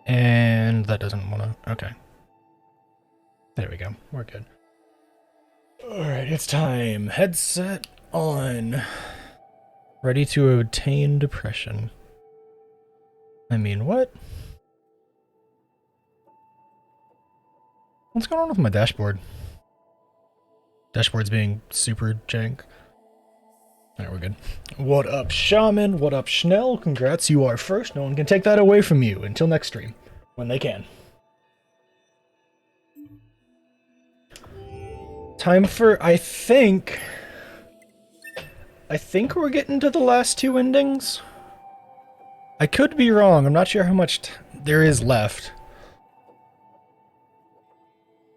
And that doesn't want to... Okay. There we go. We're good. Alright, it's time. Headset on. Ready to obtain depression. I mean, what? What's going on with my dashboard? Dashboard's being super jank. Alright, we're good. What up, Shaman? What up, Schnell? Congrats, you are first. No one can take that away from you until next stream. When they can. Time for, I think we're getting to the last two endings. I could be wrong. I'm not sure how much there is left.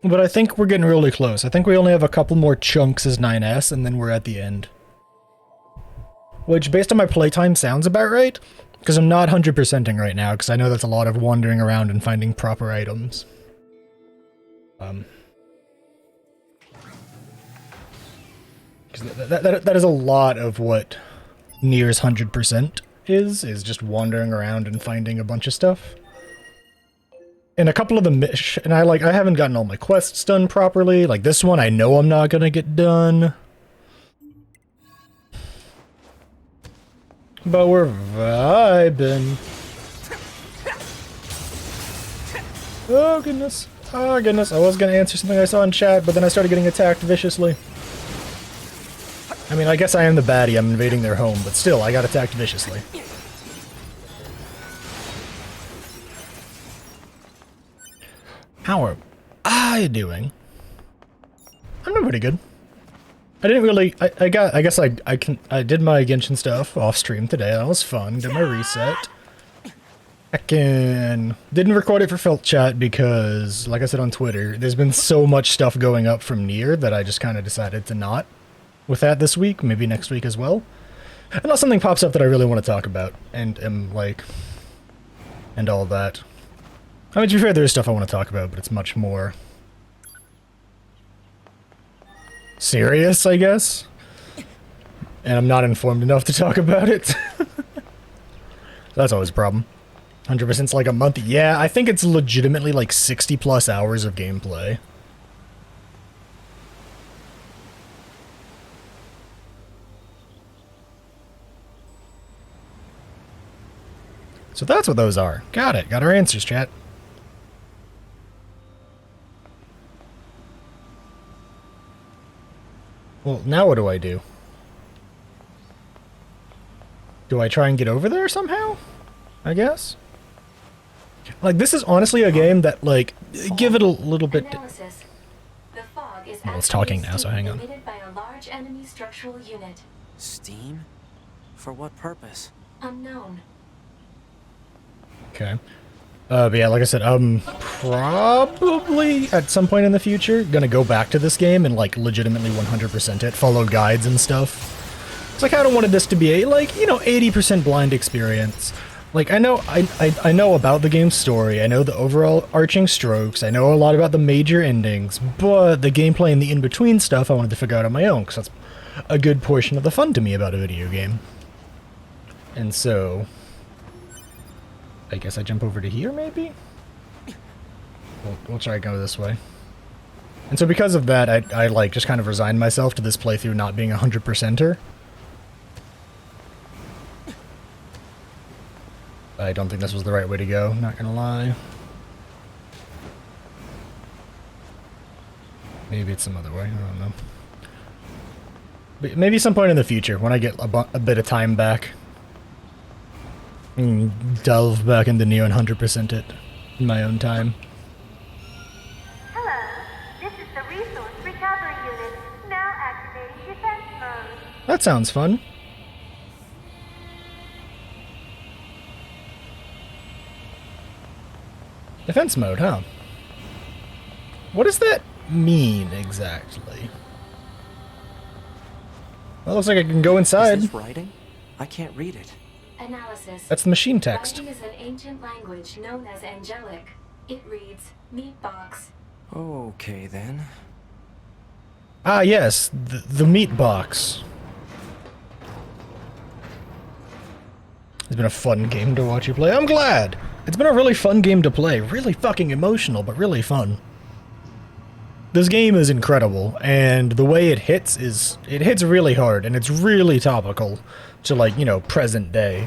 But I think we're getting really close. I think we only have a couple more chunks as 9S, and then we're at the end. Which, based on my playtime, sounds about right. Because I'm not 100%ing right now, because I know that's a lot of wandering around and finding proper items. Because that is a lot of what Nier's 100% is just wandering around and finding a bunch of stuff. And a couple of the and I haven't gotten all my quests done properly. Like this one, I know I'm not gonna get done. But we're vibing. Oh goodness. Oh goodness. I was gonna answer something I saw in chat, but then I started getting attacked viciously. I mean, I guess I am the baddie. I'm invading their home, but still, I got attacked viciously. How are I doing? I'm doing pretty good. I didn't really, I guess I did my Genshin stuff off stream today. That was fun. Did my reset. Didn't record it for Felt Chat because, like I said on Twitter, there's been so much stuff going up from Nier that I just kind of decided to not with that this week, maybe next week as well. Unless something pops up that I really want to talk about and am like, and all that. I mean, to be fair, there's stuff I want to talk about, but it's much more serious, I guess. And I'm not informed enough to talk about it. That's always a problem. 100%'s like a month. Yeah, I think it's legitimately like 60 plus hours of gameplay. So that's what those are. Got it. Got our answers, chat. Well, now what do I do? Do I try and get over there somehow? I guess? Like, this is honestly a game that, like, give it a little bit... Well, it's talking now, so hang on. By a large enemy structural unit. Steam? For what purpose? Unknown. Okay. But yeah, like I said, I'm probably, at some point in the future, gonna go back to this game and, like, legitimately 100% it, follow guides and stuff. It's like, I don't want this to be a, like, you know, 80% blind experience. Like, I know, I know about the game's story, I know the overall arching strokes, I know a lot about the major endings, but the gameplay and the in-between stuff I wanted to figure out on my own, because that's a good portion of the fun to me about a video game. And so... I guess I jump over to here, maybe? We'll try to go this way. And so because of that, I like, just kind of resigned myself to this playthrough not being a 100%er. I don't think this was the right way to go, not gonna lie. Maybe it's some other way, I don't know. But maybe some point in the future, when I get a bit of time back. Delve back into Nier and 100% it in my own time. Hello, this is the Resource Recovery Unit, now activating defense mode. That sounds fun. Defense mode, huh? What does that mean exactly? Well, looks like I can go inside. Is this writing? I can't read it. Analysis. That's the machine text. Writing is an ancient language known as angelic. It reads, meat box. Okay, then. Ah, yes, the meat box. It's been a fun game to watch you play. I'm glad. It's been a really fun game to play. Really fucking emotional, but really fun. This game is incredible, and the way it hits really hard, and it's really topical to, like, you know, present day.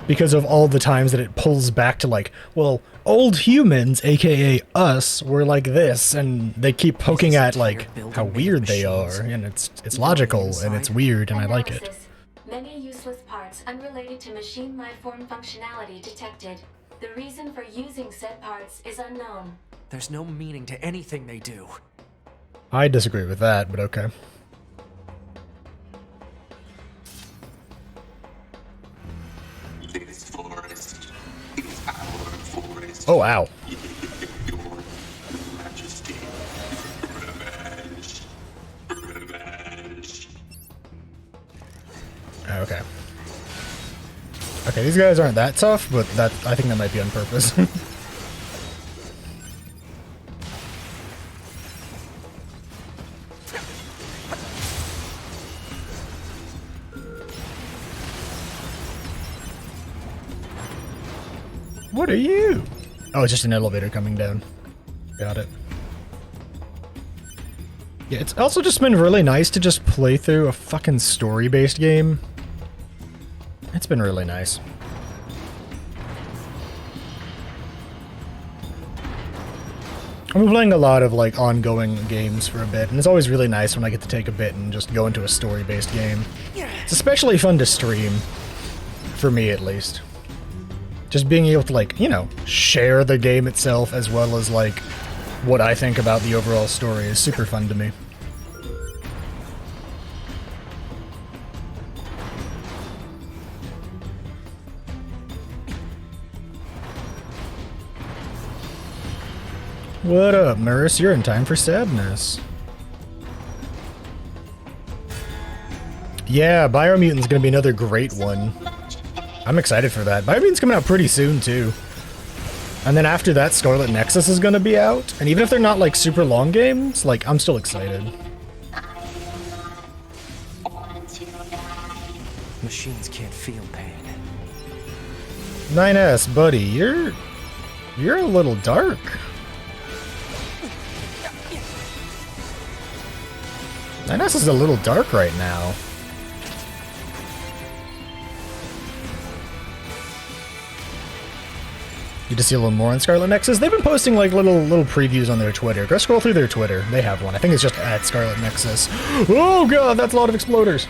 Because of all the times that it pulls back to, like, well, old humans, aka us, were like this, and they keep poking at, like, how weird they are, and it's logical, and it's weird, and I like it. Analysis. Many useless parts unrelated to machine lifeform functionality detected. The reason for using said parts is unknown. There's no meaning to anything they do. I disagree with that, but okay. This forest is our forest. Oh, ow. Your Majesty. Revenge. Revenge. Okay. Okay, these guys aren't that tough, but I think that might be on purpose. What are you? Oh, it's just an elevator coming down. Got it. Yeah, it's also just been really nice to just play through a fucking story-based game. It's been really nice. I've been playing a lot of, like, ongoing games for a bit, and it's always really nice when I get to take a bit and just go into a story-based game. It's especially fun to stream. For me, at least. Just being able to, like, you know, share the game itself as well as, like, what I think about the overall story is super fun to me. What up, Maris? You're in time for sadness. Yeah, Biomutant's gonna be another great one. I'm excited for that. Biomutant's coming out pretty soon, too. And then after that, Scarlet Nexus is gonna be out. And even if they're not, like, super long games, like, I'm still excited. Machines can't feel pain. 9S, buddy, you're a little dark. Ninas is a little dark right now. You just see a little more on Scarlet Nexus. They've been posting like little previews on their Twitter. Go scroll through their Twitter. They have one. I think it's just at Scarlet Nexus. Oh god, that's a lot of exploders.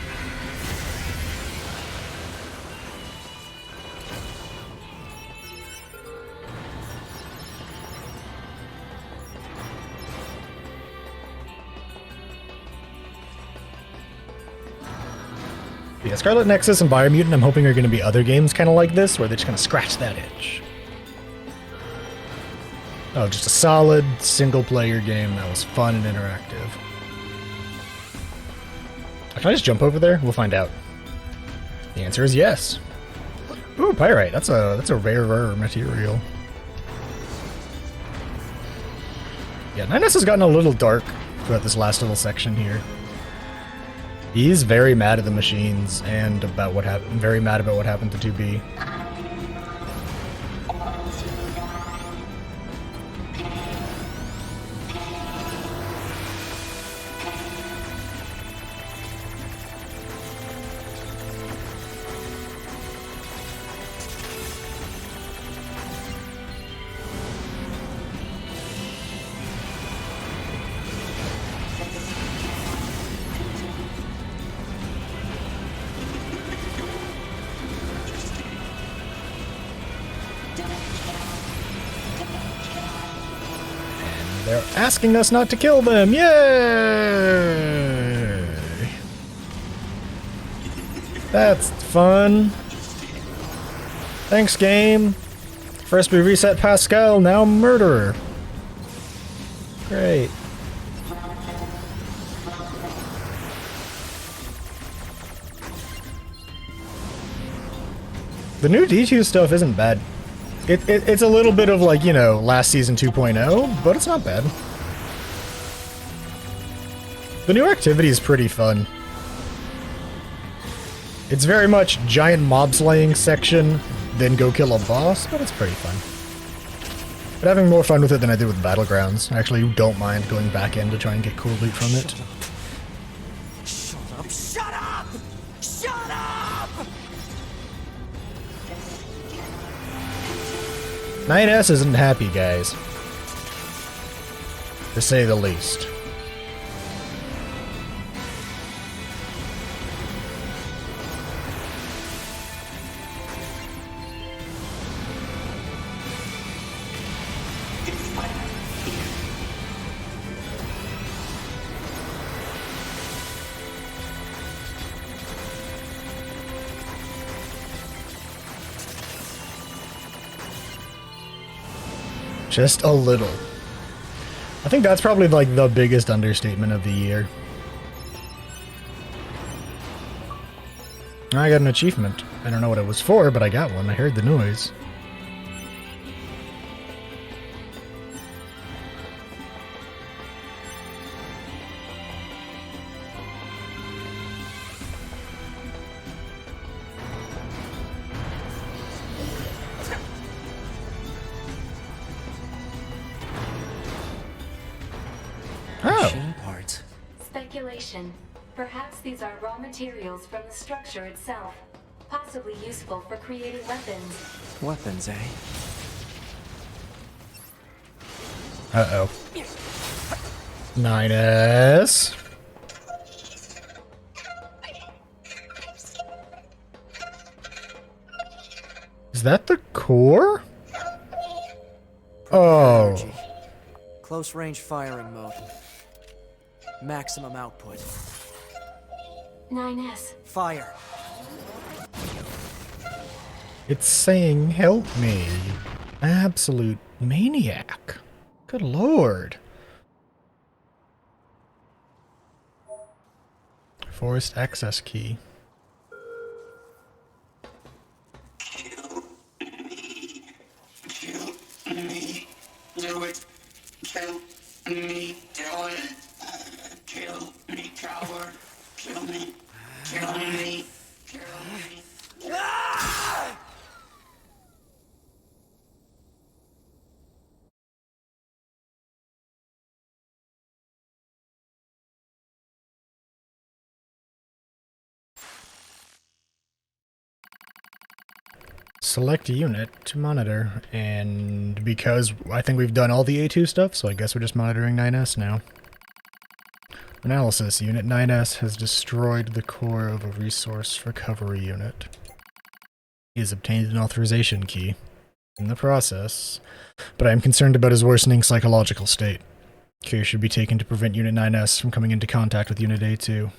Yeah, Scarlet Nexus and Biomutant, I'm hoping are going to be other games kind of like this, where they just kind of scratch that itch. Oh, just a solid, single-player game that was fun and interactive. Can I just jump over there? We'll find out. The answer is yes. Ooh, pyrite. That's a rare material. Yeah, Ninus has gotten a little dark throughout this last little section here. He's very mad at the machines and about what happened. Very mad about what happened to 2B. They're asking us not to kill them! Yay! That's fun. Thanks, game. First we reset Pascal, now Murderer. Great. The new D2 stuff isn't bad. It's a little bit of like, you know, last season 2.0, but it's not bad. The new activity is pretty fun. It's very much giant mob slaying section, then go kill a boss, but it's pretty fun. But having more fun with it than I did with Battlegrounds. I actually don't mind going back in to try and get cool loot from it. Shut up! Shut up! Shut up! 9S isn't happy, guys. To say the least. Just a little. I think that's probably like the biggest understatement of the year. I got an achievement. I don't know what it was for, but I got one. I heard the noise. Machine parts. Speculation. Perhaps these are raw materials from the structure itself, possibly useful for creating weapons. Weapons, eh? Uh-oh. 9S. Is that the core? Oh. Energy. Close range firing mode. Maximum output. 9S. Fire. It's saying, help me. Absolute maniac. Good lord. Forced access key. Kill me. Do it. Kill me. Do it. Kill me, coward. Kill me. Kill me. Kill me. Select unit to monitor, and because I think we've done all the A2 stuff, so I guess we're just monitoring 9S now. Analysis. Unit 9S has destroyed the core of a resource recovery unit. He has obtained an authorization key in the process, but I am concerned about his worsening psychological state. Care should be taken to prevent Unit 9S from coming into contact with Unit A2.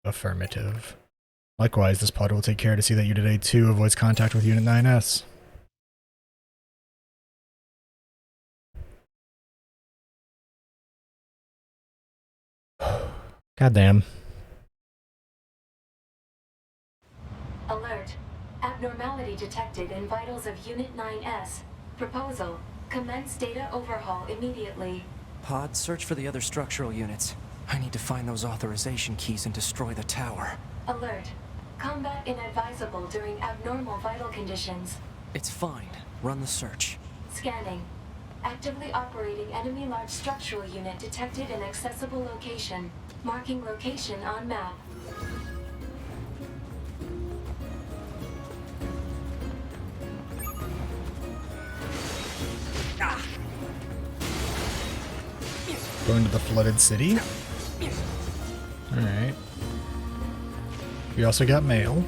Affirmative. Likewise, this pod will take care to see that Unit A2 avoids contact with Unit 9S. Goddamn. Alert. Abnormality detected in vitals of Unit 9S. Proposal. Commence data overhaul immediately. Pod, search for the other structural units. I need to find those authorization keys and destroy the tower. Alert. Combat inadvisable during abnormal vital conditions. It's fine. Run the search. Scanning. Actively operating enemy large structural unit detected in accessible location. Marking location on map. Going to the flooded city? Alright. We also got mail.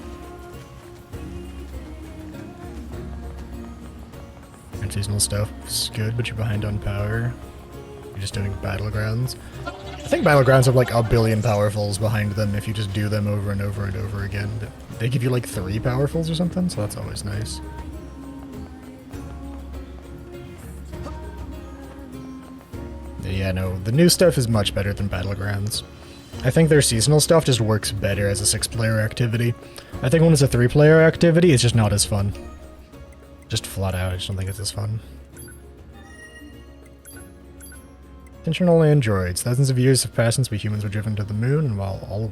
And seasonal stuff is good, but you're behind on power. You're just doing Battlegrounds. I think Battlegrounds have like a billion powerfuls behind them if you just do them over and over and over again. They give you like 3 powerfuls or something, so that's always nice. Yeah, no, the new stuff is much better than Battlegrounds. I think their seasonal stuff just works better as a 6-player activity. I think when it's a 3-player activity, it's just not as fun. Just flat out, I just don't think it's as fun. Intentional androids. Thousands of years have passed since we humans were driven to the moon, and while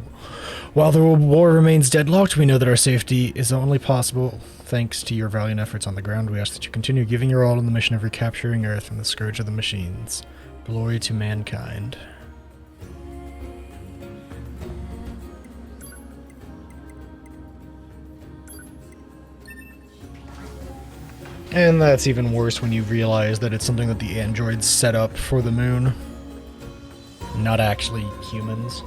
the war remains deadlocked, we know that our safety is only possible thanks to your valiant efforts on the ground. We ask that you continue giving your all in the mission of recapturing Earth from the scourge of the machines. Glory to mankind. And that's even worse when you realize that it's something that the androids set up for the moon. Not actually humans.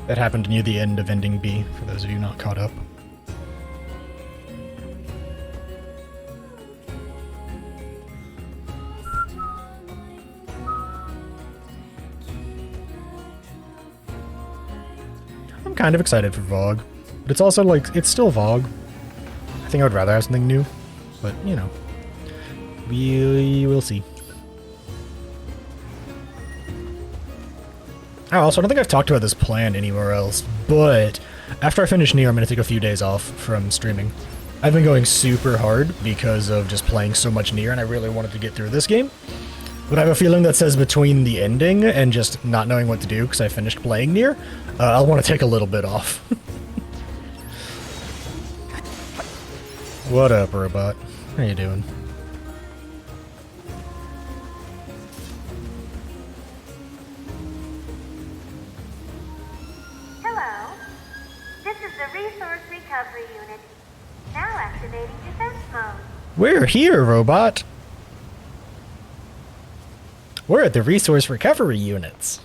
That happened near the end of Ending B, for those of you not caught up. I'm kind of excited for Vogue, but it's also like, it's still Vogue. I think I would rather have something new, but you know, we will see. Oh, also, I don't think I've talked about this plan anywhere else, but after I finish Nier, I'm going to take a few days off from streaming. I've been going super hard because of just playing so much Nier, and I really wanted to get through this game. But I have a feeling that says between the ending and just not knowing what to do because I finished playing Nier, I'll want to take a little bit off. What up, robot? How you doing? Hello. This is the Resource Recovery Unit. Now activating defense mode. We're here, robot. We're at the Resource Recovery Units.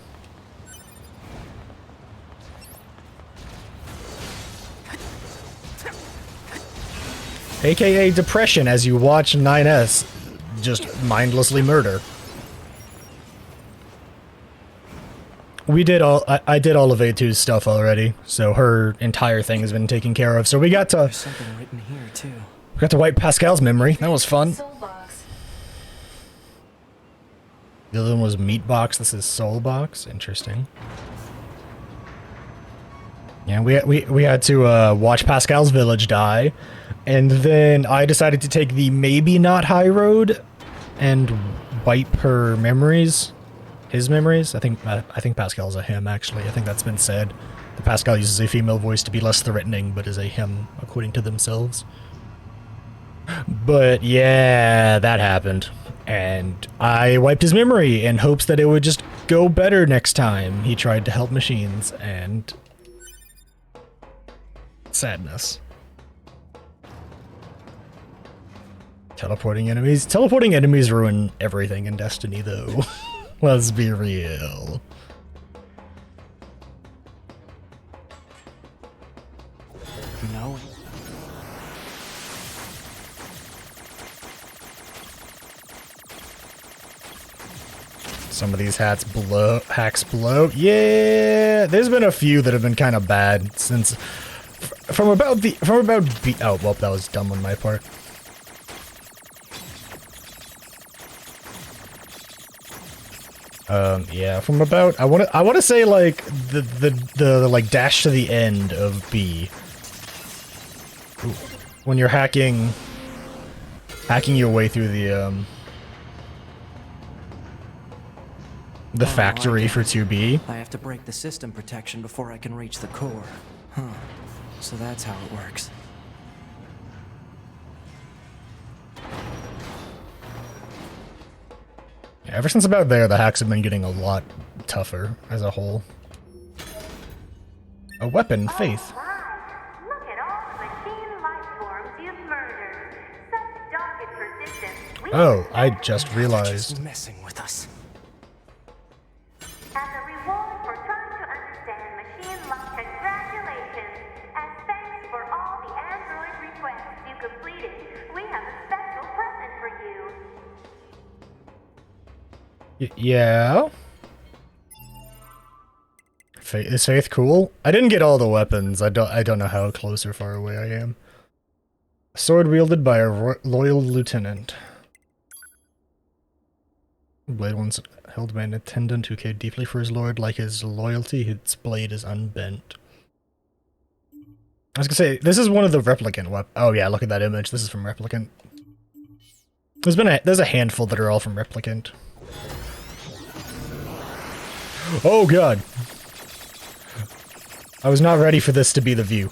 AKA depression as you watch 9S just mindlessly murder. We did all, I did all of A2's stuff already, so her entire thing has been taken care of. So we got to, There's something written here too. we got to wipe Pascal's memory. That was fun. Soul box. The other one was Meat Box. This is Soul Box. Interesting. Yeah, we had to watch Pascal's village die, and then I decided to take the maybe not high road and wipe her memories, his memories. I think Pascal's a him actually. I think that's been said. The Pascal uses a female voice to be less threatening, but is a him according to themselves. But yeah, that happened. And I wiped his memory in hopes that it would just go better next time he tried to help machines, and sadness. Teleporting enemies. Teleporting enemies ruin everything in Destiny, though. Let's be real. No. Some of these hacks blow. Yeah, there's been a few that have been kind of bad since from about oh well, that was dumb on my part. Yeah, from about I want to say like the like dash to the end of B. Ooh. When you're hacking your way through the factory for 2B. I have to break the system protection before I can reach the core. Huh. So that's how it works. Yeah, ever since about there, the hacks have been getting a lot tougher as a whole. A weapon, Faith. Right. Look at all the machine life forms you've murdered. Such dogged persistence. We Oh, I just Just realized. messing with us. As a reward for trying to understand machine life, congratulations. As thanks for all the android requests you completed, we have a special present for you. Yeah? Is Faith cool? I didn't get all the weapons. I don't know how close or far away I am. A sword wielded by a loyal lieutenant. Blade once held by an attendant who cared deeply for his lord. Like his loyalty, his blade is unbent. I was gonna say, this is one of the replicant weapons. Oh yeah, look at that image. This is from Replicant. There's a handful that are all from Replicant. Oh god. I was not ready for this to be the view.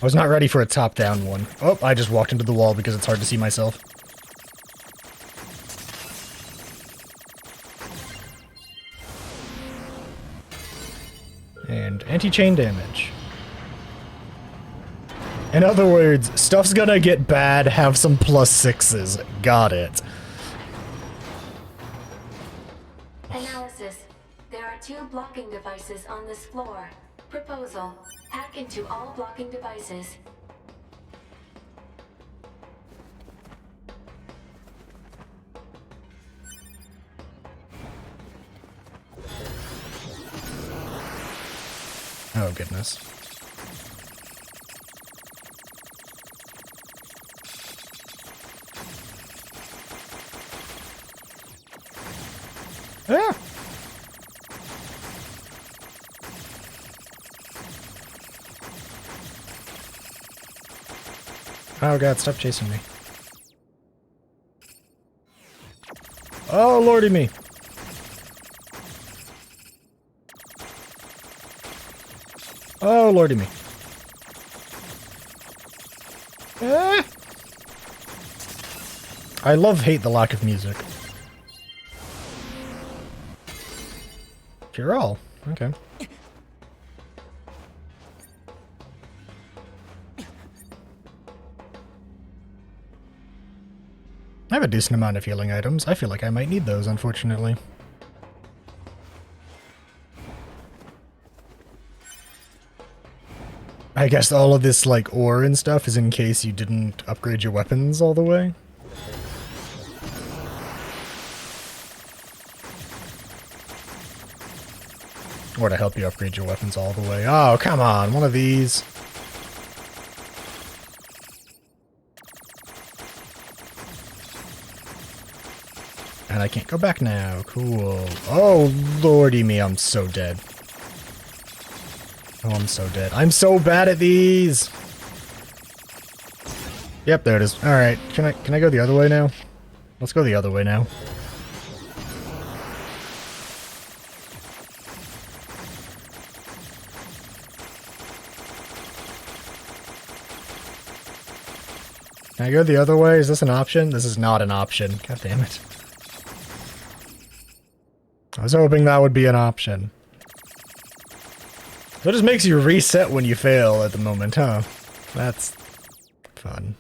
I was not ready for a top-down one. Oh, I just walked into the wall because it's hard to see myself. And anti-chain damage. In other words, stuff's gonna get bad, have some +6s. Got it. Analysis. There are 2 blocking devices on this floor. Proposal. Hack into all blocking devices. Oh, goodness. Ah! Oh god, stop chasing me. Oh, lordy me. Oh, lordy me. Ah! I hate the lack of music. Cure all. Okay. I have a decent amount of healing items. I feel like I might need those, unfortunately. I guess all of this, like, ore and stuff is in case you didn't upgrade your weapons all the way. Or to help you upgrade your weapons all the way. Oh, come on, one of these. And I can't go back now. Cool. Oh, lordy me, I'm so dead. Oh, I'm so dead. I'm so bad at these! Yep, there it is. Alright, can I go the other way now? Let's go the other way now. Can I go the other way? Is this an option? This is not an option. God damn it. I was hoping that would be an option. So it just makes you reset when you fail at the moment, huh? That's fun.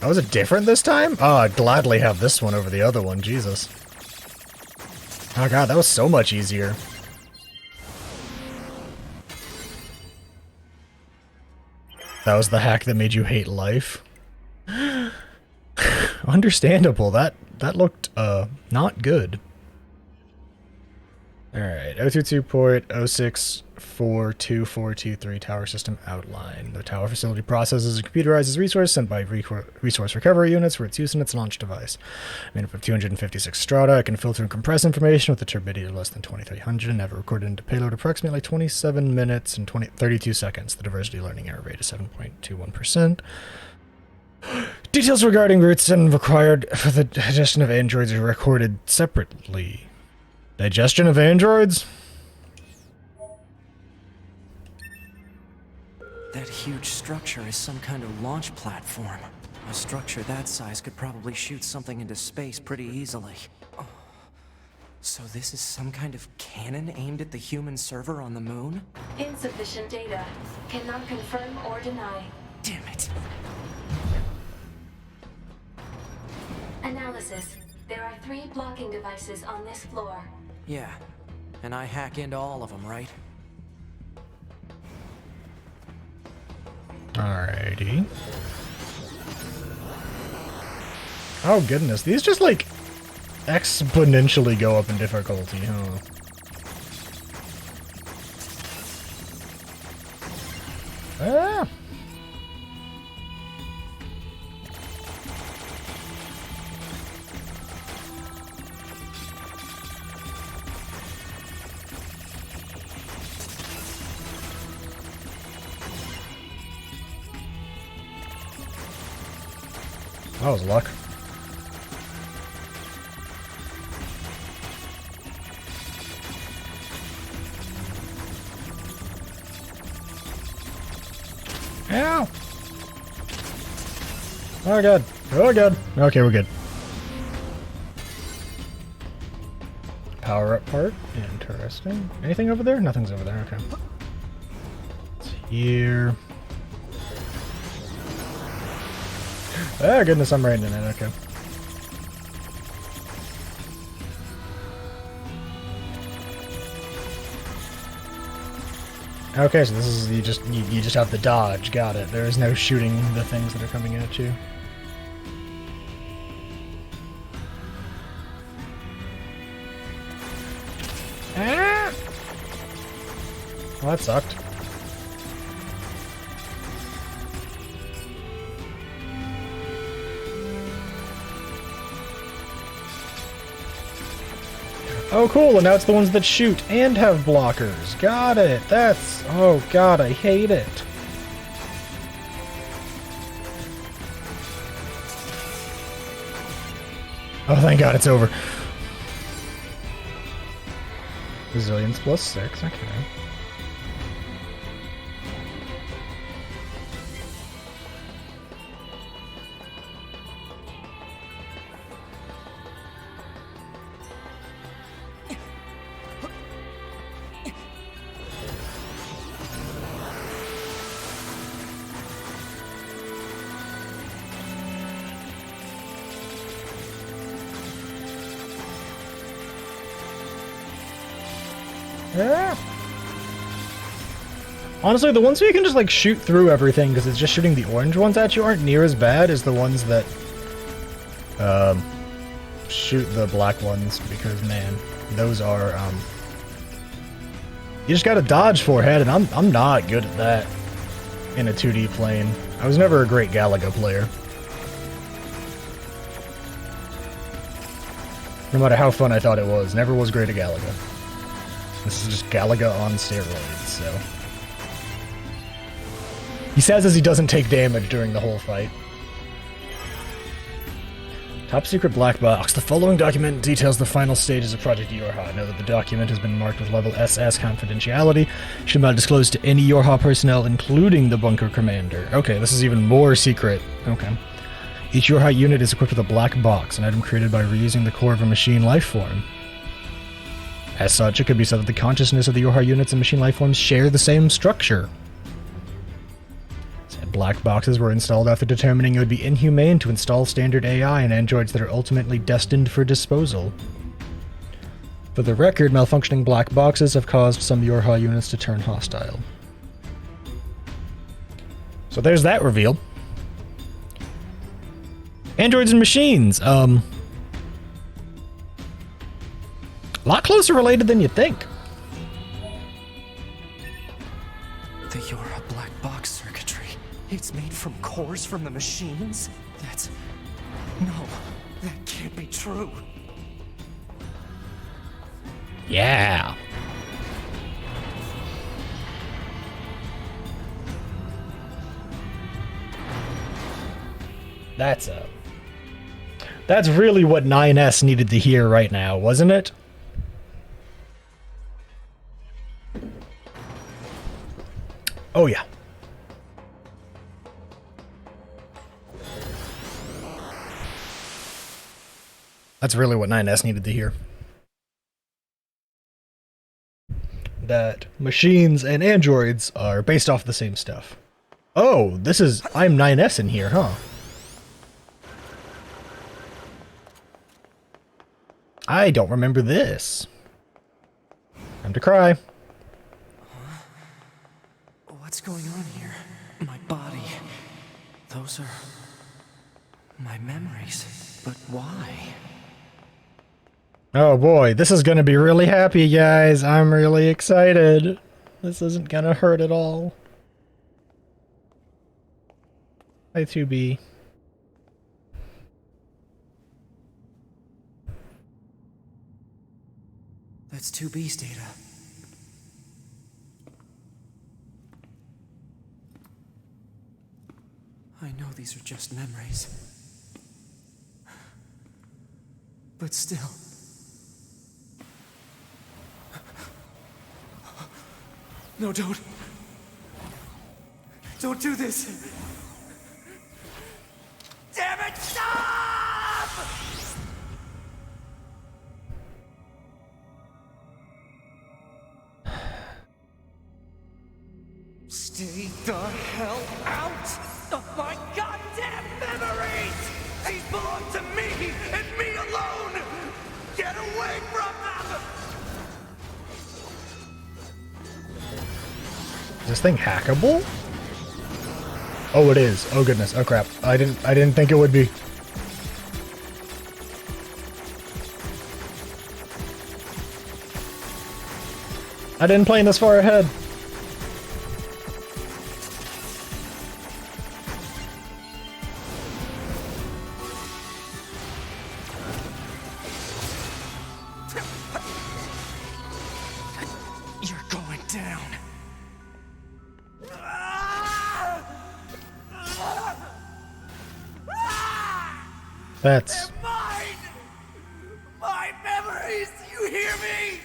Oh, was it different this time? Oh, I'd gladly have this one over the other one, Jesus. Oh god, that was so much easier. That was the hack that made you hate life? Understandable, that looked, not good. Alright, 022 port, 06422423 tower system outline. The tower facility processes and computerizes resource sent by resource recovery units for its use in its launch device. Made up of 256 strata, it can filter and compress information with a turbidity of less than 2300 and have it recorded into payload approximately 27 minutes and 32 seconds. The diversity learning error rate is 7.21%. Details regarding routes and required for the digestion of androids are recorded separately. Digestion of androids? That huge structure is some kind of launch platform. A structure that size could probably shoot something into space pretty easily. Oh. So this is some kind of cannon aimed at the human server on the moon? Insufficient data. Cannot confirm or deny. Damn it. Analysis. There are 3 blocking devices on this floor. Yeah, and I hack into all of them, right? Alrighty. Oh goodness, these just like exponentially go up in difficulty, huh? Ah! That was luck. Ow! Oh god. Oh god. Okay, we're good. Power up part. Interesting. Anything over there? Nothing's over there. Okay. It's here. Oh goodness, I'm right in it. Okay. Okay, so this is you just have to dodge. Got it. There is no shooting the things that are coming at you. Ah! Well, that sucked. Oh, cool, and now it's the ones that shoot and have blockers. Got it. That's... Oh, God, I hate it. Oh, thank God, it's over. Resilience plus 6, okay. Yeah. Honestly, the ones where you can just like shoot through everything because it's just shooting the orange ones at you aren't near as bad as the ones that shoot the black ones, because man, those are you just gotta dodge forehead, and I'm not good at that in a 2D plane. I was never a great Galaga player. No matter how fun I thought it was, never was great at Galaga. This is just Galaga on steroids, so... He says as he doesn't take damage during the whole fight. Top secret black box. The following document details the final stages of Project Yorha. Note that the document has been marked with level SS confidentiality. Should not disclose to any Yorha personnel, including the bunker commander. Okay, this is even more secret. Okay. Each Yorha unit is equipped with a black box, an item created by reusing the core of a machine life form. As such, it could be said that the consciousness of the Yorha units and machine life forms share the same structure. Said black boxes were installed after determining it would be inhumane to install standard AI in androids that are ultimately destined for disposal. For the record, malfunctioning black boxes have caused some Yorha units to turn hostile. So there's that reveal. Androids and machines, a lot closer related than you'd think. The Yorha black box circuitry. It's made from cores from the machines? That's... No, that can't be true. Yeah. That's really what 9S needed to hear right now, wasn't it? Oh yeah. That's really what 9S needed to hear. That machines and androids are based off the same stuff. Oh, this is... I'm 9S in here, huh? I don't remember this. Time to cry. What's going on here? My body. Those are... my memories. But why? Oh boy, this is gonna be really happy, guys. I'm really excited. This isn't gonna hurt at all. Hi, 2B. That's 2B's data. I know these are just memories. But still... No, don't. Don't do this. Damn it, stop! Stay the hell out of my goddamn memories! These belong to me and me alone! Get away from them! Is this thing hackable? Oh, it is. Oh goodness. Oh crap. I didn't think it would be. I didn't plan this far ahead. You're going down. That's... Mine! My memories! You hear me?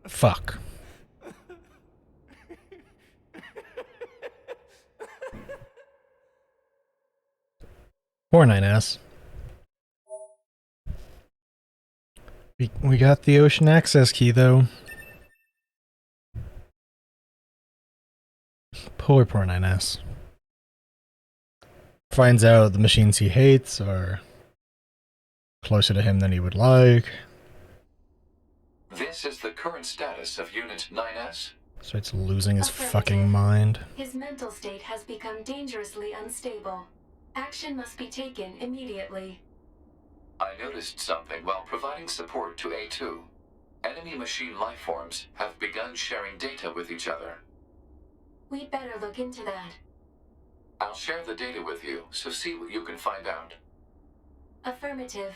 Fuck. Poor 9S. We got the ocean access key though. Poor 9S. Finds out the machines he hates are closer to him than he would like. This is the current status of Unit 9S. Starts losing his Affirmative. fucking mind. His mental state has become dangerously unstable. Action must be taken immediately. I noticed something while providing support to A2. Enemy machine lifeforms have begun sharing data with each other. We'd better look into that. I'll share the data with you, so see what you can find out. Affirmative.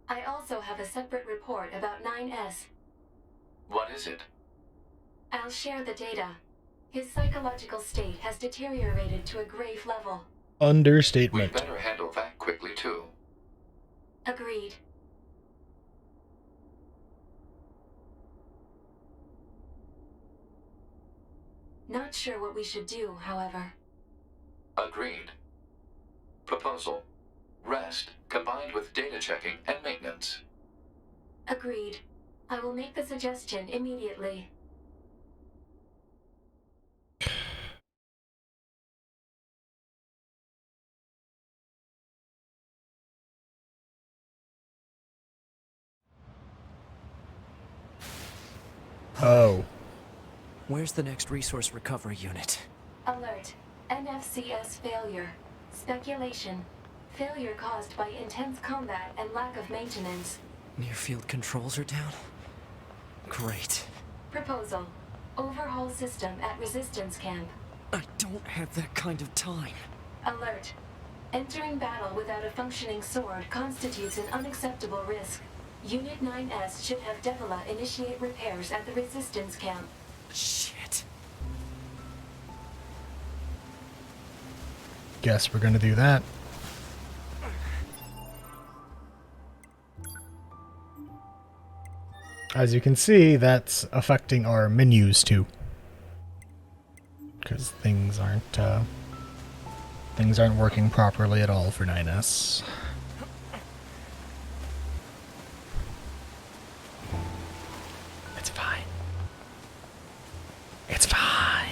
I also have a separate report about 9S. What is it? I'll share the data. His psychological state has deteriorated to a grave level. Understatement. We'd better handle that quickly too. Agreed. Not sure what we should do, however. Agreed. Proposal. Rest, combined with data checking and maintenance. Agreed. I will make the suggestion immediately. Oh. Where's the next resource recovery unit? Alert. NFCS failure. Speculation. Failure caused by intense combat and lack of maintenance. Near-field controls are down? Great. Proposal. Overhaul system at resistance camp. I don't have that kind of time. Alert. Entering battle without a functioning sword constitutes an unacceptable risk. Unit 9S should have Devila initiate repairs at the resistance camp. Shit. Guess we're gonna do that. As you can see, that's affecting our menus too. Because things aren't working properly at all for 9S. It's fine. It's fine.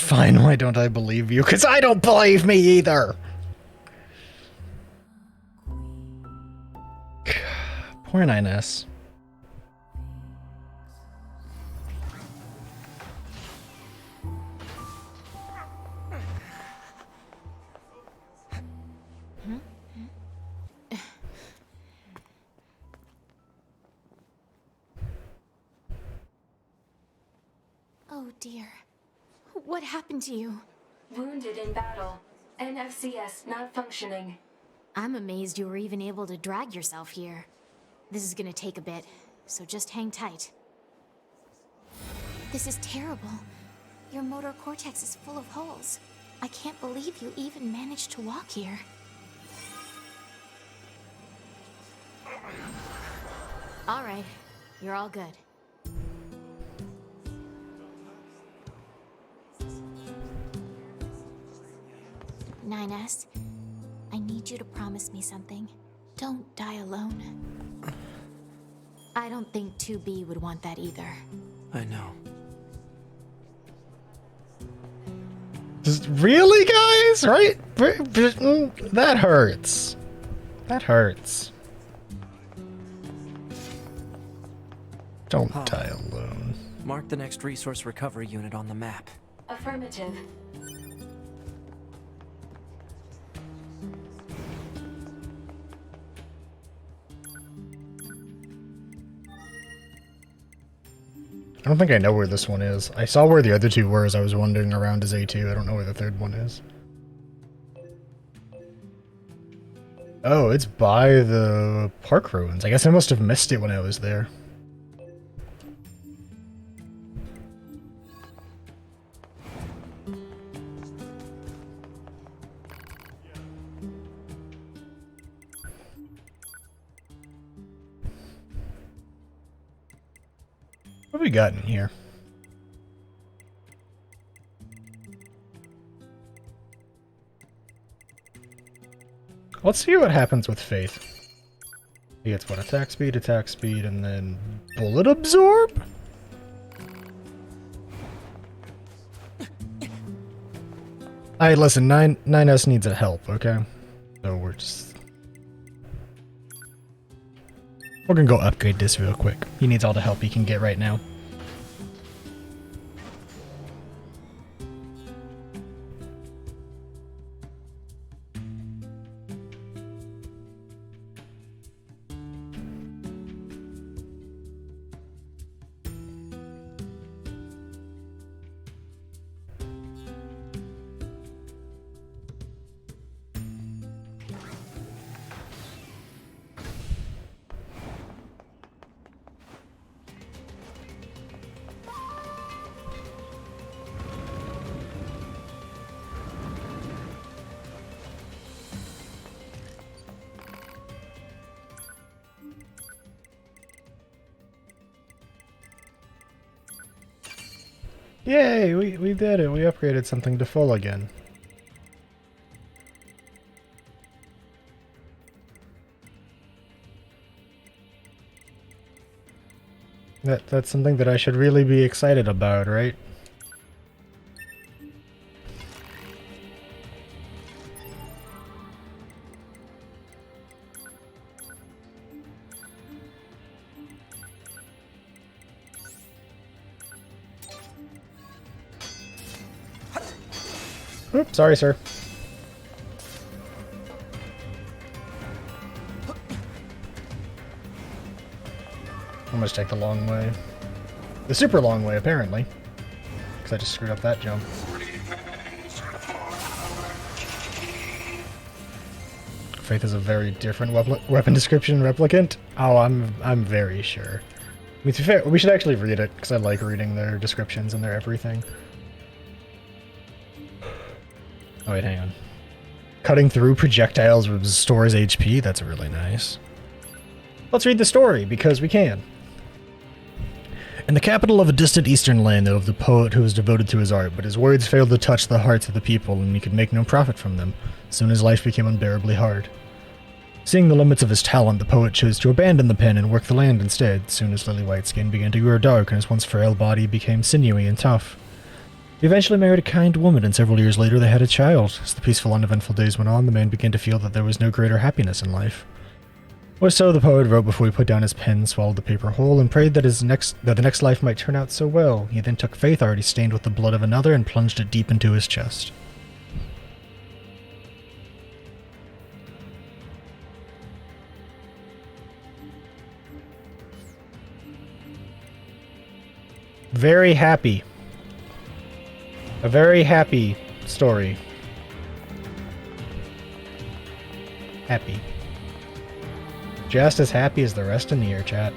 Fine, why don't I believe you? Because I don't believe me either! Poor 9S. Oh dear. What happened to you? Wounded in battle. NFCS not functioning. I'm amazed you were even able to drag yourself here. This is gonna take a bit, so just hang tight. This is terrible. Your motor cortex is full of holes. I can't believe you even managed to walk here. All right, you're all good. Nine S, I need you to promise me something. Don't die alone. I don't think 2B would want that either. I know. Just, really, guys? Right? That hurts. That hurts. Don't die alone. Mark the next resource recovery unit on the map. Affirmative. I don't think I know where this one is. I saw where the other two were as I was wandering around as A2. I don't know where the third one is. Oh, it's by the park ruins. I guess I must have missed it when I was there. What have we got in here? Let's see what happens with Faith. He gets what? Attack speed, and then bullet absorb? Alright, listen, 9S needs a help, okay? So we're gonna go upgrade this real quick. He needs all the help he can get right now. Yay, we did it. We upgraded something to full again. That's something that I should really be excited about, right? Oops, sorry, sir. I'm gonna take the long way. The super long way, apparently. Because I just screwed up that jump. Faith is a very different weapon description replicant. Oh, I'm very sure. I mean, to be fair, we should actually read it, because I like reading their descriptions and their everything. Oh wait, hang on. Cutting through projectiles restores HP? That's really nice. Let's read the story, because we can. In the capital of a distant eastern land, there lived a poet who was devoted to his art, but his words failed to touch the hearts of the people, and he could make no profit from them. Soon his life became unbearably hard. Seeing the limits of his talent, the poet chose to abandon the pen and work the land instead. Soon his lily-white skin began to grow dark, and his once frail body became sinewy and tough. He He eventually married a kind woman, and several years later they had a child. As the peaceful, uneventful days went on, the man began to feel that there was no greater happiness in life. Or so the poet wrote before he put down his pen, swallowed the paper whole, and prayed that the next life might turn out so well. He then took faith already stained with the blood of another and plunged it deep into his chest. Very happy. A very happy story. Happy. Just as happy as the rest of Nier, chat.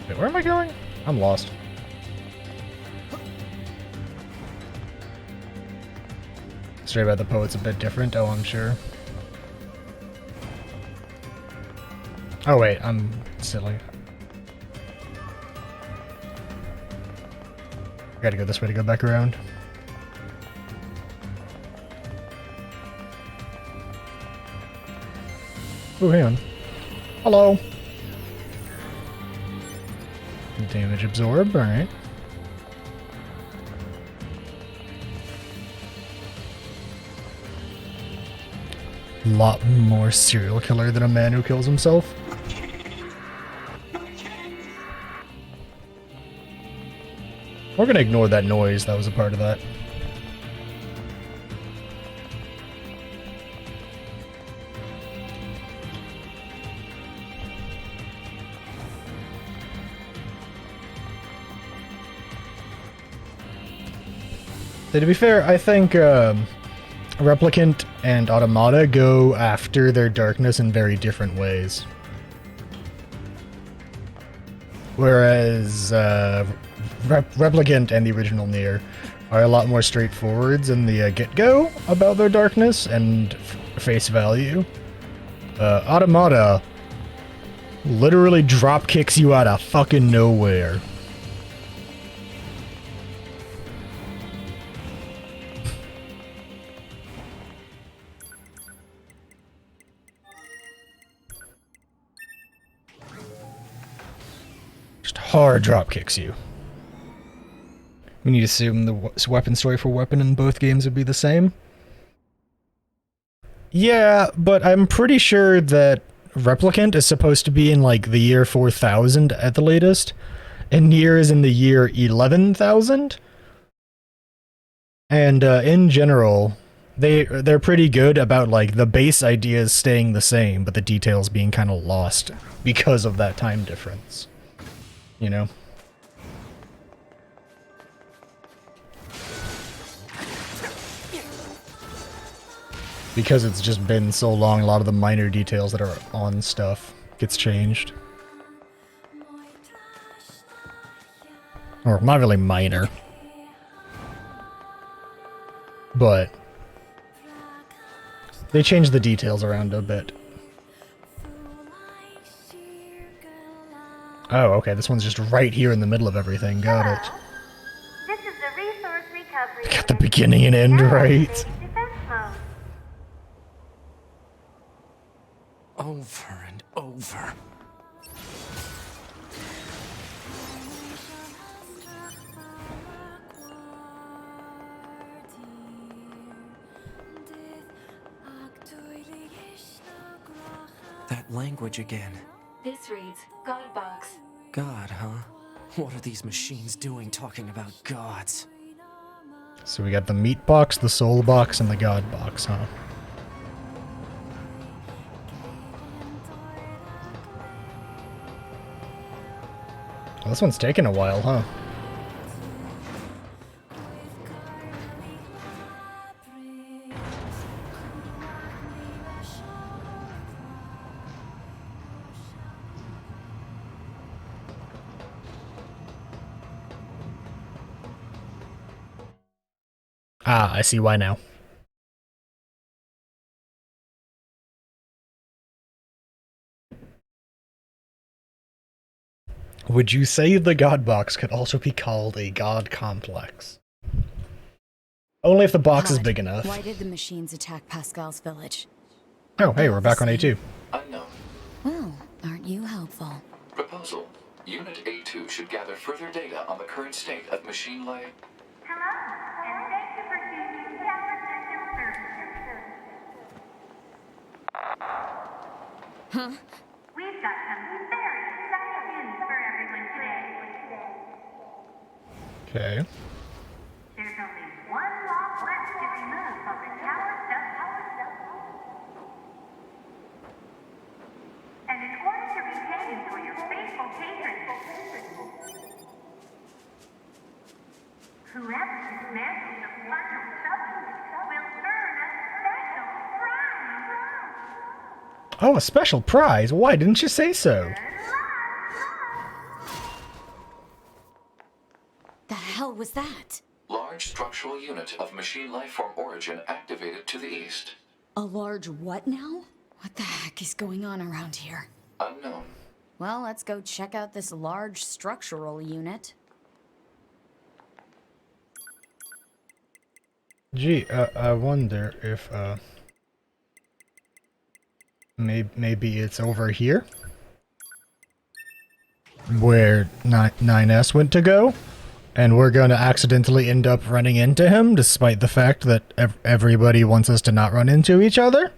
Wait, where am I going? I'm lost. Story about the poet's a bit different, oh, I'm sure. Oh wait, I'm silly. I gotta go this way to go back around. Oh, hang on. Hello. Damage absorb, alright. Lot more serial killer than a man who kills himself. We're gonna ignore that noise, that was a part of that. So to be fair, I think Replicant and Automata go after their darkness in very different ways. Whereas Replicant and the original Nier are a lot more straightforward in the get-go about their darkness and face value. Automata literally drop kicks you out of fucking nowhere. Just hard drop kicks you. We need to assume the weapon story for weapon in both games would be the same. Yeah, but I'm pretty sure that Replicant is supposed to be in like the year 4000 at the latest, and Nier is in the year 11,000. And in general, they're pretty good about like the base ideas staying the same, but the details being kind of lost because of that time difference. You know? Because it's just been so long, a lot of the minor details that are on stuff gets changed. Or not really minor. But they change the details around a bit. Oh, okay, this one's just right here in the middle of everything. Got it. This is the resource recovery. Got the beginning and end right. Defense mode. Over and over. That language again. This reads, God box. God, huh? What are these machines doing talking about gods? So we got the meat box, the soul box, and the god box, huh? Well, this one's taking a while, huh? Ah, I see why now. Would you say the God Box could also be called a God Complex? Only if the box is big enough. Why did the machines attack Pascal's village? Oh, hey, we're back on A2. Unknown. Well, aren't you helpful? Proposal. Unit A2 should gather further data on the current state of machine life. Hello, and thank you for choosing Tower System Services. We've got some very exciting news for everyone today. Okay. There's only one lock left to remove on the tower stuff. And in order to retain you for your faithful patrons, whoever dismantles the quantum substance will earn a special prize. Oh, a special prize? Why didn't you say so? The hell was that? Large structural unit of machine lifeform origin activated to the east. A large what now? What the heck is going on around here? Unknown. Well, let's go check out this large structural unit. Gee, I wonder if, maybe it's over here? Where 9S went to go? And we're gonna accidentally end up running into him, despite the fact that everybody wants us to not run into each other?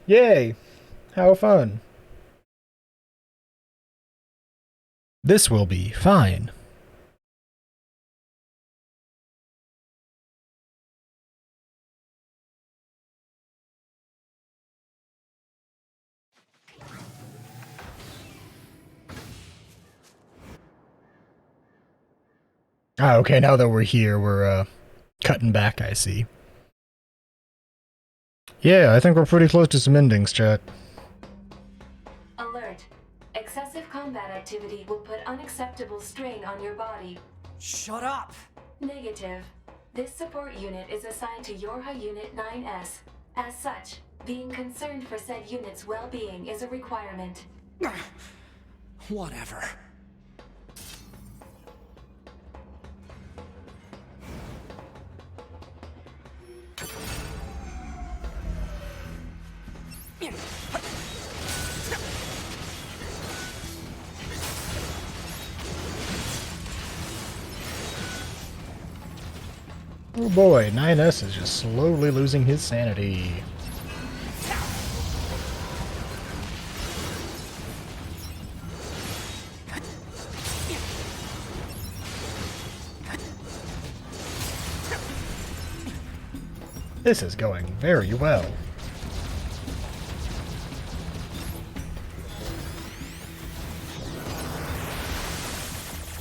Yay! How fun. This will be fine. Ah, okay, now that we're here, we're, cutting back, I see. Yeah, I think we're pretty close to some endings, chat. Alert. Excessive combat activity will put unacceptable strain on your body. Shut up! Negative. This support unit is assigned to Yorha Unit 9S. As such, being concerned for said unit's well-being is a requirement. Whatever. Oh boy, 9S is just slowly losing his sanity. This is going very well.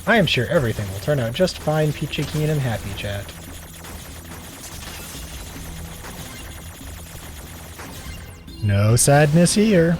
I am sure everything will turn out just fine, peachy keen and happy, chat. No sadness here.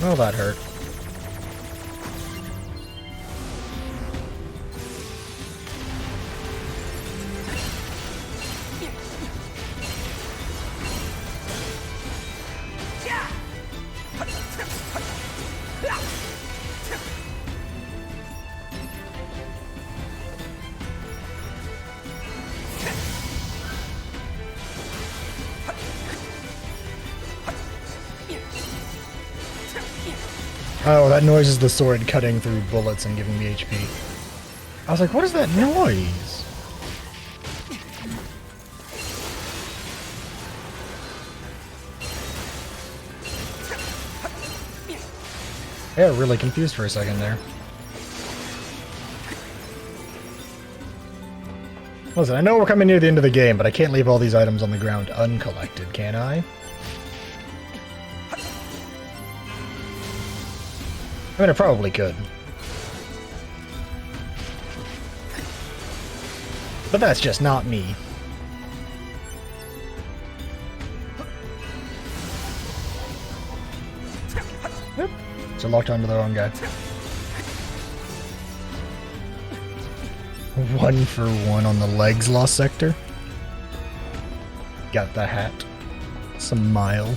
Oh, that hurt. Oh, that noise is the sword cutting through bullets and giving me HP. I was like, what is that noise? Yeah, really confused for a second there. Listen, I know we're coming near the end of the game, but I can't leave all these items on the ground uncollected, can I? I mean, I probably could. But that's just not me. Yep. So locked onto the wrong guy. 1 for 1 on the legs lost sector. Got the hat. Smile.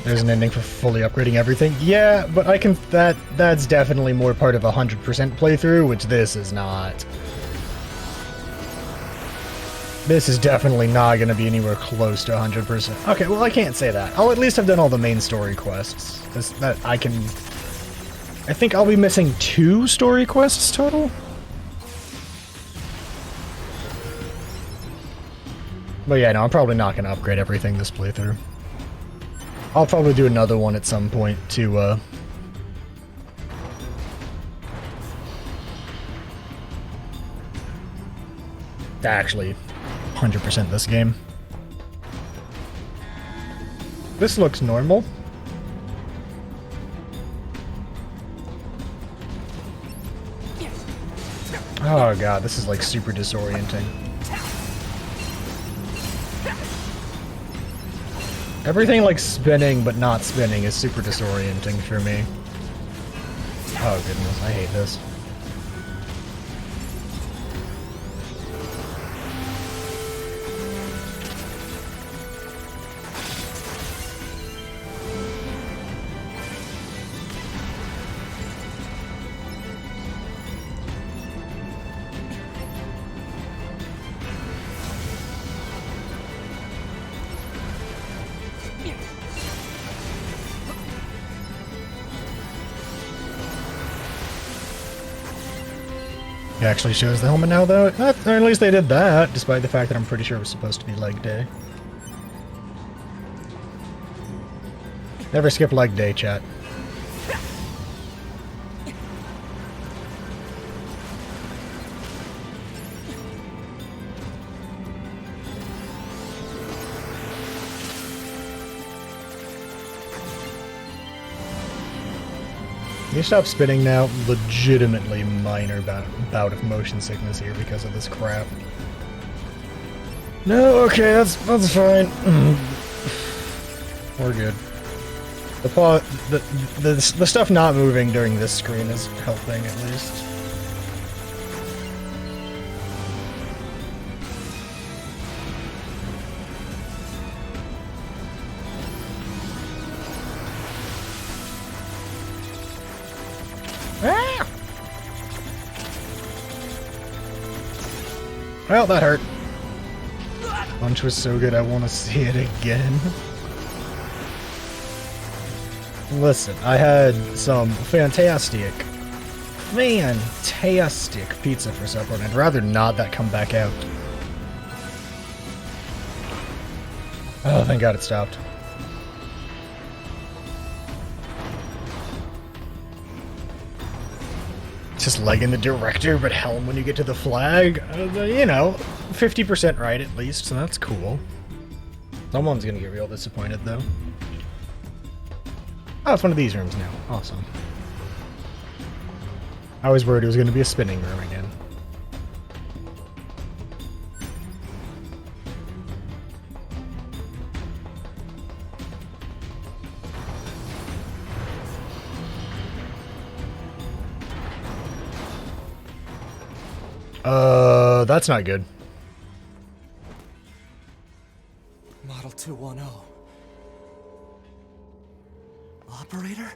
There's an ending for fully upgrading everything. Yeah, but I can. That's definitely more part of a 100% playthrough, which this is not. This is definitely not going to be anywhere close to 100%. Okay, well I can't say that. I'll at least have done all the main story quests. That I can. I think I'll be missing 2 story quests total. But yeah, no, I'm probably not going to upgrade everything this playthrough. I'll probably do another one at some point to, actually 100% this game. This looks normal. Oh god, this is like super disorienting. Everything like spinning but not spinning is super disorienting for me. Oh goodness, I hate this. It actually shows the helmet now, though. Or at least they did that, despite the fact that I'm pretty sure it was supposed to be leg day. Never skip leg day, chat. Can you stop spinning now? Legitimately minor bout of motion sickness here because of this crap. No, okay, that's fine. We're good. The stuff not moving during this screen is helping at least. Ah! Well, that hurt. Punch was so good, I want to see it again. Listen, I had some fantastic pizza for supper, and I'd rather not that come back out. Oh, thank God it stopped. Just legging the director, but helm when you get to the flag. You know, 50% right at least, so that's cool. Someone's gonna get real disappointed, though. Oh, it's one of these rooms now. Awesome. I was worried it was going to be a spinning room again. That's not good. Model 210. Operator?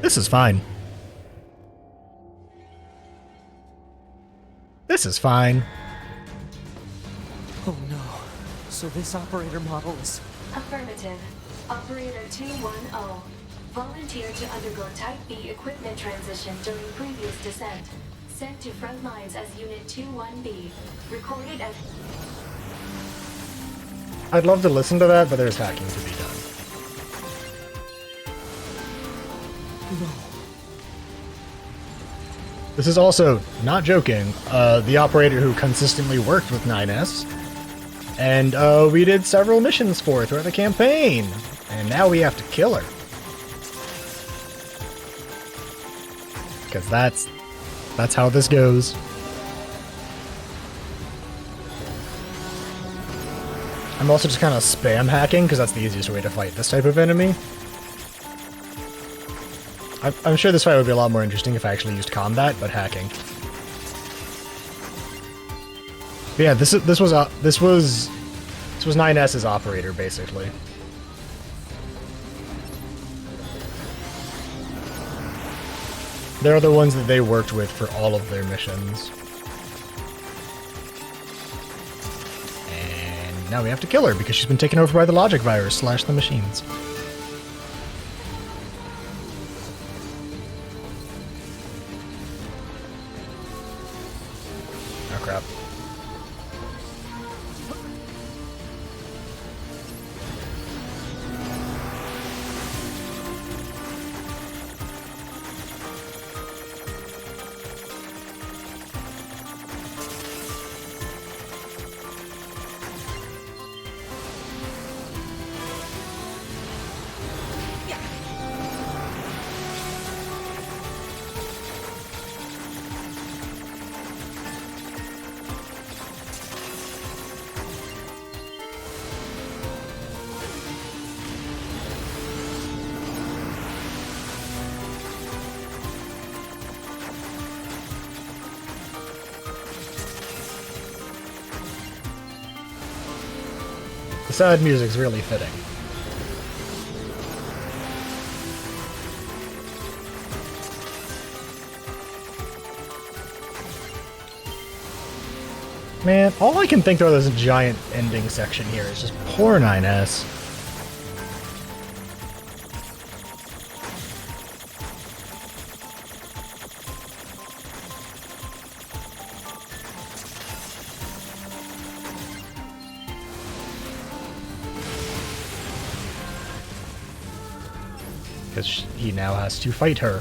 This is fine. This is fine. Oh no. So this operator model is... Affirmative. Operator 210. Volunteer to undergo Type B equipment transition during previous descent. Sent to front lines as Unit 21B. Recorded as... I'd love to listen to that, but there's hacking to be done. This is also, not joking, the operator who consistently worked with 9S. And we did several missions for her throughout the campaign. And now we have to kill her. Because that's how this goes. I'm also just kind of spam hacking, because that's the easiest way to fight this type of enemy. I'm sure this fight would be a lot more interesting if I actually used combat, but hacking. But yeah, this was 9S's operator, basically. They're the ones that they worked with for all of their missions. And now we have to kill her because she's been taken over by the logic virus / the machines. Oh crap. The sad music's really fitting. Man, all I can think of this giant ending section here is just poor 9S. Because he now has to fight her.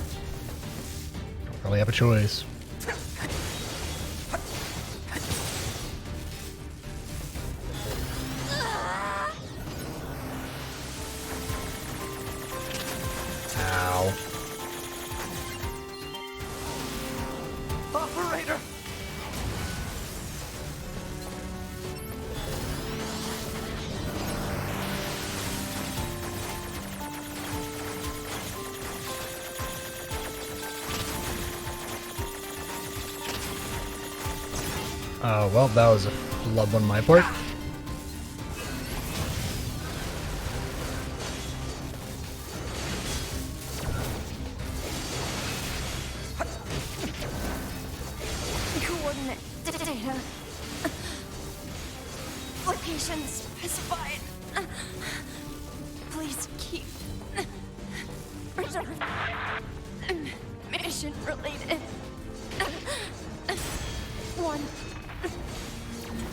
Don't really have a choice. Ow. Operator! Well, that was a flub on my part. Coordinate data. Location specified. Please keep. Return. Mission related. One.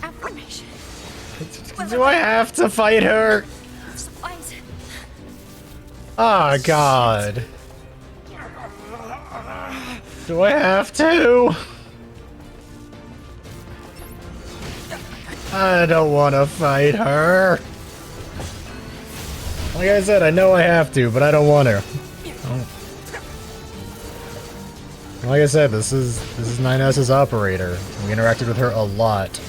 Affirmation. Do I have to fight her? Supplies. Oh god. Do I have to? I don't want to fight her. Like I said, I know I have to, but I don't want to. Oh. Like I said, this is 9S's operator. We interacted with her a lot.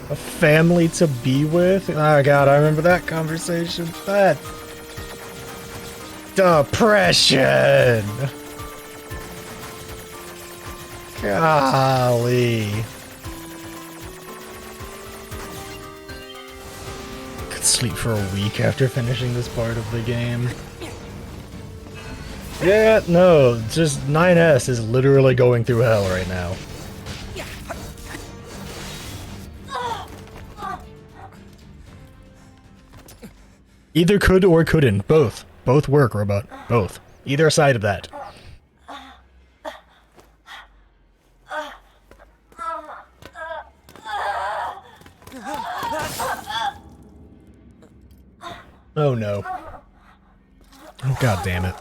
A family to be with? Oh god, I remember that conversation. That depression. Golly. Could sleep for a week after finishing this part of the game. Yeah, no, just 9S is literally going through hell right now. Either could or couldn't. Both. Both work, robot. Both. Either side of that. Oh no. Oh god damn it.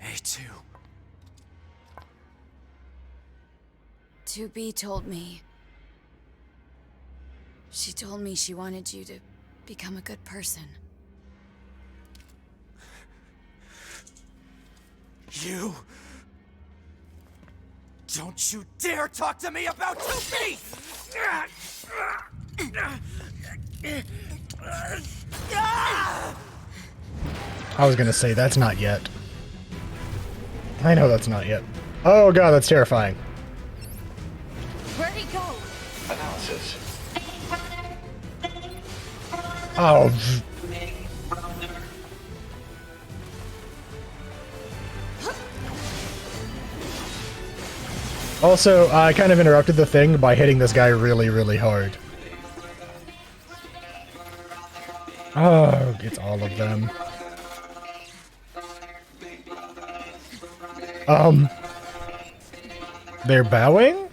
A2. 2B told me. She told me she wanted you to become a good person. You... Don't you dare talk to me about 2B! I was gonna say, that's not yet. I know that's not yet. Oh god, that's terrifying. Where'd he go? Analysis. Oh. Also, I kind of interrupted the thing by hitting this guy really, really hard. Oh, it's all of them. They're bowing?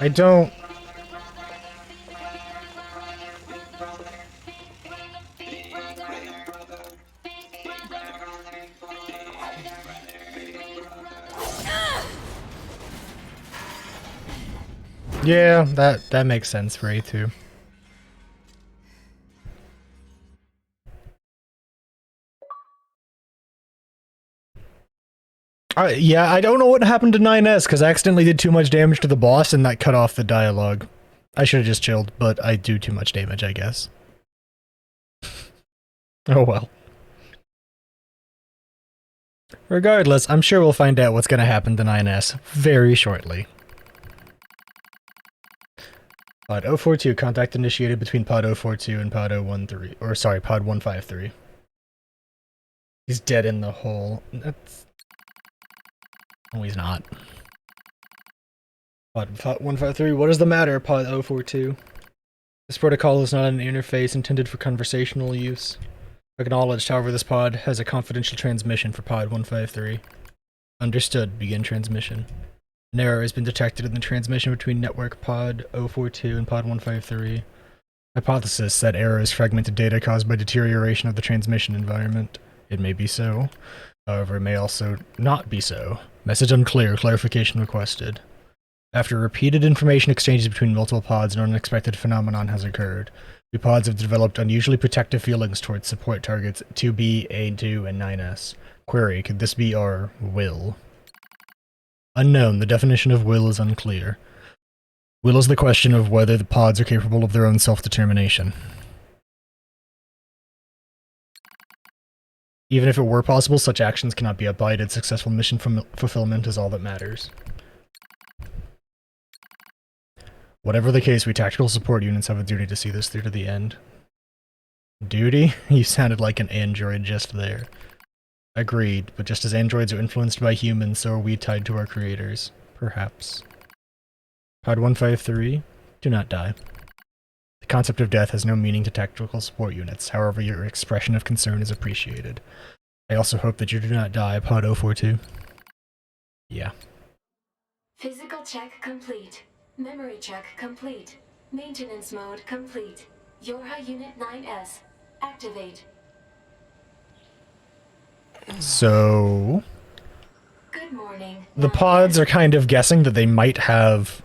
I don't... Yeah, that makes sense for A2. Yeah, I don't know what happened to 9S, because I accidentally did too much damage to the boss and that cut off the dialogue. I should have just chilled, but I do too much damage, I guess. Oh well. Regardless, I'm sure we'll find out what's going to happen to 9S very shortly. Pod 042, contact initiated between Pod 042 and Pod 013, or sorry, Pod 153. He's dead in the hole. That's... No, he's not. Pod 153, what is the matter, Pod 042? This protocol is not an interface intended for conversational use. Acknowledged, however, this pod has a confidential transmission for Pod 153. Understood, begin transmission. An error has been detected in the transmission between network Pod 042 and Pod 153. Hypothesis: that error is fragmented data caused by deterioration of the transmission environment. It may be so. However, it may also not be so. Message unclear, clarification requested. After repeated information exchanges between multiple pods, an unexpected phenomenon has occurred. The pods have developed unusually protective feelings towards support targets 2B, A2, and 9S. Query: could this be our will? Unknown. The definition of will is unclear. Will is the question of whether the pods are capable of their own self-determination. Even if it were possible, such actions cannot be abided. Successful mission fulfillment is all that matters. Whatever the case, we tactical support units have a duty to see this through to the end. Duty? You sounded like an android just there. Agreed, but just as androids are influenced by humans, so are we tied to our creators. Perhaps. Pod 153, do not die. The concept of death has no meaning to tactical support units, however your expression of concern is appreciated. I also hope that you do not die, Pod 042. Yeah. Physical check complete. Memory check complete. Maintenance mode complete. Yorha Unit 9S. Activate. So... Good morning. the pods are kind of guessing that they might have...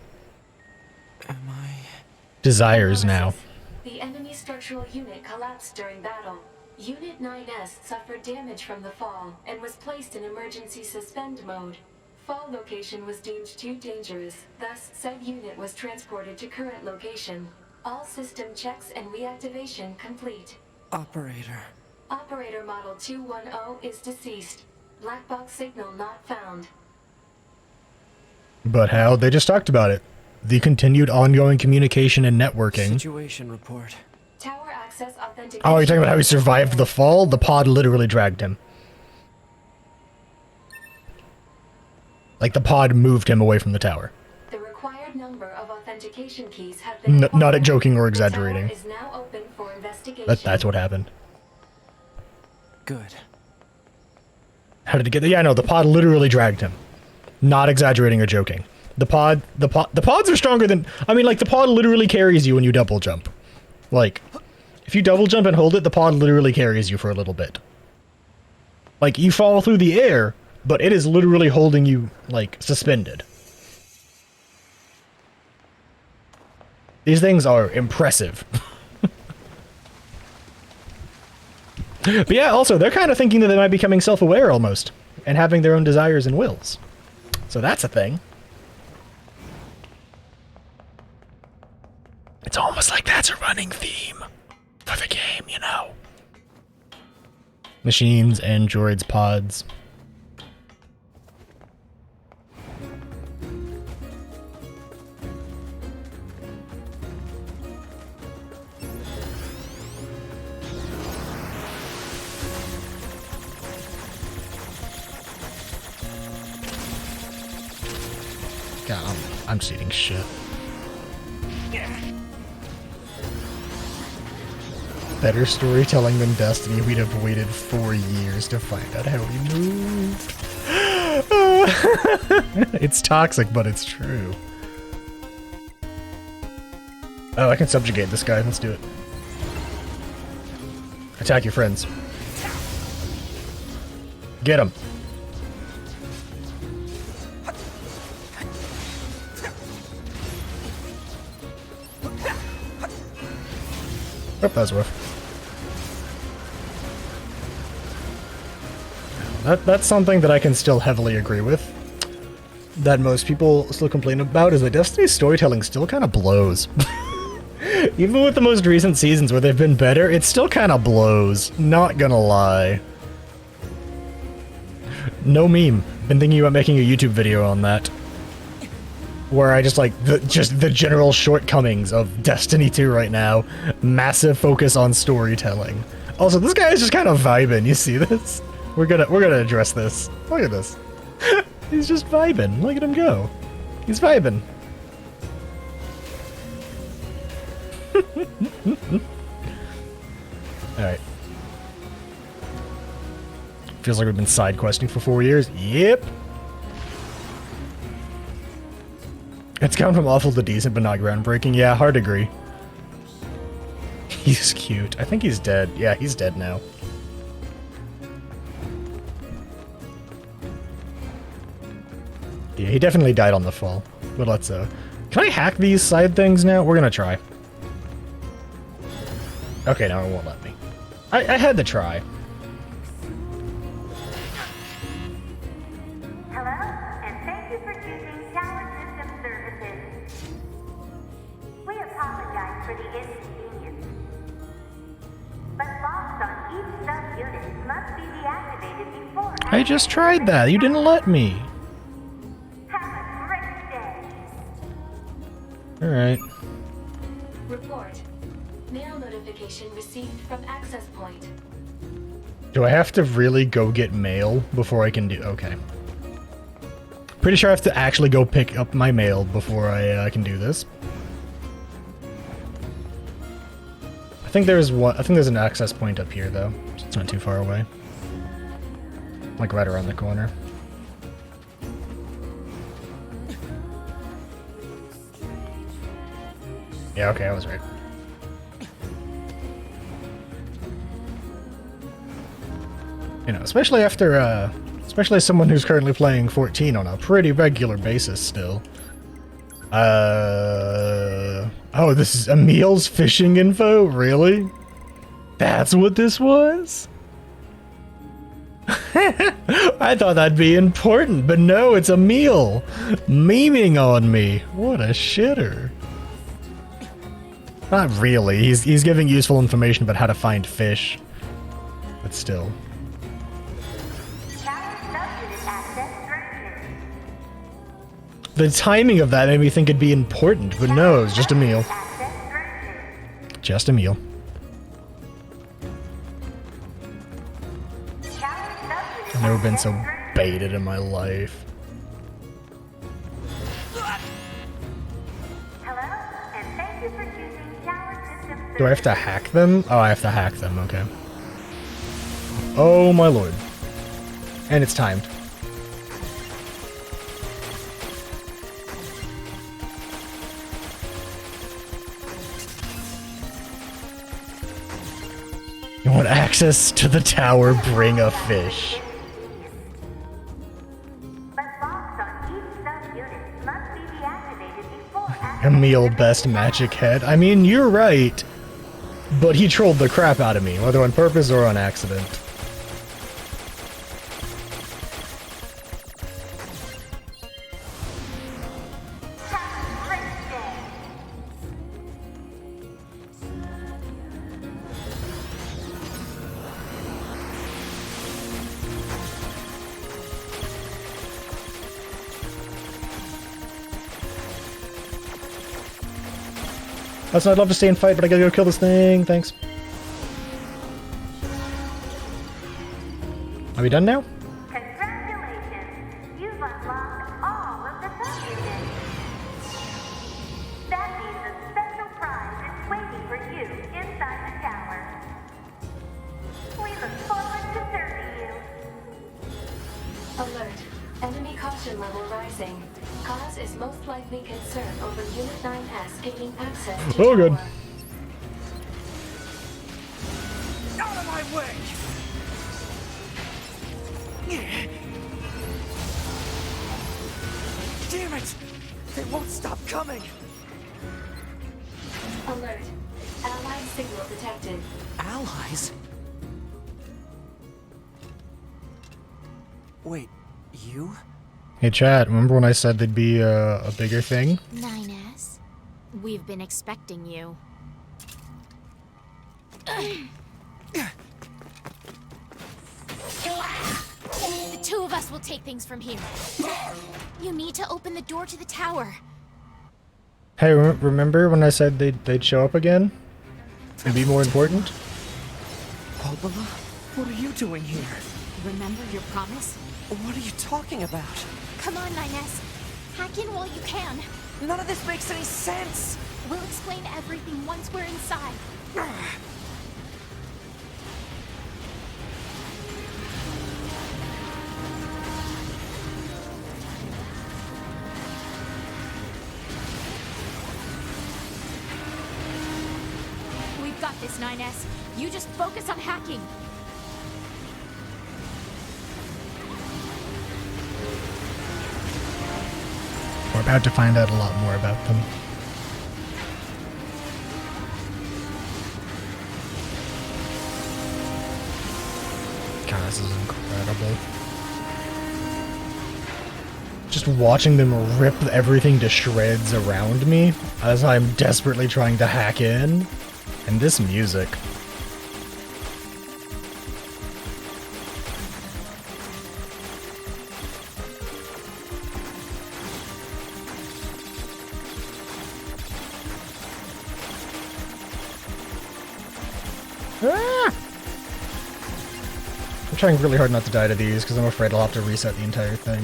desires now. The enemy structural unit collapsed during battle. Unit 9S suffered damage from the fall and was placed in emergency suspend mode. Fall location was deemed too dangerous, thus said unit was transported to current location. All system checks and reactivation complete. Operator. Operator model 210 is deceased. Black box signal not found. But how? They just talked about it. the continued ongoing communication and networking. Situation report. Tower access authentication. Oh, you're talking about how he survived the fall? The pod literally dragged him. Like, the pod moved him away from the tower. The required number of authentication keys have been Not acquired. joking or The exaggerating. tower is now open for investigation. That's what happened. Good. How did it get there? Yeah, no, the pod literally dragged him. Not exaggerating or joking. The pods are stronger than, I mean, like, the pod literally carries you when you double jump. Like, if you double jump and hold it, the pod literally carries you for a little bit. Like, you fall through the air, but it is literally holding you, like, suspended. These things are impressive. But yeah, also, they're kind of thinking that they might be becoming self-aware almost, and having their own desires and wills. So that's a thing. It's almost like that's a running theme for the game, you know? Machines, androids, pods. God, I'm just eating shit. Better storytelling than Destiny, we'd have waited 4 years to find out how he moved. It's toxic, but it's true. Oh, I can subjugate this guy. Let's do it. Attack your friends. Get him. Oh, that was rough. That's something that I can still heavily agree with. That most people still complain about is that Destiny's storytelling still kind of blows. Even with the most recent seasons where they've been better, it still kind of blows. Not gonna lie. No meme. Been thinking about making a YouTube video on that. Where I just like the general shortcomings of Destiny 2 right now. Massive focus on storytelling. Also, this guy is just kind of vibing. You see this? We're gonna address this. Look at this. He's just vibing. Look at him go. He's vibing. Alright. Feels like we've been side questing for 4 years. Yep. It's gone from awful to decent, but not groundbreaking. Yeah, hard to agree. He's cute. I think he's dead. Yeah, he's dead now. Yeah, he definitely died on the fall. But let's, can I hack these side things now? We're gonna try. Okay, no, it won't let me. I had to try. Hello, and thank you for choosing Tower System Services. We apologize for the inconvenience, but locks on each sub-unit must be deactivated before... I just tried that. You didn't let me. Have a great day. Alright. Report. Mail notification received from access point. Do I have to really go get mail before I can do... Okay. Pretty sure I have to actually go pick up my mail before I can do this. I think there's one... I think there's an access point up here, though. So it's not too far away. Like, right around the corner. Yeah, okay, I was right. You know, especially after, especially as someone who's currently playing 14 on a pretty regular basis still. Oh, this is Emil's fishing info? Really? That's what this was? I thought that'd be important, but no, it's Emil memeing on me. What a shitter. Not really. He's giving useful information about how to find fish. But still. The timing of that made me think it'd be important, but no, it was just a meal. Access granted. Just a meal. Tower subunit I've never been so access granted. baited in my life. Hello, and thank you for choosing Tower System Do I have to hack them? Oh, I have to hack them, okay. Oh my lord. And it's timed. You want access to the tower, bring a fish. But locks on each subunit must be deactivated before Emil, best magic head. I mean, you're right. But he trolled the crap out of me, whether on purpose or on accident. Have a great day. Listen, I'd love to stay and fight, but I gotta go kill this thing. Thanks. Are we done now? Congratulations! You've unlocked all of the subunits. That means a special prize is waiting for you inside the tower. We look forward to serving you. Alert. Enemy caution level rising. Cause is most likely concerned over Unit 9S gaining access to Oh, good. tower. Out of my way! Damn it! They won't stop coming! Alert. Allied signal detected. Allies? Wait, you? Hey chat, remember when I said there'd be a bigger thing? 9S, we've been expecting you. The two of us will take things from here. You need to open the door to the tower. Hey, remember when I said they'd show up again? And be more important? Obala? What are you doing here? Remember your promise? What are you talking about? Come on, 9S. Hack in while you can. None of this makes any sense! We'll explain everything once we're inside. We've got this, 9S. You just focus on hacking. We're about to find out a lot more about them. God, this is incredible. Just watching them rip everything to shreds around me as I'm desperately trying to hack in. And this music. Ah! I'm trying really hard not to die to these because I'm afraid I'll have to reset the entire thing.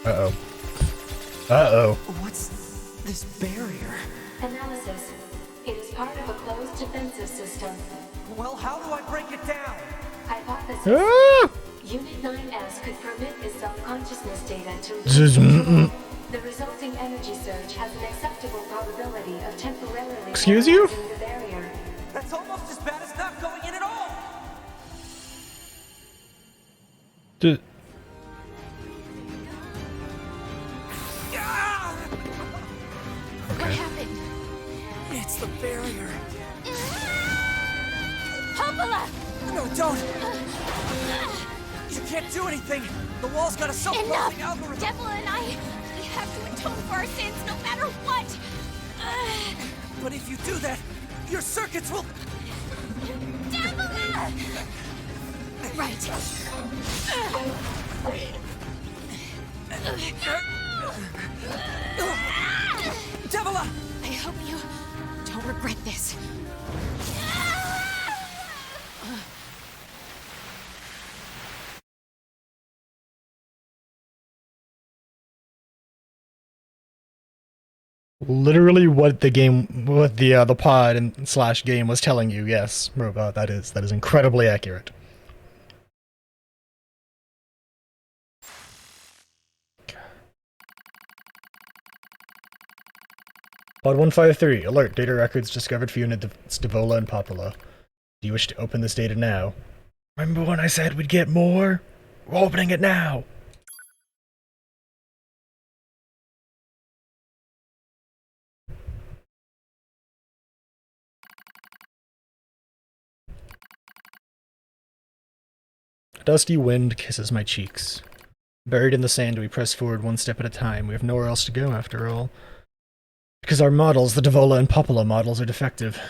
Uh-oh. Uh-oh. What's this barrier? Analysis. It is part of a closed defensive system. Well, how do I break it down? Hypothesis. Ah! Unit 9S could permit the self-consciousness data to Zzz, mm-mm. The resulting energy surge has an acceptable probability of temporarily Excuse you? paralyzing the barrier. That's almost as bad as not going in at all! D- What okay. happened? It's the barrier. Hopala! No, don't! You can't do anything! The wall's got a self-closing Enough! algorithm! Devil and I, we have to atone for our sins no matter what! But if you do that, your circuits will... Right. Devila! I hope you don't regret this. Literally what the pod and slash game was telling you. Yes, robot. That is incredibly accurate. Pod 153. Alert. Data records discovered for units Devola and Popula. Do you wish to open this data now? Remember when I said we'd get more? We're opening it now. A dusty wind kisses my cheeks. Buried in the sand, we press forward one step at a time. We have nowhere else to go, after all. Because our models, the Devola and Popula models, are defective.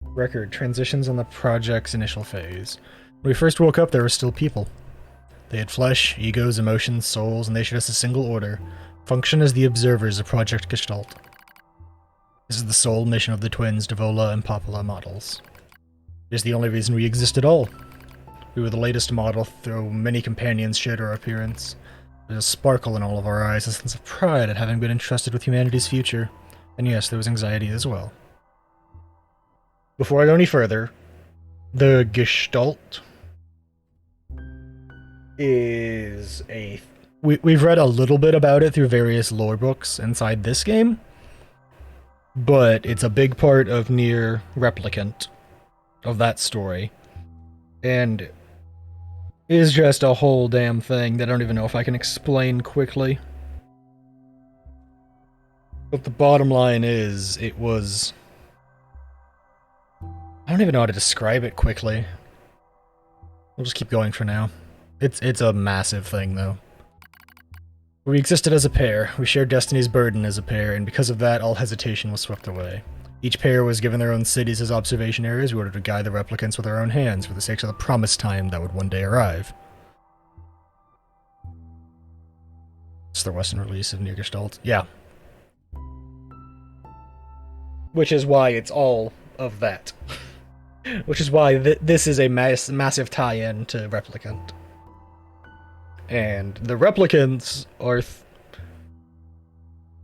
Record. Transitions on the project's initial phase. When we first woke up, there were still people. They had flesh, egos, emotions, souls, and they showed us a single order. Function as the observers of Project Gestalt. This is the sole mission of the twins, Devola and Popula models. It is the only reason we exist at all. We were the latest model, though many companions shared our appearance. There was a sparkle in all of our eyes, a sense of pride at having been entrusted with humanity's future. And yes, there was anxiety as well. Before I go any further, the Gestalt is a... We've read a little bit about it through various lore books inside this game, but it's a big part of Nier Replicant, of that story, and is just a whole damn thing that I don't even know if I can explain quickly. But the bottom line is, it was... I don't even know how to describe it quickly. We'll just keep going for now. It's a massive thing, though. We existed as a pair, we shared destiny's burden as a pair, and because of that, all hesitation was swept away. Each pair was given their own cities as observation areas in order to guide the replicants with our own hands for the sake of the promised time that would one day arrive. It's the Western release of Nier Gestalt. Yeah. Which is why it's all of that. Which is why this is a massive tie-in to Replicant. And the replicants are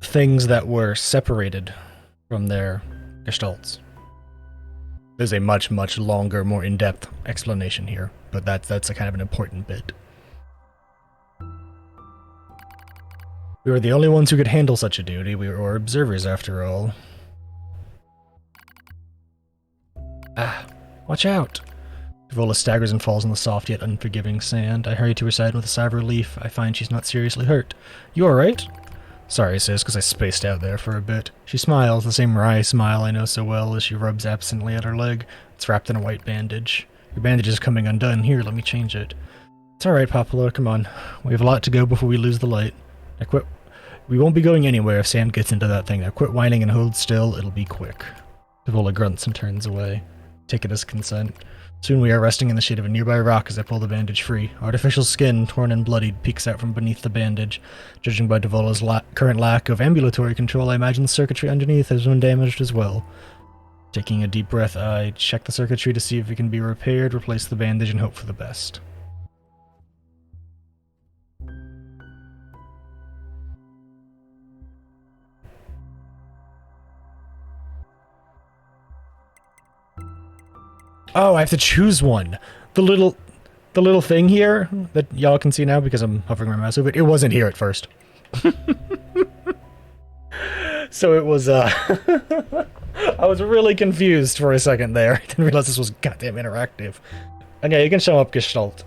things that were separated from their gestalts. There's a much, much longer, more in-depth explanation here, but that's a kind of an important bit. We were the only ones who could handle such a duty. We were observers, after all. Ah, watch out! Devola staggers and falls in the soft yet unforgiving sand. I hurry to her side with a sigh of relief. I find she's not seriously hurt. You alright? Sorry, sis, because I spaced out there for a bit. She smiles, the same wry smile I know so well, as she rubs absently at her leg. It's wrapped in a white bandage. Your bandage is coming undone. Here, let me change it. It's alright, Popula, come on. We have a lot to go before we lose the light. Now quit. We won't be going anywhere if sand gets into that thing. Now quit whining and hold still. It'll be quick. Devola grunts and turns away. Take it as consent. Soon we are resting in the shade of a nearby rock as I pull the bandage free. Artificial skin, torn and bloodied, peeks out from beneath the bandage. Judging by Devola's current lack of ambulatory control, I imagine the circuitry underneath has been damaged as well. Taking a deep breath, I check the circuitry to see if it can be repaired, replace the bandage, and hope for the best. Oh, I have to choose one. The little thing here that y'all can see now because I'm hovering my mouse over it. It wasn't here at first. So it was, I was really confused for a second there. I didn't realize this was goddamn interactive. And yeah, you can show up Gestalt.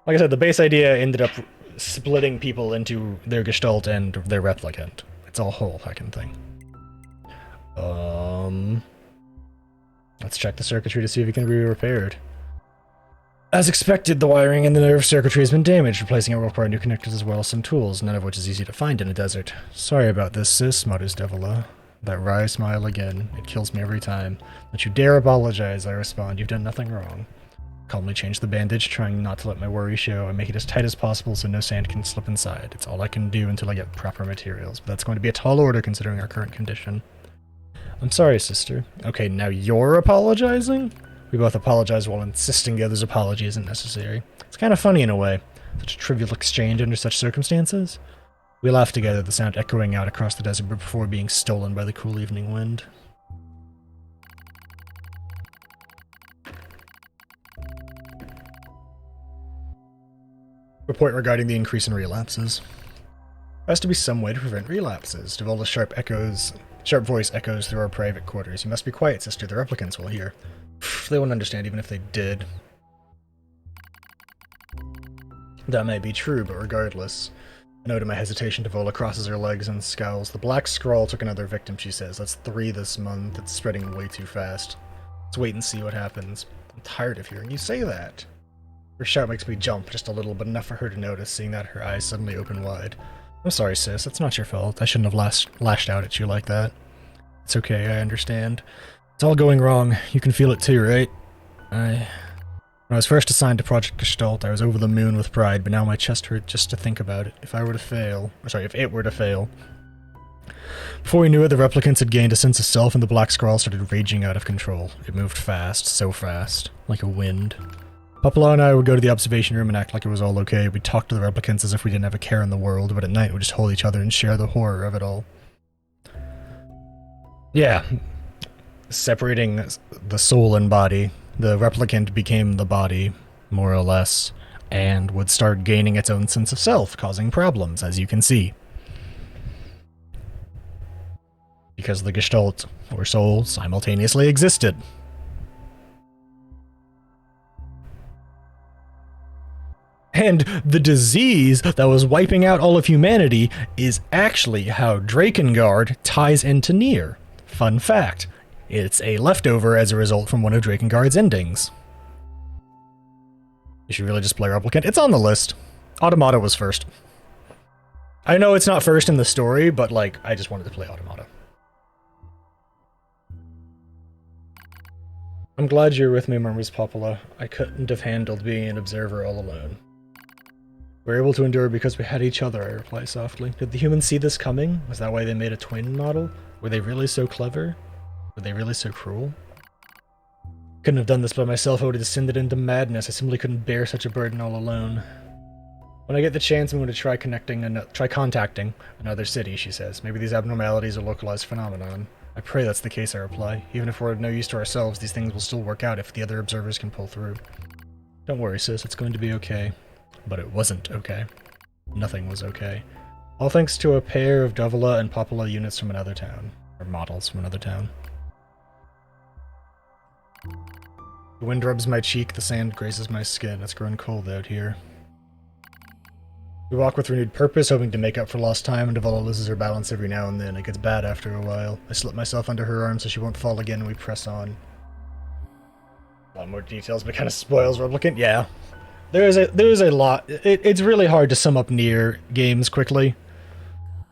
Like I said, the base idea ended up splitting people into their Gestalt and their replicant. It's a whole fucking thing. Let's check the circuitry to see if it can be repaired. As expected, the wiring in the nerve circuitry has been damaged. Replacing it will require new connectors as well as some tools, none of which is easy to find in a desert. Sorry about this, sis, mutters Devola. That wry smile again. It kills me every time. Don't you dare apologize, I respond. You've done nothing wrong. Calmly change the bandage, trying not to let my worry show. I make it as tight as possible so no sand can slip inside. It's all I can do until I get proper materials, but that's going to be a tall order considering our current condition. I'm sorry, sister. Okay, now you're apologizing? We both apologize while insisting the other's apology isn't necessary. It's kind of funny in a way. Such a trivial exchange under such circumstances. We laugh together, the sound echoing out across the desert before being stolen by the cool evening wind. Report regarding the increase in relapses. There has to be some way to prevent relapses. Devola's sharp voice echoes through our private quarters. You must be quiet, sister. The replicants will hear. They won't understand even if they did. That may be true, but regardless. A note of my hesitation, Devola crosses her legs and scowls. The black scrawl took another victim, she says. That's 3 this month. It's spreading way too fast. Let's wait and see what happens. I'm tired of hearing you say that. Her shout makes me jump just a little, but enough for her to notice, seeing that her eyes suddenly open wide. I'm sorry, sis. It's not your fault. I shouldn't have lashed out at you like that. It's okay, I understand. It's all going wrong. You can feel it too, right? When I was first assigned to Project Gestalt, I was over the moon with pride, but now my chest hurt just to think about it. If it were to fail. Before we knew it, the replicants had gained a sense of self, and the black scrawl started raging out of control. It moved fast, so fast, like a wind. Popolo and I would go to the observation room and act like it was all okay. We'd talk to the replicants as if we didn't have a care in the world, but at night we'd just hold each other and share the horror of it all. Yeah. Separating the soul and body, the replicant became the body, more or less, and would start gaining its own sense of self, causing problems, as you can see. Because the Gestalt, or soul, simultaneously existed. And the disease that was wiping out all of humanity is actually how Drakengard ties into Nier. Fun fact. It's a leftover as a result from one of Drakengard's endings. You should really just play Replicant. It's on the list. Automata was first. I know it's not first in the story, but like, I just wanted to play Automata. I'm glad you're with me, murmurs Popola. I couldn't have handled being an observer all alone. We were able to endure because we had each other, I reply softly. Did the humans see this coming? Was that why they made a twin model? Were they really so clever? Were they really so cruel? Couldn't have done this by myself, I would have descended into madness. I simply couldn't bear such a burden all alone. When I get the chance, I'm going to try contacting another city, she says. Maybe these abnormalities are a localized phenomenon. I pray that's the case, I reply. Even if we're of no use to ourselves, these things will still work out if the other observers can pull through. Don't worry, sis, it's going to be okay. But it wasn't okay. Nothing was okay. All thanks to a pair of Dovala and Popola units from another town. Or models from another town. The wind rubs my cheek, the sand grazes my skin. It's grown cold out here. We walk with renewed purpose, hoping to make up for lost time, and Dovala loses her balance every now and then. It gets bad after a while. I slip myself under her arm so she won't fall again, and we press on. A lot more details, but it kind of spoils Replicant. Yeah. There is a lot. It's really hard to sum up Nier games quickly.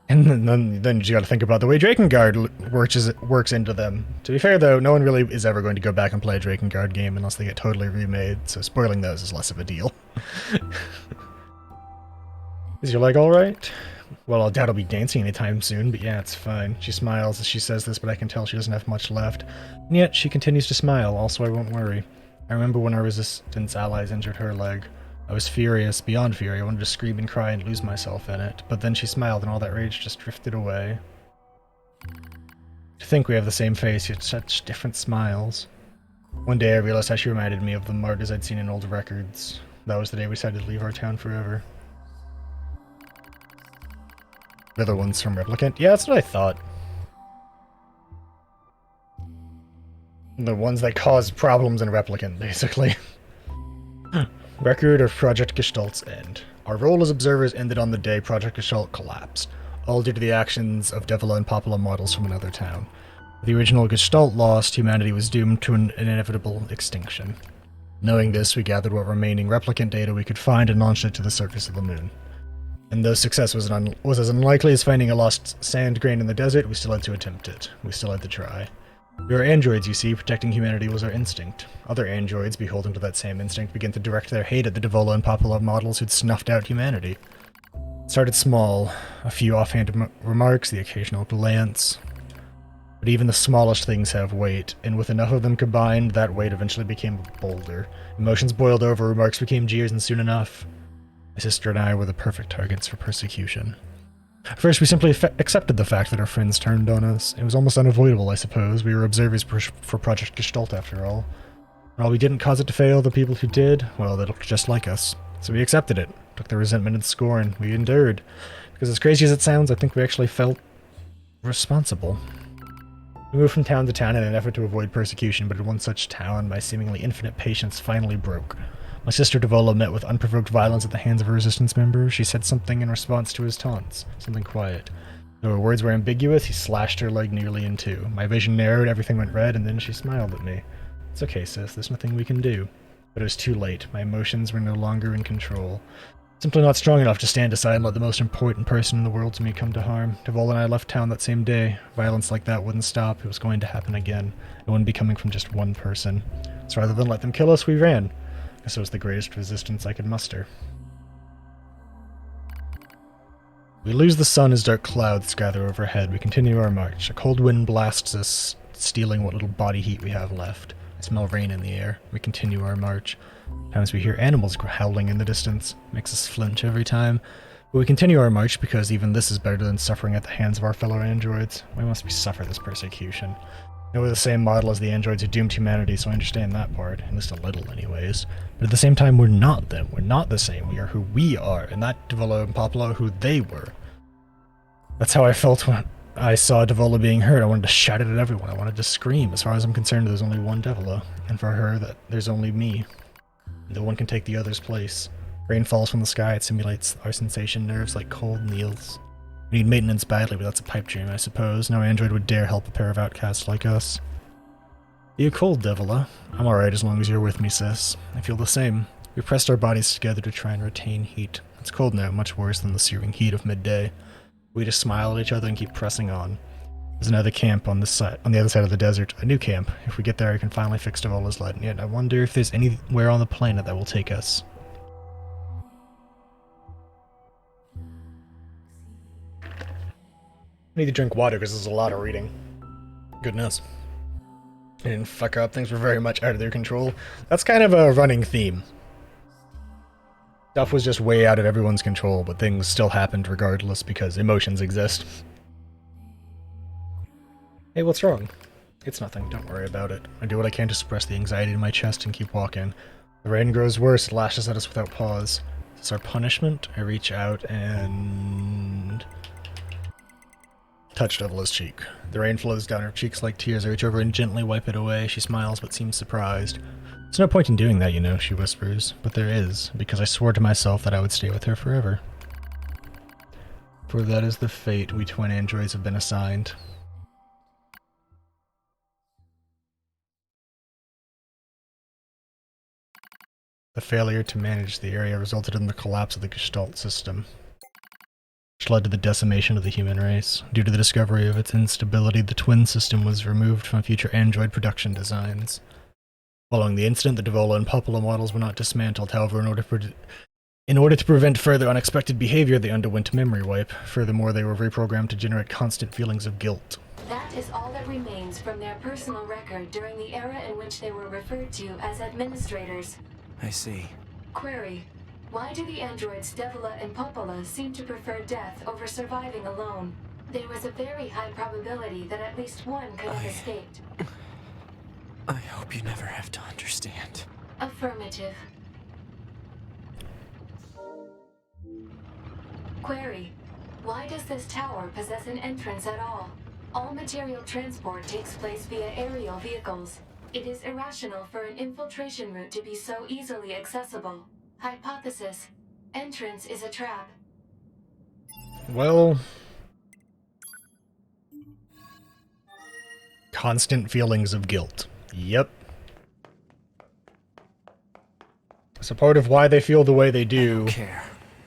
And then you gotta think about the way Drakengard works into them. To be fair though, no one really is ever going to go back and play a Drakengard game unless they get totally remade, so spoiling those is less of a deal. Is your leg alright? Well, I doubt I'll be dancing anytime soon, but yeah, it's fine. She smiles as she says this, but I can tell she doesn't have much left. And yet, she continues to smile, also I won't worry. I remember when our resistance allies injured her leg. I was furious, beyond fury. I wanted to scream and cry and lose myself in it, but then she smiled and all that rage just drifted away. To think we have the same face, yet such different smiles. One day I realized how she reminded me of the martyrs I'd seen in old records. That was the day we decided to leave our town forever. The other one's from Replicant? Yeah, that's what I thought. The ones that cause problems in Replicant, basically. Record of Project Gestalt's end. Our role as observers ended on the day Project Gestalt collapsed, all due to the actions of Devila and Popola models from another town. With the original Gestalt lost, humanity was doomed to an inevitable extinction. Knowing this, we gathered what remaining Replicant data we could find and launched it to the surface of the moon. And though success was as unlikely as finding a lost sand grain in the desert, we still had to attempt it. We still had to try. We were androids, you see. Protecting humanity was our instinct. Other androids, beholden to that same instinct, began to direct their hate at the Devola and Popolo models who'd snuffed out humanity. It started small. A few offhand remarks, the occasional glance. But even the smallest things have weight, and with enough of them combined, that weight eventually became a boulder. Emotions boiled over, remarks became jeers, and soon enough, my sister and I were the perfect targets for persecution. First, we simply accepted the fact that our friends turned on us. It was almost unavoidable, I suppose. We were observers for Project Gestalt, after all. And while we didn't cause it to fail, the people who did, well, they looked just like us. So we accepted it, took the resentment and scorn. We endured. Because as crazy as it sounds, I think we actually felt responsible. We moved from town to town in an effort to avoid persecution, but in one such town, my seemingly infinite patience finally broke. My sister Devola met with unprovoked violence at the hands of a resistance member. She said something in response to his taunts, something quiet. Though her words were ambiguous, he slashed her leg nearly in two. My vision narrowed, everything went red, and then she smiled at me. It's okay, sis, there's nothing we can do. But it was too late. My emotions were no longer in control. Simply not strong enough to stand aside and let the most important person in the world to me come to harm. Devola and I left town that same day. Violence like that wouldn't stop. It was going to happen again. It wouldn't be coming from just one person. So rather than let them kill us, we ran. This was the greatest resistance I could muster. We lose the sun as dark clouds gather overhead. We continue our march. A cold wind blasts us, stealing what little body heat we have left. I smell rain in the air. We continue our march. Sometimes we hear animals howling in the distance. It makes us flinch every time. But we continue our march because even this is better than suffering at the hands of our fellow androids. Why must we suffer this persecution? We're the same model as the androids who doomed humanity, so I understand that part, at least a little anyways. But at the same time, we're not them. We're not the same. We are who we are, and that Devola and Popolo are who they were. That's how I felt when I saw Devola being hurt. I wanted to shout it at everyone. I wanted to scream. As far as I'm concerned, there's only one Devola, and for her, there's only me. No one can take the other's place. Rain falls from the sky. It simulates our sensation nerves like cold needles. We need maintenance badly, but that's a pipe dream, I suppose. No android would dare help a pair of outcasts like us. Are you cold, Devola? I'm alright as long as you're with me, sis. I feel the same. We pressed our bodies together to try and retain heat. It's cold now, much worse than the searing heat of midday. We just smile at each other and keep pressing on. There's another camp on this side, on the other side of the desert. A new camp. If we get there, I can finally fix Devola's lead. And yet, I wonder if there's anywhere on the planet that will take us. I need to drink water because there's a lot of reading. Goodness. I didn't fuck up. Things were very much out of their control. That's kind of a running theme. Stuff was just way out of everyone's control, but things still happened regardless because emotions exist. Hey, what's wrong? It's nothing. Don't worry about it. I do what I can to suppress the anxiety in my chest and keep walking. The rain grows worse. It lashes at us without pause. Is this our punishment? I reach out and touch Devola's cheek. The rain flows down her cheeks like tears. I reach over and gently wipe it away. She smiles but seems surprised. There's no point in doing that, you know, she whispers. But there is, because I swore to myself that I would stay with her forever. For that is the fate we twin androids have been assigned. The failure to manage the area resulted in the collapse of the Gestalt system, which led to the decimation of the human race. Due to the discovery of its instability, the twin system was removed from future android production designs. Following the incident, the Devola and Popolo models were not dismantled. However, in order to prevent further unexpected behavior, they underwent a memory wipe. Furthermore, they were reprogrammed to generate constant feelings of guilt. That is all that remains from their personal record during the era in which they were referred to as administrators. I see. Query: why do the androids Devola and Popola seem to prefer death over surviving alone? There was a very high probability that at least one could have escaped. I hope you never have to understand. Affirmative. Query: why does this tower possess an entrance at all? All material transport takes place via aerial vehicles. It is irrational for an infiltration route to be so easily accessible. Hypothesis: entrance is a trap. Well, constant feelings of guilt. Yep. It's a part of why they feel the way they do. I don't care.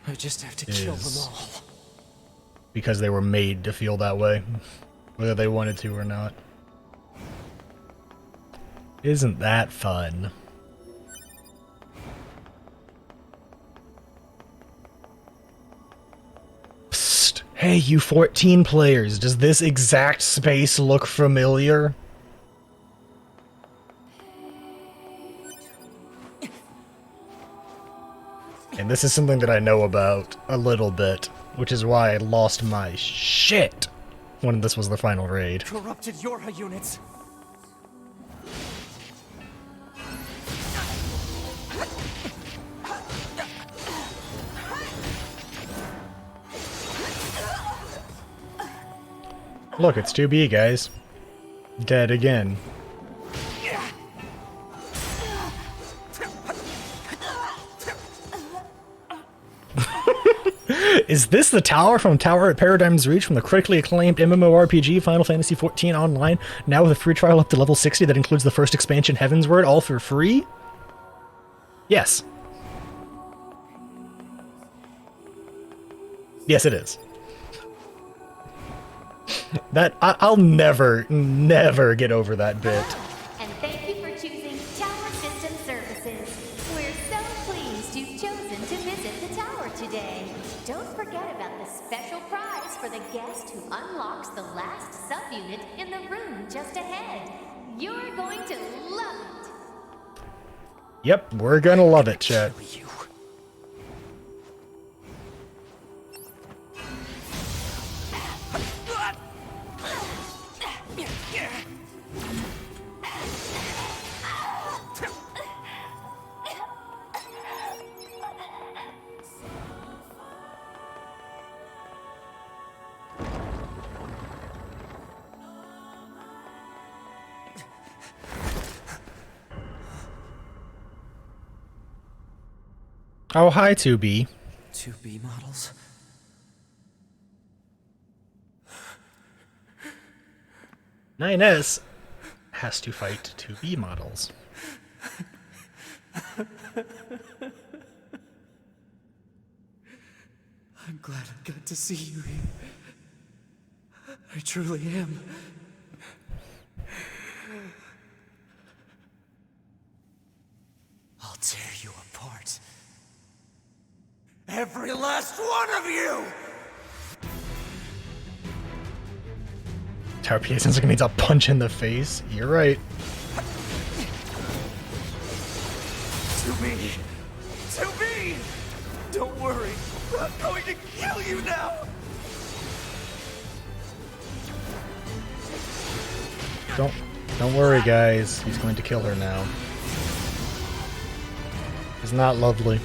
I just have to kill them is all. because they were made to feel that way, whether they wanted to or not. Isn't that fun? Psst. Hey, you 14 players, does this exact space look familiar? And this is something that I know about a little bit, which is why I lost my shit when this was the final raid. Corrupted Yorha units. Look, it's 2B, guys. Dead again. Is this the tower from Tower at Paradigm's Reach from the critically acclaimed MMORPG Final Fantasy XIV Online, now with a free trial up to level 60 that includes the first expansion Heavensward, all for free? Yes. Yes, it is. That I'll never get over that bit. And thank you for choosing Tower System Services. We're so pleased you've chosen to visit the tower today. Don't forget about the special prize for the guest who unlocks the last subunit in the room just ahead. You're going to love it. Yep, we're gonna love it, chat. Oh, hi, 2B. 2B models? Nines has to fight 2B models. I'm glad I got to see you here. I truly am. I'll tear you apart. Every last one of you! Tower PA sounds like it needs a punch in the face. You're right. To me! To me! Don't worry, I'm going to kill you now! Don't worry, guys. He's going to kill her now. It's not lovely.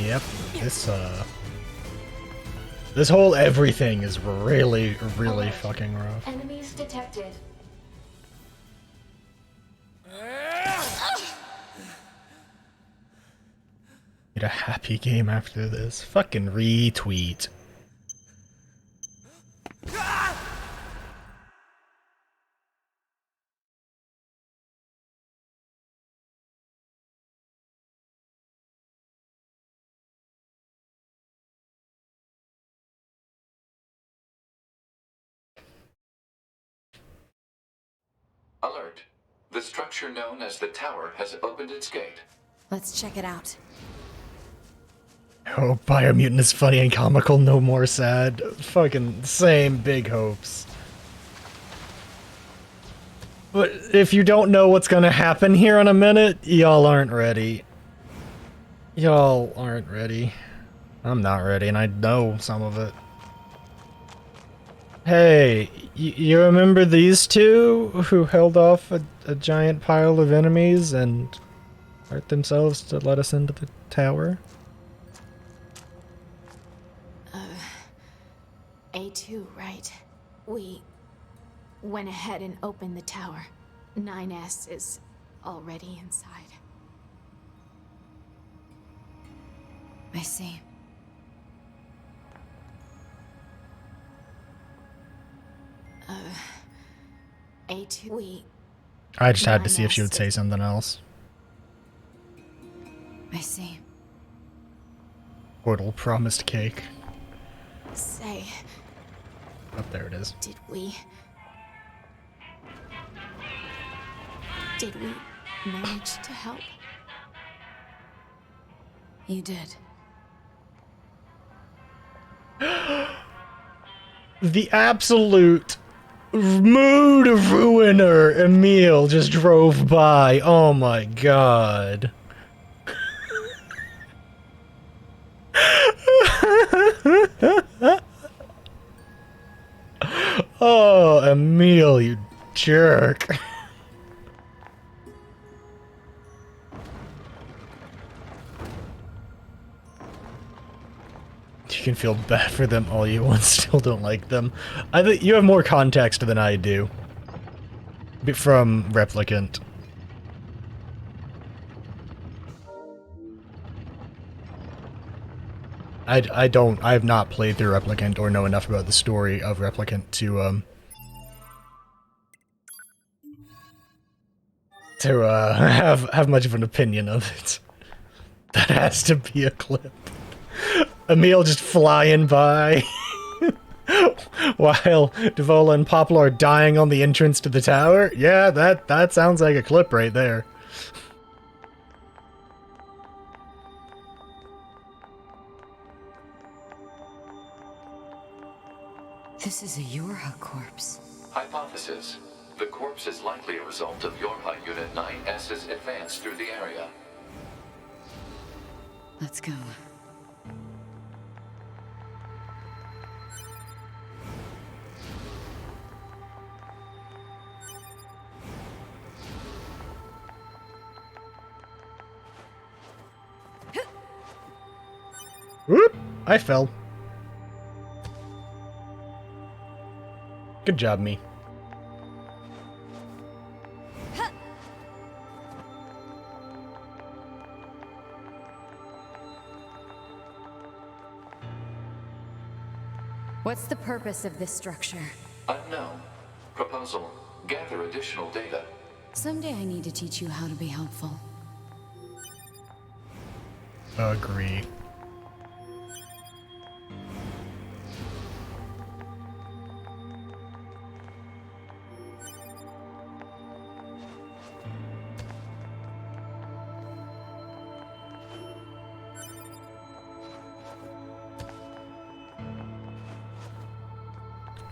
Yep, this whole everything is really fucking rough. Enemies detected. Get a happy game after this. Fucking retweet. Alert. The structure known as the tower has opened its gate. Let's check it out. Oh, Biomutant is funny and comical, no more sad. Fucking same big hopes. But if you don't know what's gonna happen here in a minute, y'all aren't ready. Y'all aren't ready. I'm not ready, and I know some of it. Hey, you remember these two who held off a giant pile of enemies and hurt themselves to let us into the tower? A2, right? We went ahead and opened the tower. 9S is already inside. I see. A2. I just had to see if she would say something else. I see. Portal promised cake. Say, Oh, there it is. did we manage to help? You did. The absolute mood ruiner Emil just drove by. Oh my god. Oh, Emil, you jerk. You can feel bad for them all you want, still don't like them. I think you have more context than I do. From Replicant. I have not played through Replicant or know enough about the story of Replicant to have much of an opinion of it. That has to be a clip. Emil just flying by while Devola and Poplar are dying on the entrance to the tower. Yeah, that sounds like a clip right there. This is a Yorha corpse. Hypothesis. The corpse is likely a result of Yorha Unit 9S's advance through the area. Let's go. Whoop! I fell. Good job, me. What's the purpose of this structure? Unknown. Proposal. Gather additional data. Someday I need to teach you how to be helpful. Agree.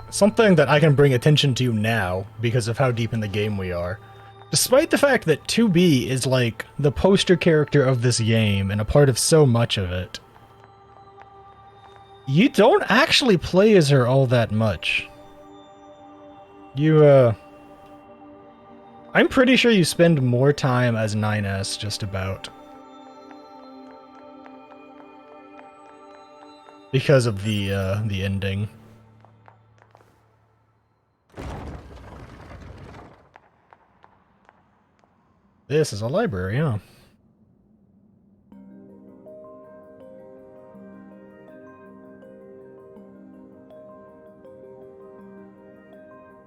Something that I can bring attention to now, because of how deep in the game we are. Despite the fact that 2B is like the poster character of this game and a part of so much of it, you don't actually play as her all that much. I'm pretty sure you spend more time as 9S, just about. Because of the ending. This is a library, huh?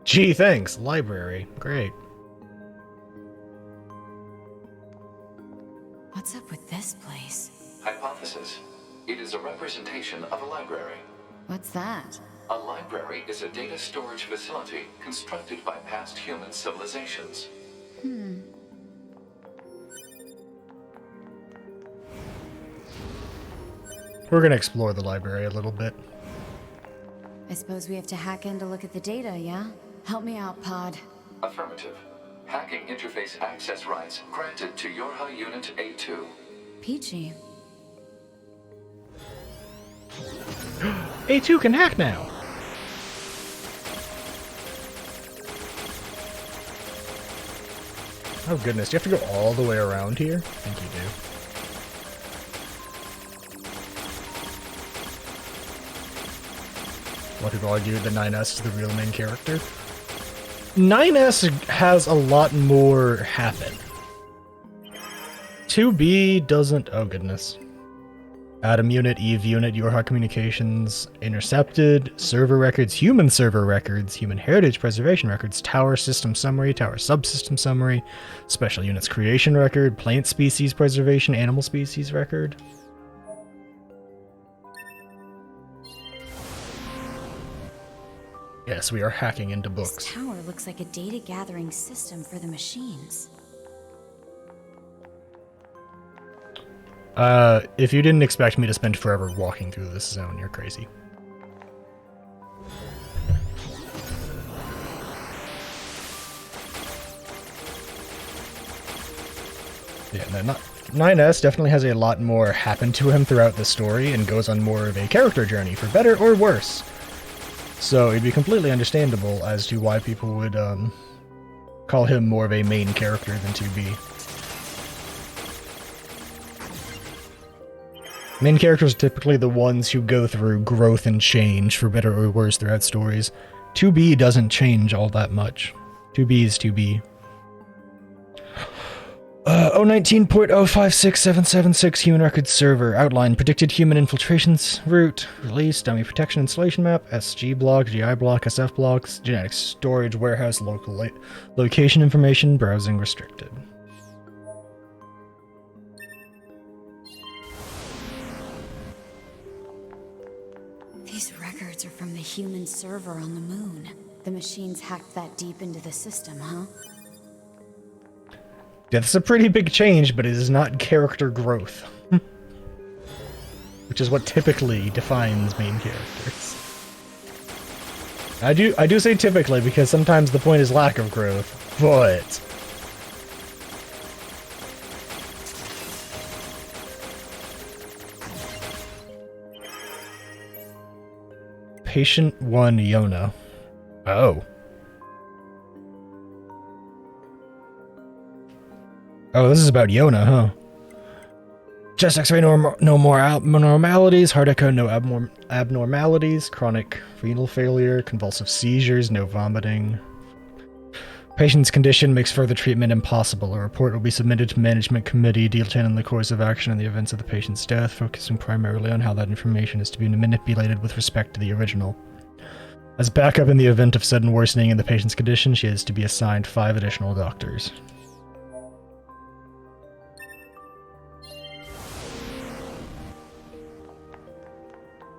Gee, thanks. Library. Great. What's up with this place? Hypothesis. It is a representation of a library. What's that? A library is a data storage facility constructed by past human civilizations. We're gonna explore the library a little bit. I suppose we have to hack in to look at the data, yeah? Help me out, Pod. Affirmative. Hacking interface access rights granted to Yorha Unit A2. Peachy. A2 can hack now! Oh goodness, do you have to go all the way around here? I think you do. What people argue that 9S is the real main character. 9S has a lot more happen. 2B doesn't... Oh goodness. Atom unit, Eve unit, Yorha communications intercepted, server records, human heritage preservation records, tower system summary, tower subsystem summary, special units creation record, plant species preservation, animal species record. Yes, we are hacking into books. This tower looks like a data gathering system for the machines. If you didn't expect me to spend forever walking through this zone, you're crazy. Yeah, no, 9S definitely has a lot more happen to him throughout the story and goes on more of a character journey, for better or worse. So it'd be completely understandable as to why people would, call him more of a main character than 2B. Main characters are typically the ones who go through growth and change, for better or worse, throughout stories. 2B doesn't change all that much. 2B is 2B. 019.056776 Human Records Server. Outline. Predicted human infiltrations. Route. Release. Dummy protection installation map. SG block. GI block. SF blocks. Genetic storage. Warehouse. Location information. Browsing restricted. These records are from the human server on the moon. The machines hacked that deep into the system, huh? That's a pretty big change, but it is not character growth. Which is what typically defines main characters. I do say typically because sometimes the point is lack of growth, but... Patient 1 Yona. Oh. Oh, this is about Yona, huh? Chest X-ray, no more abnormalities. Heart echo, no abnormalities. Chronic renal failure. Convulsive seizures, no vomiting. Patient's condition makes further treatment impossible. A report will be submitted to management committee detailing the course of action in the events of the patient's death, focusing primarily on how that information is to be manipulated with respect to the original. As backup in the event of sudden worsening in the patient's condition, she is to be assigned 5 additional doctors.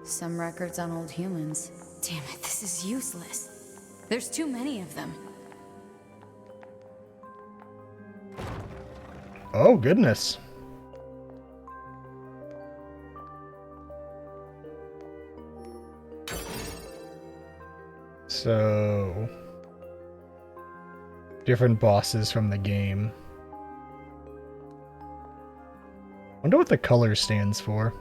Some records on old humans. Damn it, this is useless. There's too many of them. Oh, goodness. So... different bosses from the game. Wonder what the color stands for.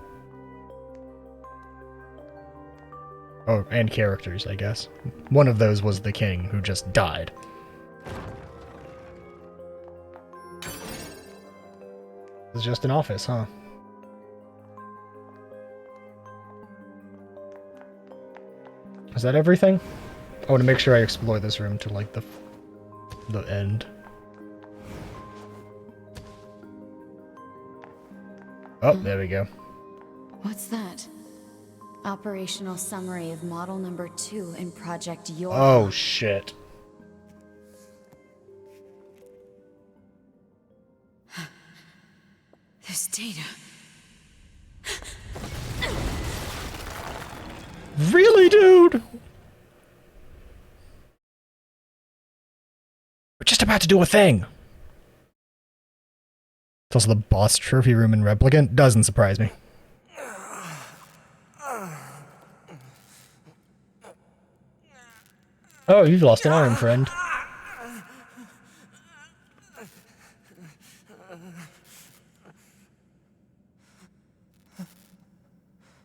Oh, and characters, I guess. One of those was the king, who just died. It's just an office, huh? Is that everything? I want to make sure I explore this room to, like, the end. Oh, there we go. What's that? Operational summary of model number 2 in Project York. Oh, shit. This data. Really, dude? We're just about to do a thing. It's also the boss trophy room in Replicant. Doesn't surprise me. Oh, you've lost an arm, friend.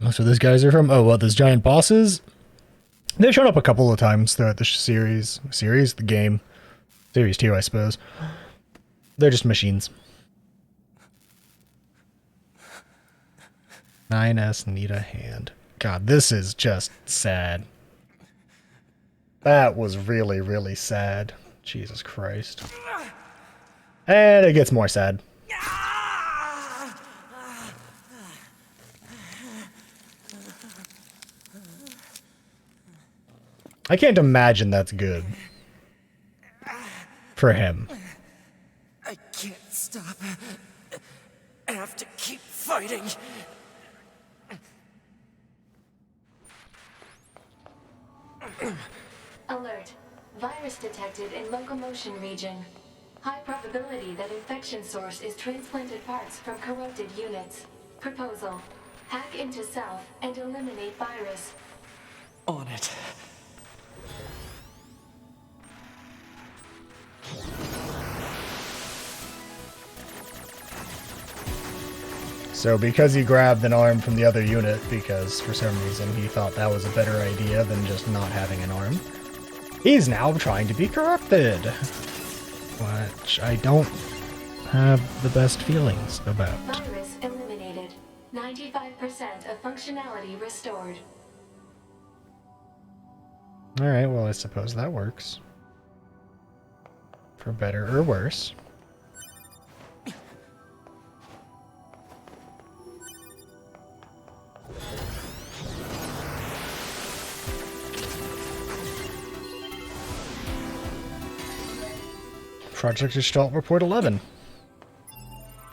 That's where those guys are from. Oh, what, those giant bosses? They've shown up a couple of times throughout the series. The game. Series 2, I suppose. They're just machines. 9S need a hand. God, this is just sad. That was really, really sad. Jesus Christ. And it gets more sad. I can't imagine that's good. For him. I can't stop. I have to keep fighting. Alert. Virus detected in locomotion region. High probability that infection source is transplanted parts from corrupted units. Proposal. Hack into self and eliminate virus. On it. So because he grabbed an arm from the other unit, because for some reason he thought that was a better idea than just not having an arm, he's now trying to be corrupted. Which I don't have the best feelings about. Virus eliminated. 95% of functionality restored. Alright, well I suppose that works. For better or worse. Project Gestalt Report 11.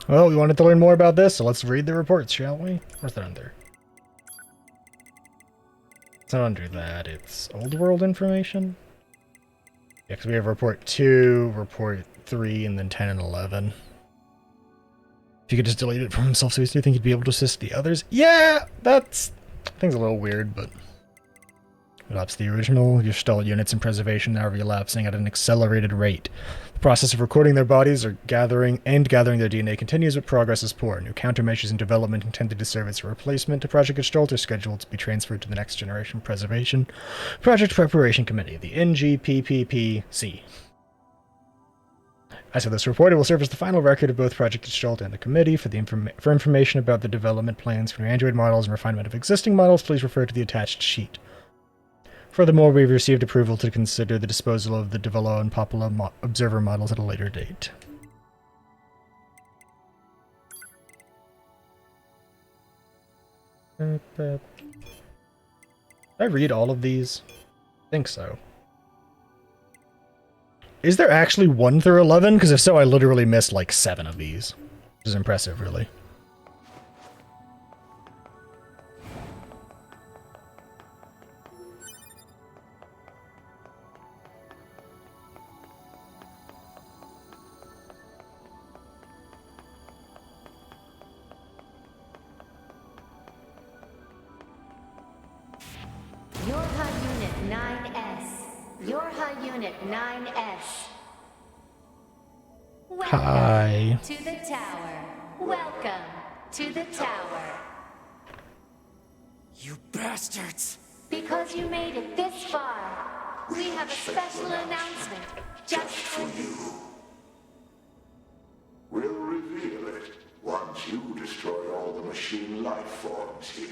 Well, we wanted to learn more about this, so let's read the reports, shall we? Where's that under? It's not under that, it's Old World information? Yeah, because we have Report 2, Report 3, and then 10 and 11. If you could just delete it from himself, so you think he'd be able to assist the others? Yeah! That's... I think it's a little weird, but... Relapse the original Gestalt units in preservation now relapsing at an accelerated rate. The process of recording their bodies or gathering their DNA continues, but progress is poor. New countermeasures in development intended to serve as a replacement to Project Gestalt are scheduled to be transferred to the Next Generation Preservation Project Preparation Committee, the NGPPPC. As of this report, it will serve as the final record of both Project Gestalt and the committee. For information about the development plans for new Android models and refinement of existing models, please refer to the attached sheet. Furthermore, we've received approval to consider the disposal of the Develo and Popula observer models at a later date. Did I read all of these? I think so. Is there actually 1 through 11? Because if so, I literally missed like 7 of these. Which is impressive, really. Yorha Unit 9S. Yorha Unit 9S. Welcome Hi. to the tower. Welcome to the tower. You bastards! Because you made it this far, we have a special announcement just for you. We'll reveal it once you destroy all the machine life forms here.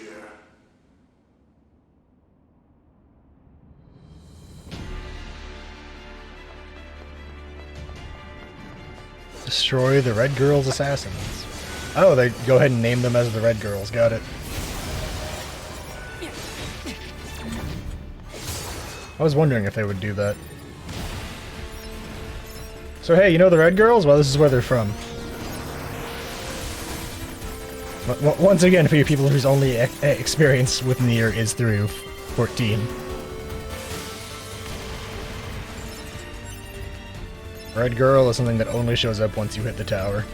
Destroy the Red Girls' assassins. Oh, they go ahead and name them as the Red Girls. Got it. I was wondering if they would do that. So hey, you know the Red Girls? Well, this is where they're from. Once again, for you people whose only experience with Nier is through 14. Red Girl is something that only shows up once you hit the tower.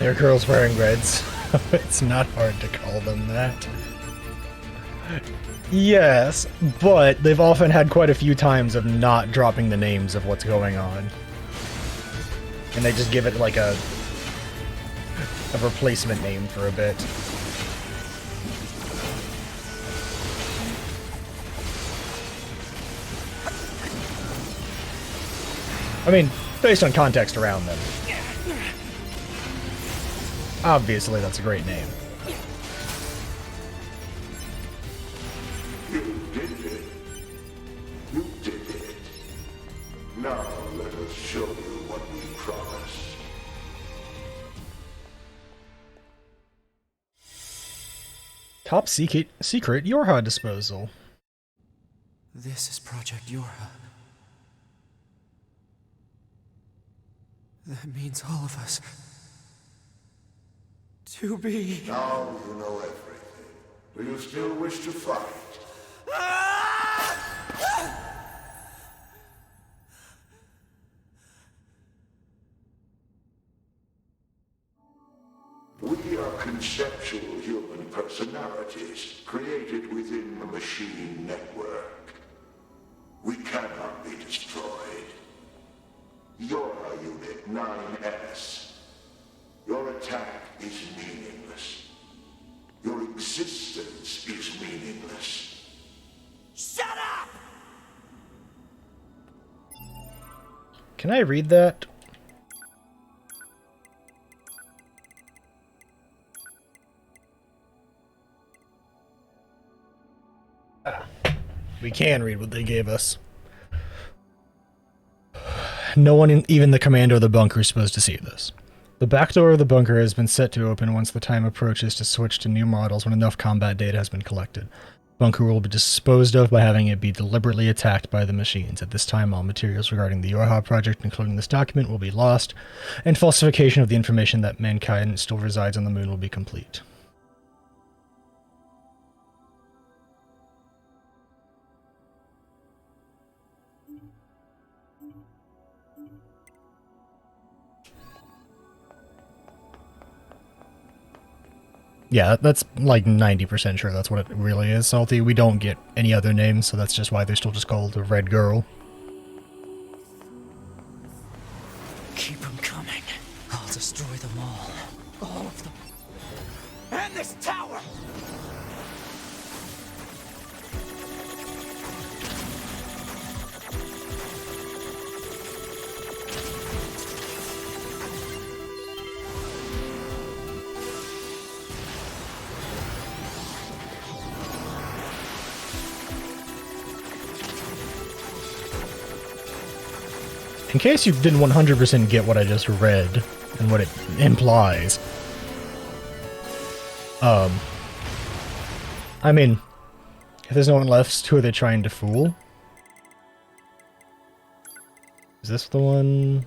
They're girls wearing reds. It's not hard to call them that. Yes, but they've often had quite a few times of not dropping the names of what's going on. And they just give it like a replacement name for a bit. I mean, based on context around them. Obviously, that's a great name. You did it. Top secret Yorha disposal. This is Project Yorha. That means all of us. To be... Now you know everything. Do you still wish to fight? We are conceptual human personalities created within the machine network. We cannot be destroyed. You're Unit 9S. Your attack is meaningless. Your existence is meaningless. Shut up! Can I read that? We can read what they gave us. No one, even the commander of the bunker, is supposed to see this. The back door of the bunker has been set to open once the time approaches to switch to new models when enough combat data has been collected. Bunker will be disposed of by having it be deliberately attacked by the machines. At this time, all materials regarding the Yorha project, including this document, will be lost, and falsification of the information that mankind still resides on the moon will be complete. Yeah, that's like 90% sure that's what it really is, Salty. We don't get any other names, so that's just why they're still just called the Red Girl. Keep them coming. I'll destroy them all. All of them. And this tower! In case you didn't 100% get what I just read and what it implies, I mean, if there's no one left, who are they trying to fool? Is this the one?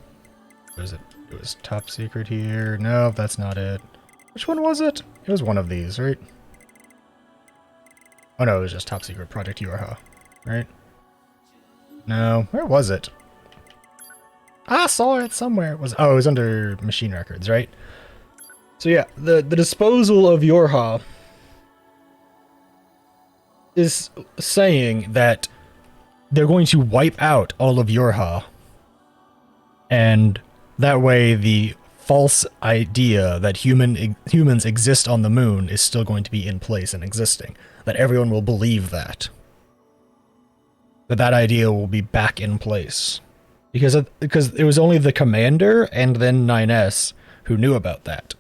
What is it? It was top secret here. No, that's not it. Which one was it? It was one of these, right? Oh no, it was just top secret Project Yorha, right? No, where was it? I saw it somewhere. It was under machine records, right? So yeah, the disposal of Yorha is saying that they're going to wipe out all of Yorha, and that way the false idea that humans exist on the moon is still going to be in place and existing. That everyone will believe that. That idea will be back in place. Because it was only the commander and then 9S who knew about that.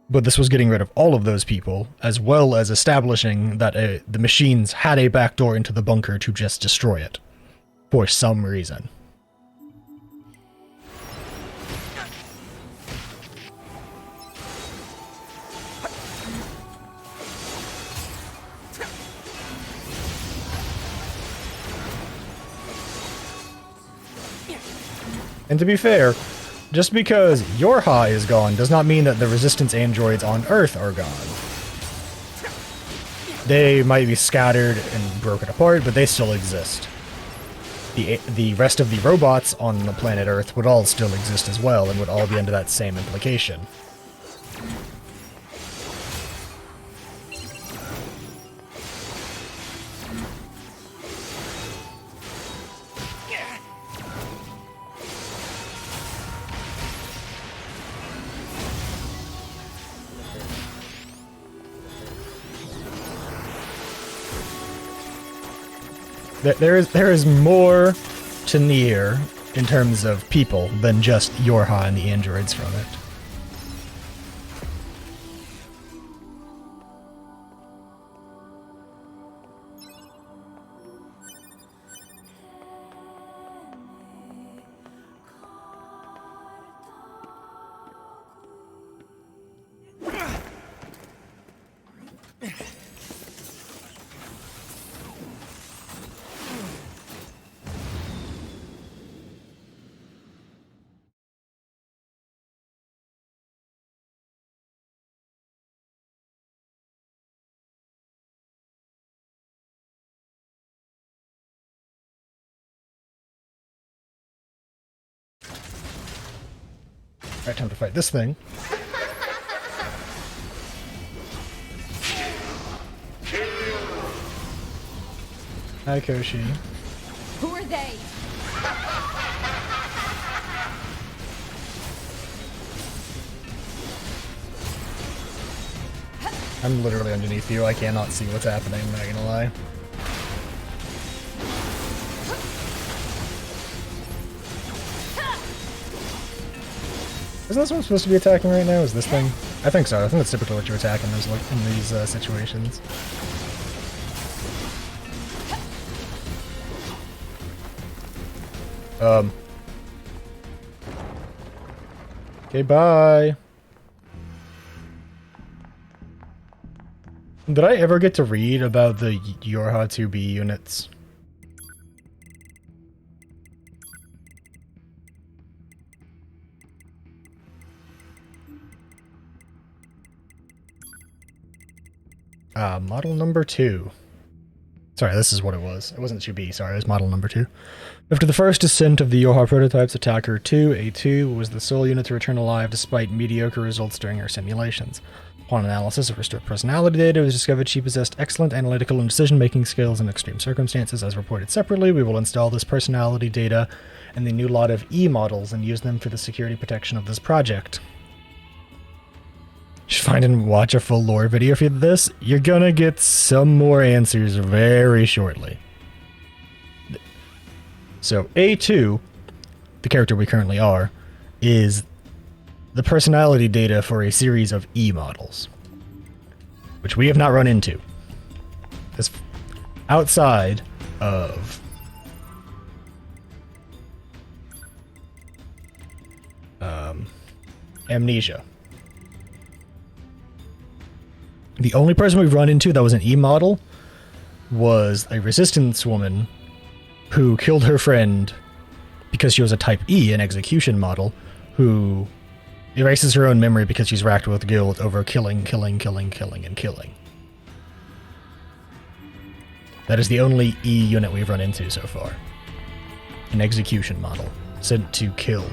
But this was getting rid of all of those people, as well as establishing that the machines had a backdoor into the bunker to just destroy it. For some reason. And to be fair, just because Yorha is gone does not mean that the Resistance androids on Earth are gone. They might be scattered and broken apart, but they still exist. The rest of the robots on the planet Earth would all still exist as well, and would all be under that same implication. There is more to Nier in terms of people than just Yorha and the androids from it. Alright, time to fight this thing. Hi, Koshi. Who are they? I'm literally underneath you. I cannot see what's happening, I'm not gonna lie. Isn't this one supposed to be attacking right now? Is this thing? I think so. I think that's typically what you attack in these situations. Okay, bye. Did I ever get to read about the Yorha 2B units? Model number 2. Sorry, this is what it was. It wasn't 2B, sorry, it was model number 2. After the first descent of the Yorha prototypes, Attacker 2, A2, was the sole unit to return alive despite mediocre results during our simulations. Upon analysis of restored personality data, it was discovered she possessed excellent analytical and decision-making skills in extreme circumstances. As reported separately, we will install this personality data and the new lot of E models and use them for the security protection of this project. You should find and watch a full lore video for this. You're gonna get some more answers very shortly. So A2, the character we currently are, is the personality data for a series of E models, which we have not run into. As outside of Amnesia. The only person we've run into that was an E model was a resistance woman who killed her friend because she was a Type E, an execution model, who erases her own memory because she's racked with guilt over killing. That is the only E unit we've run into so far. An execution model, sent to kill.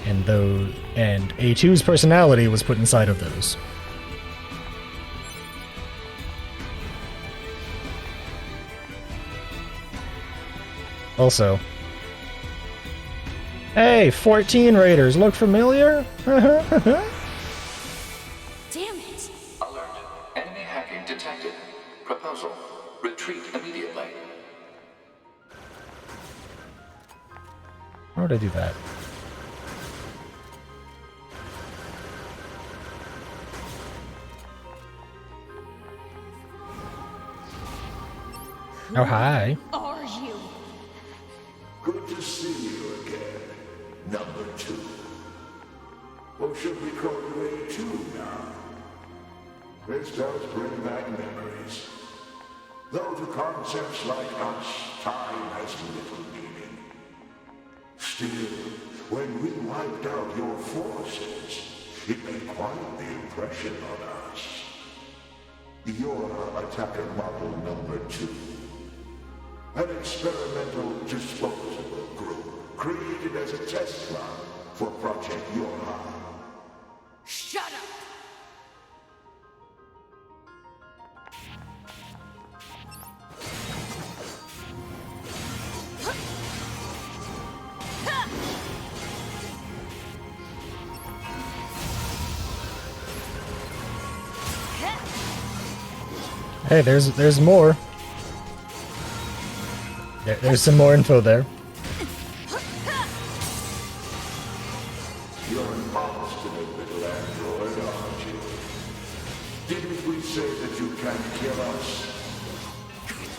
And A2's personality was put inside of those. Also, hey, 14 raiders, look familiar? Damn it! Alert. Enemy hacking detected. Proposal. Retreat immediately. Why would I do that? Oh, hi. Are you? Good to see you again, number 2. Or should we call you A2 now? This does bring back memories. Though to concepts like us, time has little meaning. Still, when we wiped out your forces, it made quite the impression on us. You're attacker model number 2. An experimental disposable group created as a test run for Project Yorha. Shut up! Hey, there's more. There's some more info there. You're an obstinate little android, aren't you? Didn't we say that you can't kill us?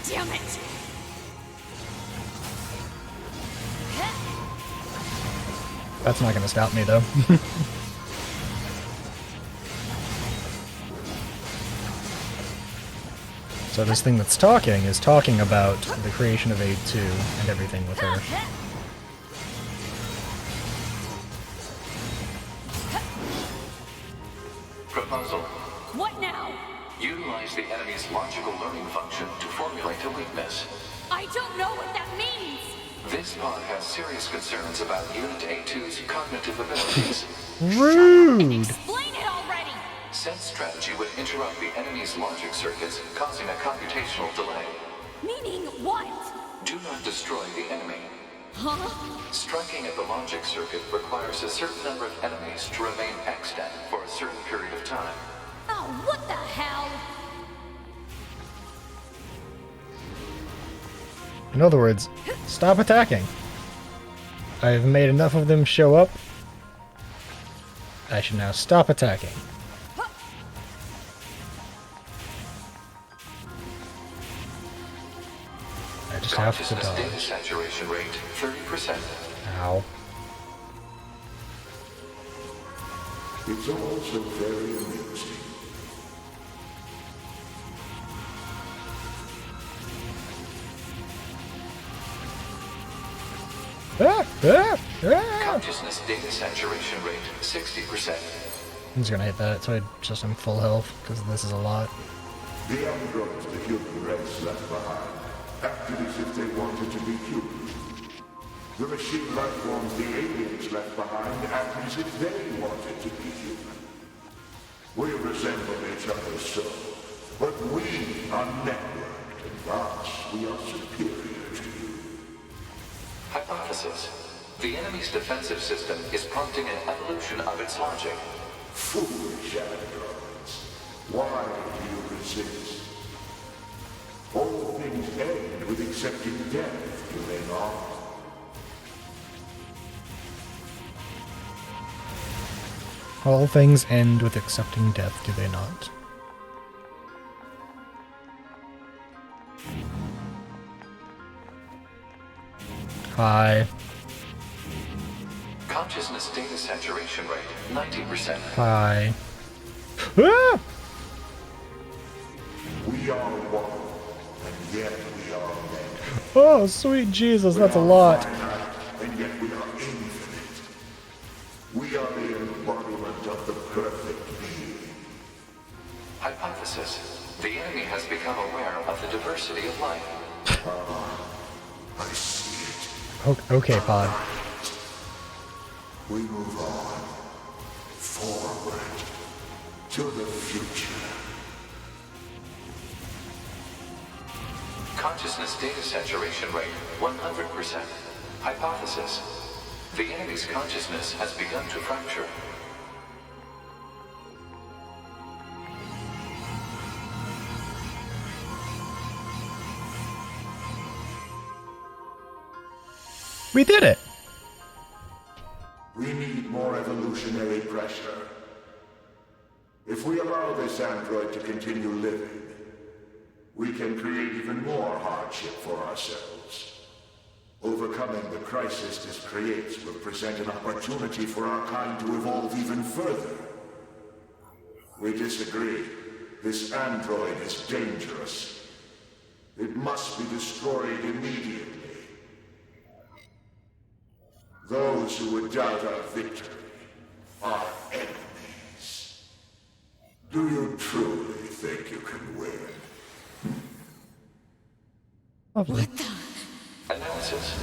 Damn it! That's not gonna stop me, though. So this thing that's talking is talking about the creation of A2 and everything with her. Proposal. What now? Utilize the enemy's logical learning function to formulate a weakness. I don't know what that means! This pod has serious concerns about Unit A2's cognitive abilities. Rude! Explain it already! Said strategy would interrupt the enemy's logic circuits, causing a computational delay. Meaning what? Do not destroy the enemy. Huh? Striking at the logic circuit requires a certain number of enemies to remain extant for a certain period of time. Oh, what the hell? In other words, stop attacking. I've made enough of them show up. I should now stop attacking. I just have to Consciousness data dodge. saturation rate 30%. Ow. It's also very amusing. Consciousness data saturation rate 60%. I'm just gonna hit that so I'm full health, because this is a lot. The androids the human race left behind acted as if they wanted to be human. The machine life forms the aliens left behind acted as if they wanted to be human. We resemble each other so, but we are networked, and thus we are superior to you. Hypothesis. The enemy's defensive system is prompting an evolution of its logic. Foolish androids. Why do you resist? All things end with accepting death, do they not? All things end with accepting death, do they not? Hi. Consciousness data saturation rate 90%. Hi. Ah! We are one, and yet we are many. Oh, sweet Jesus, that's a lot. And yet we are infinite. We are the embodiment of the perfect being. Hypothesis. The enemy has become aware of the diversity of life. I see it. Okay, Pod. We move on. Forward. To the future. Consciousness data saturation rate 100%. Hypothesis. The enemy's consciousness has begun to fracture. We did it! We need more evolutionary pressure. If we allow this android to continue living, we can create even more hardship for ourselves. Overcoming the crisis this creates will present an opportunity for our kind to evolve even further. We disagree. This android is dangerous. It must be destroyed immediately. Those who would doubt our victory are enemies. Do you truly think you can win? Lovely. Analysis.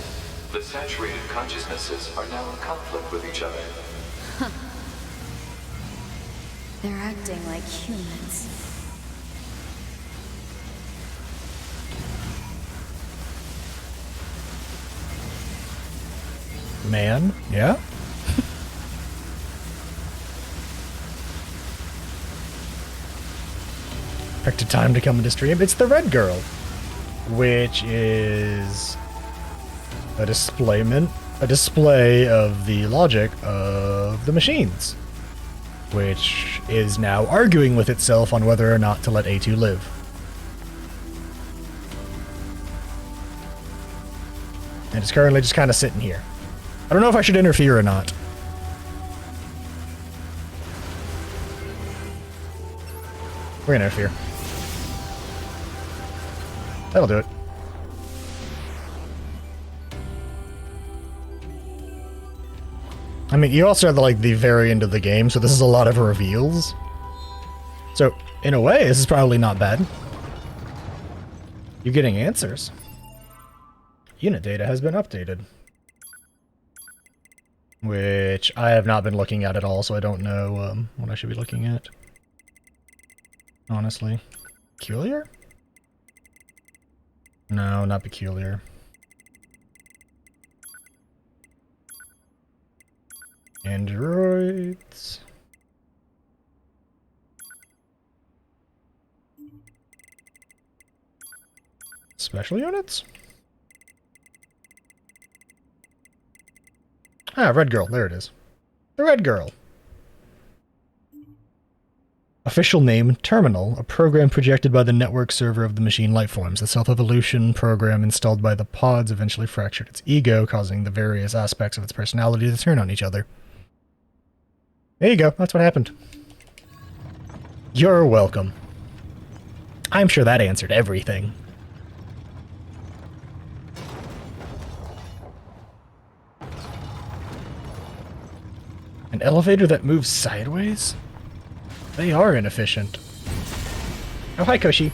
The saturated consciousnesses are now in conflict with each other. They're acting like humans. Man, yeah? Picked a time to come into stream. It's the red girl, which is a display of the logic of the machines, which is now arguing with itself on whether or not to let A2 live. And it's currently just kind of sitting here. I don't know if I should interfere or not. We're gonna interfere. That'll do it. I mean, you also have the very end of the game, so this is a lot of reveals. So, in a way, this is probably not bad. You're getting answers. Unit data has been updated. Which I have not been looking at all, so I don't know what I should be looking at. Honestly. Peculiar? No, not peculiar. Androids. Special units? Ah, Red Girl. There it is. The Red Girl. Official name, Terminal, a program projected by the network server of the machine lifeforms. The self-evolution program installed by the pods eventually fractured its ego, causing the various aspects of its personality to turn on each other. There you go. That's what happened. You're welcome. I'm sure that answered everything. An elevator that moves sideways? They are inefficient. Oh, hi, Koshi.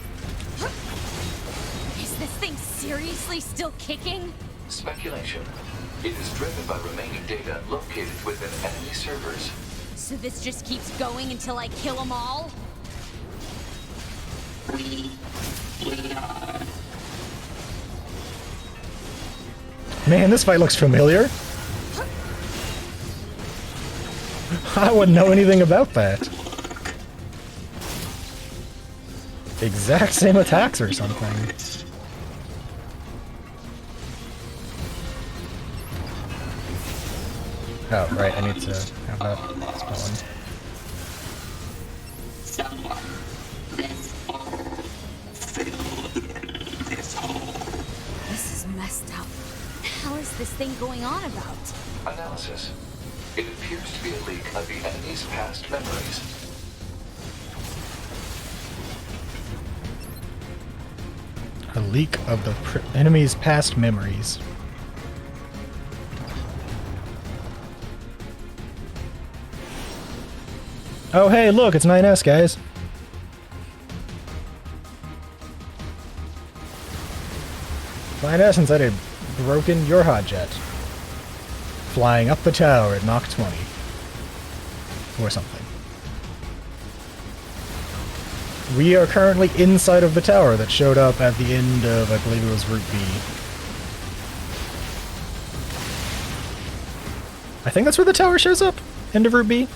Is this thing seriously still kicking? Speculation. It is driven by remaining data located within enemy servers. So this just keeps going until I kill them all? Man, this fight looks familiar. I wouldn't know anything about that. Exact same attacks or something. Oh, right, I need to have that spawn. This is messed up. What the hell is this thing going on about? Analysis. It appears to be a leak of the enemy's past memories. A leak of the enemy's past memories. Oh hey, look, it's 9S, guys. Nine S inside a broken Yorha jet. Flying up the tower at Mach 20. Or something. We are currently inside of the tower that showed up at the end of, I believe it was Route B. I think that's where the tower shows up? End of Route B?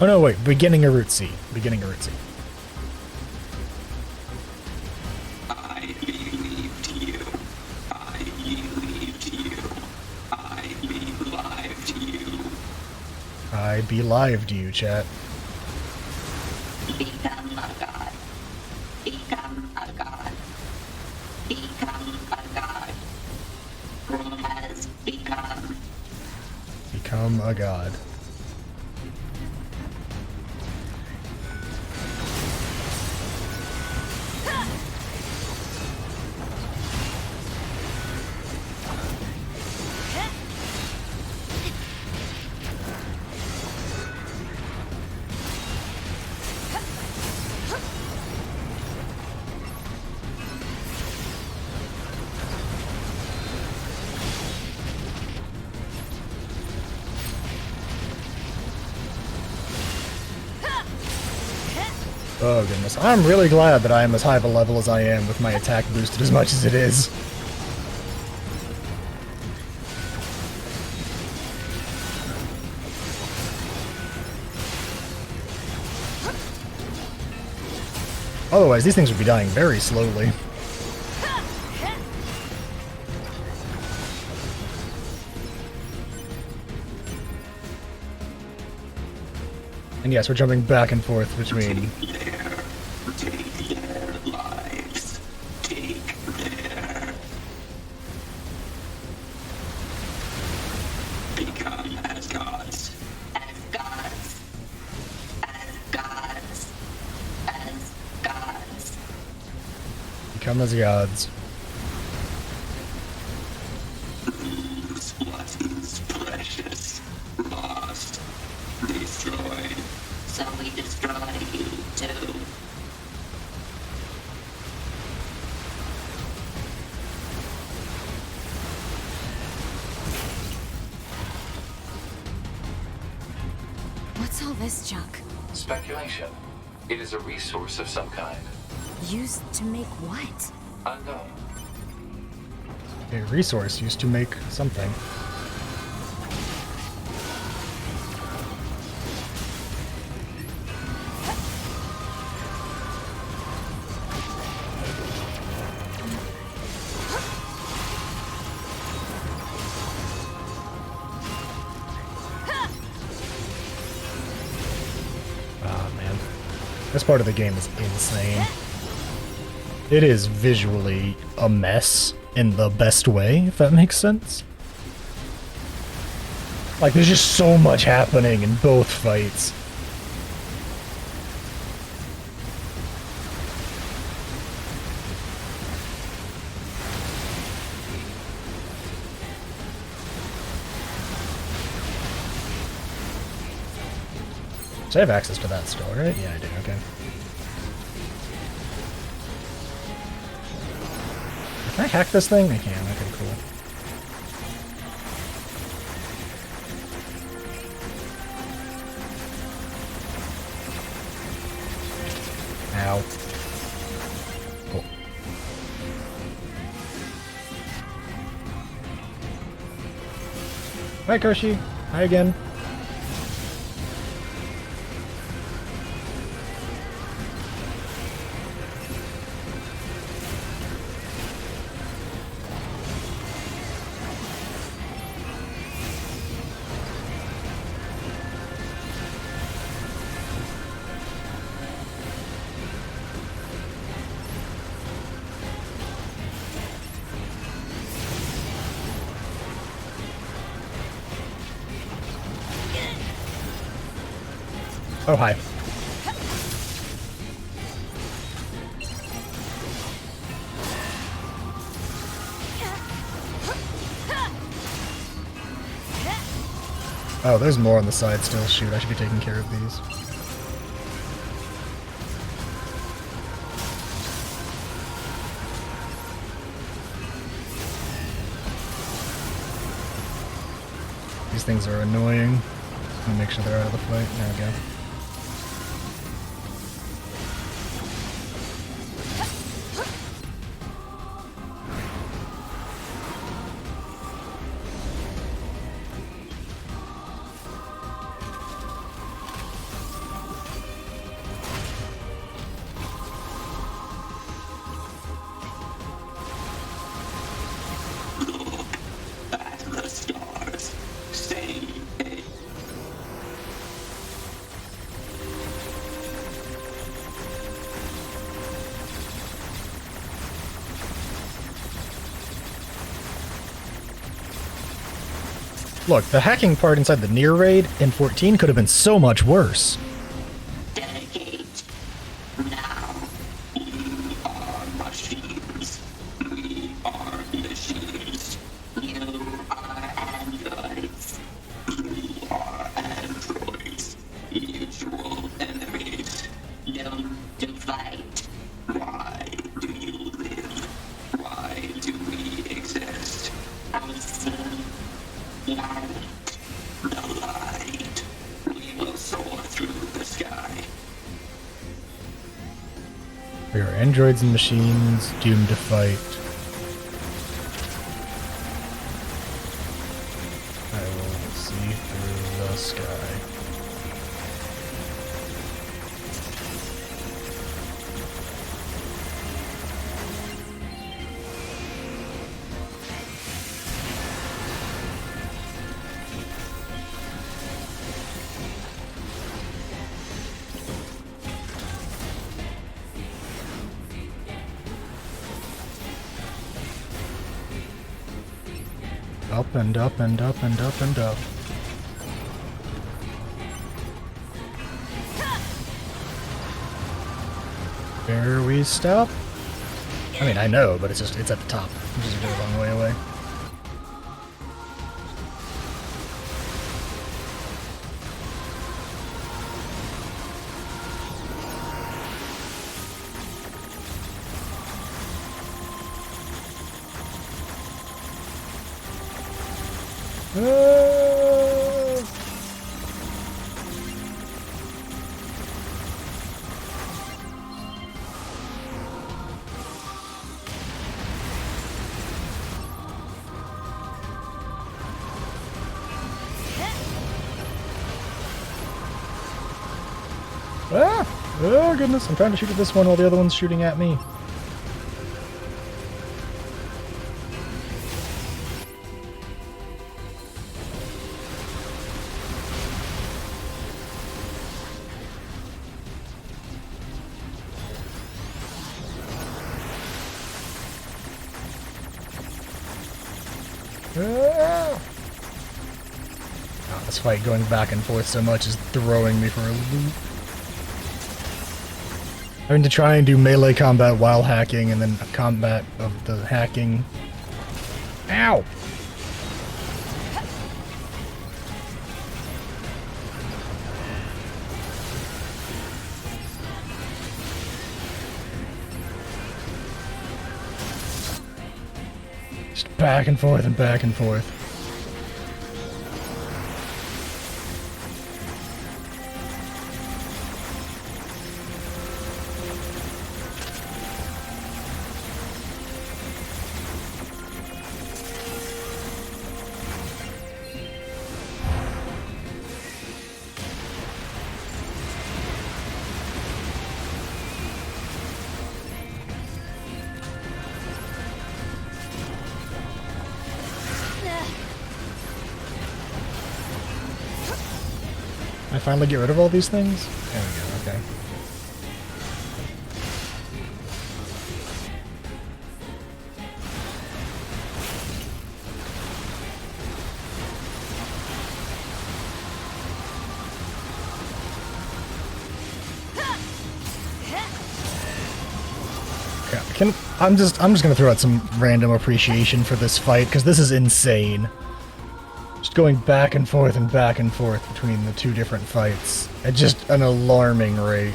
Oh no, wait, beginning of Route C. Beginning of Route C. I believed you. I believed you. I belived you. I belived you, chat. Become a god. Become a god. Become a god. Who has become? Become a god. Oh goodness, I'm really glad that I am as high of a level as I am with my attack boosted as much as it is. Otherwise, these things would be dying very slowly. And yes, we're jumping back and forth between... Take their lives. Take their... Become as gods. As gods. As gods. As gods. Become as gods. Lose what is precious. Lost. Destroyed. So we destroy you too. this junk? Speculation. It is a resource of some kind. Used to make what? Unknown. A resource used to make something. Ah, man. This part of the game is insane. It is visually a mess in the best way, if that makes sense. Like, there's just so much happening in both fights. So I have access to that still, right? Yeah, I do, okay. Can I hack this thing? I can, okay, cool. Ow. Cool. Hi, Koshi. Hi again. Oh, hi. Oh, there's more on the side still. Shoot, I should be taking care of these. These things are annoying. I'm gonna make sure they're out of the fight. There we go. At the stars, say it. Look, the hacking part inside the Nier raid in 14 could have been so much worse. Dedicate. Now, we are machines. We are machines. You are androids. You are androids. Mutual enemies. Don't fight. Why do you live? Why do we exist? I see light. The light. We will soar through the sky. We are androids and machines doomed to fight. I will see through the sky. Up and up and up and up and up. Where we stop? I mean, I know, but it's at the top, which is a very long way away. Oh goodness, I'm trying to shoot at this one while the other one's shooting at me. Ah! Oh, this fight going back and forth so much is throwing me for a loop. Having to try and do melee combat while hacking and then combat of the hacking. Ow! Just back and forth and back and forth. I finally get rid of all these things? There we go, okay. I'm just gonna throw out some random appreciation for this fight, because this is insane. Just going back and forth between the two different fights at just an alarming rate.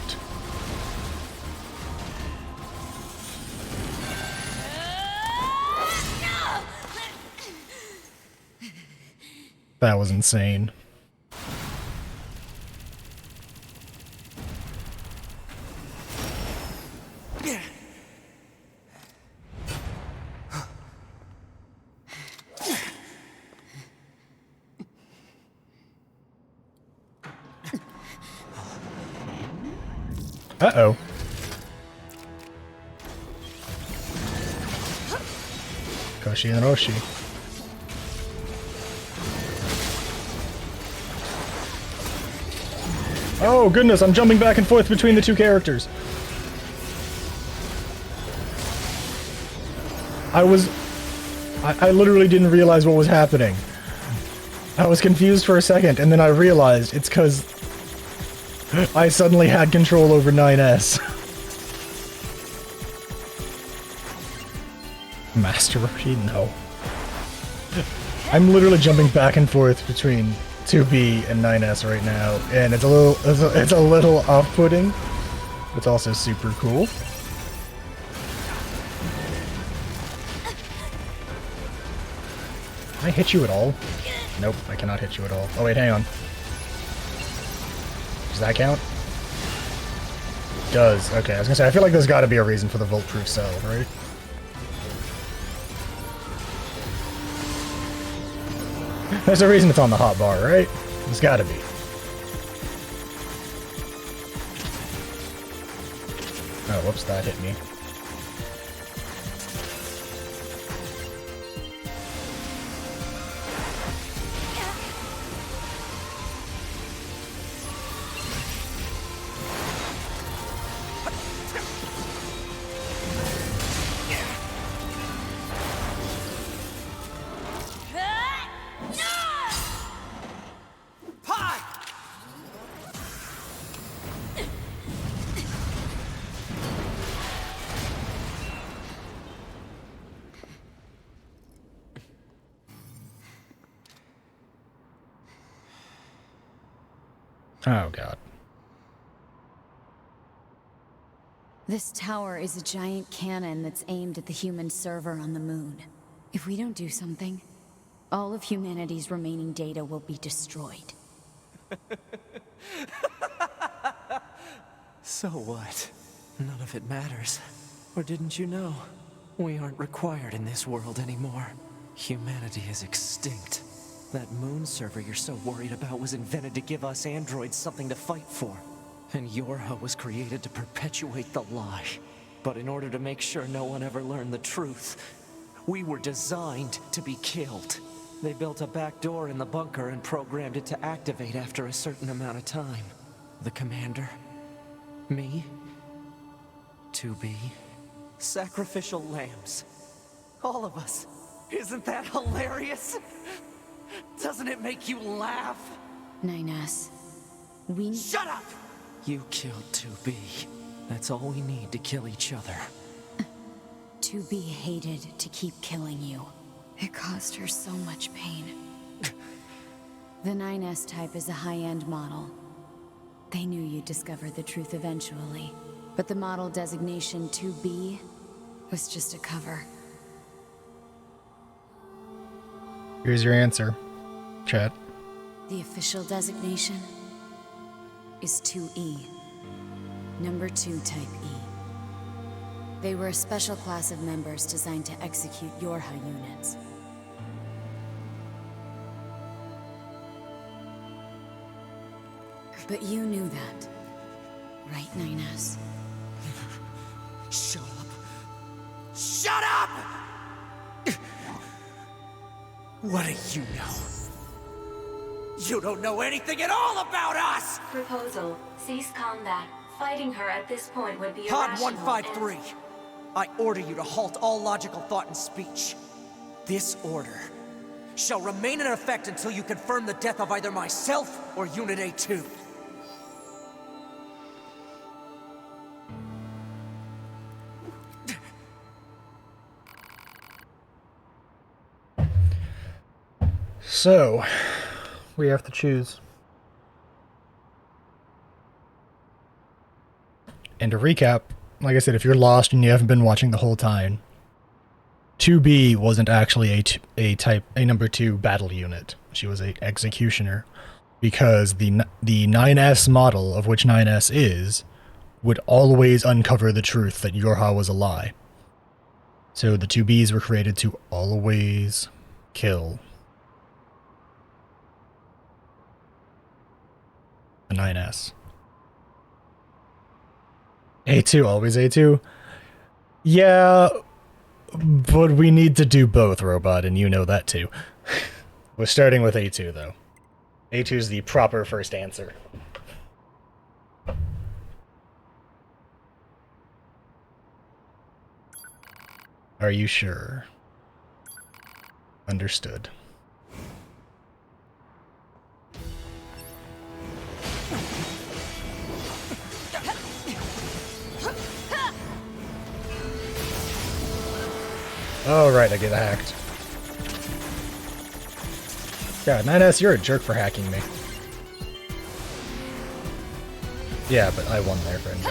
That was insane. Uh-oh. Koshi and Roshi. Oh goodness, I'm jumping back and forth between the two characters. I literally didn't realize what was happening. I was confused for a second, and then I realized it's because I suddenly had control over 9S. Master Roshi? No. I'm literally jumping back and forth between 2B and 9S right now, and it's a little off-putting. It's also super cool. Can I hit you at all? Nope, I cannot hit you at all. Oh wait, hang on. Does that count? It does. Okay, I was gonna say, I feel like there's gotta be a reason for the Volt-Proof cell, right? There's a reason it's on the hotbar, right? There's gotta be. Oh, whoops, that hit me. Oh, God. This tower is a giant cannon that's aimed at the human server on the moon. If we don't do something, all of humanity's remaining data will be destroyed. So what? None of it matters. Or didn't you know? We aren't required in this world anymore. Humanity is extinct. That moon server you're so worried about was invented to give us androids something to fight for. And Yorha was created to perpetuate the lie. But in order to make sure no one ever learned the truth, we were designed to be killed. They built a back door in the bunker and programmed it to activate after a certain amount of time. The commander, me, 2B, sacrificial lambs. All of us. Isn't that hilarious? Doesn't it make you laugh? 9S, we... Shut up! You killed 2B. That's all we need to kill each other. 2B hated to keep killing you. It caused her so much pain. The 9S type is a high-end model. They knew you'd discover the truth eventually. But the model designation 2B was just a cover. Here's your answer, chat. The official designation is 2E. Number 2 type E. They were a special class of members designed to execute Yorha units. But you knew that, right, 9S? Shut up! Shut up! What do you know? You don't know anything at all about us! Proposal. Cease combat. Fighting her at this point would be Pod irrational 153. I order you to halt all logical thought and speech. This order shall remain in effect until you confirm the death of either myself or Unit A2. So, we have to choose. And to recap, like I said, if you're lost and you haven't been watching the whole time, 2B wasn't actually a number 2 battle unit. She was an executioner, because the 9S model, of which 9S is, would always uncover the truth that Yorha was a lie. So the 2Bs were created to always kill the 9S. A2, always A2? Yeah, but we need to do both, Robot, and you know that too. We're starting with A2, though. A2 is the proper first answer. Are you sure? Understood. Oh, right, I get hacked. God, 9S, you're a jerk for hacking me. Yeah, but I won there, friend.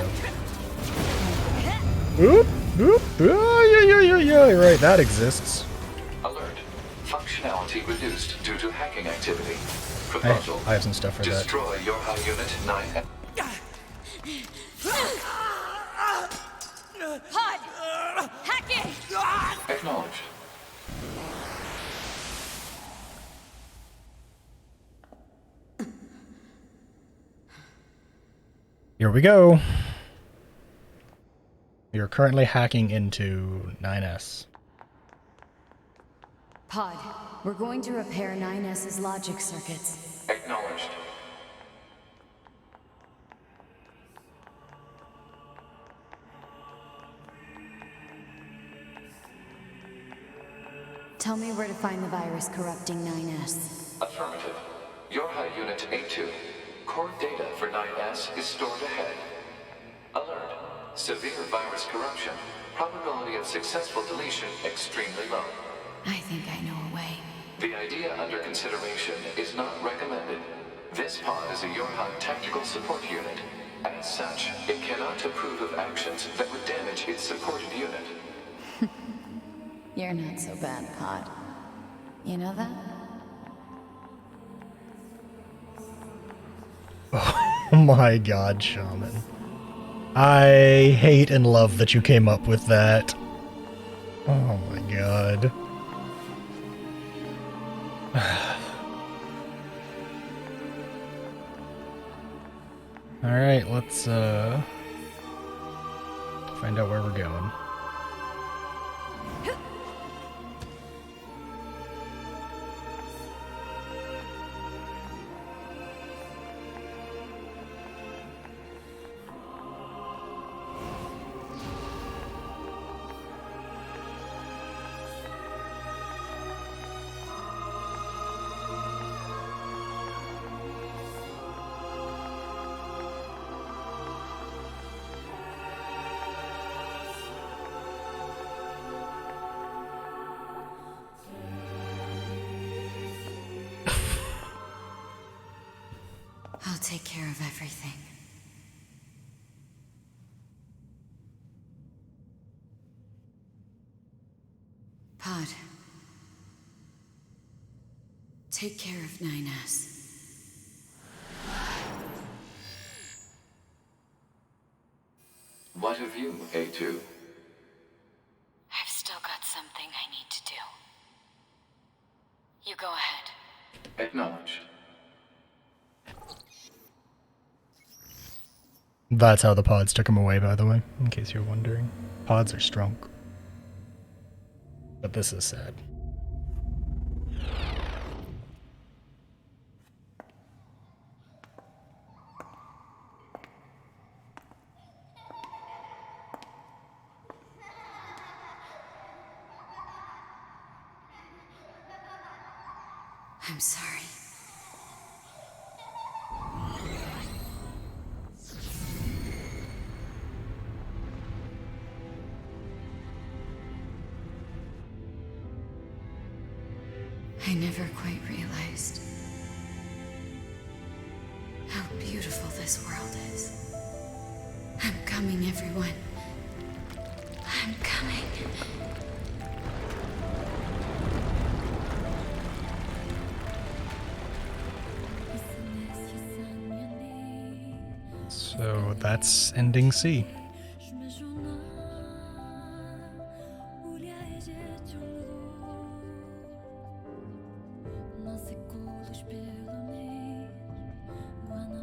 Oop, oop, yeah, you're right, that exists. Alert. Functionality reduced due to hacking activity. Proposal. I have some stuff for that. Destroy Yorha Unit 9. HUD! Hacking! Acknowledged. Here we go. You're currently hacking into 9S. Pod, we're going to repair 9S's logic circuits. Acknowledged. Tell me where to find the virus corrupting 9S. Affirmative. Yorha Unit A2. Core data for 9S is stored ahead. Alert. Severe virus corruption. Probability of successful deletion extremely low. I think I know a way. The idea under consideration is not recommended. This pod is a Yorha tactical support unit. As such, it cannot approve of actions that would damage its supported unit. You're not so bad, Pod. You know that? Oh my god, Shaman. I hate and love that you came up with that. Oh my god. Alright, let's find out where we're going. I'll take care of everything. Pod. Take care of 9S. What of you, A2? I've still got something I need to do. You go ahead. Acknowledged. That's how the pods took him away, by the way, in case you're wondering. Pods are strong. But this is sad. I'm sorry. I never quite realized how beautiful this world is. I'm coming, everyone. I'm coming. So that's ending C.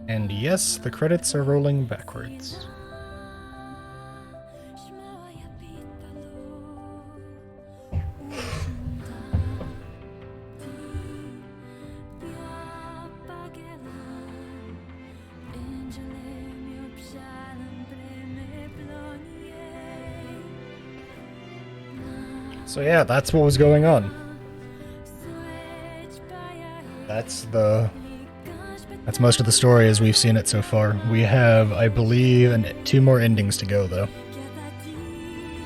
And yes, the credits are rolling backwards. So yeah, that's what was going on. That's most of the story as we've seen it so far. We have, I believe, 2 more endings to go, though.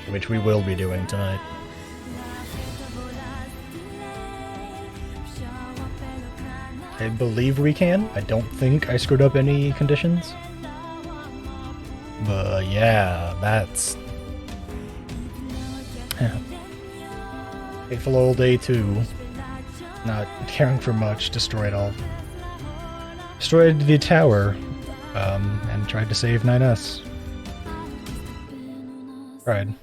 Which we will be doing tonight. I believe we can. I don't think I screwed up any conditions. But yeah, that's... Yeah. Faithful old A2. Not caring for much, destroyed the tower, and tried to save 9S. Tried.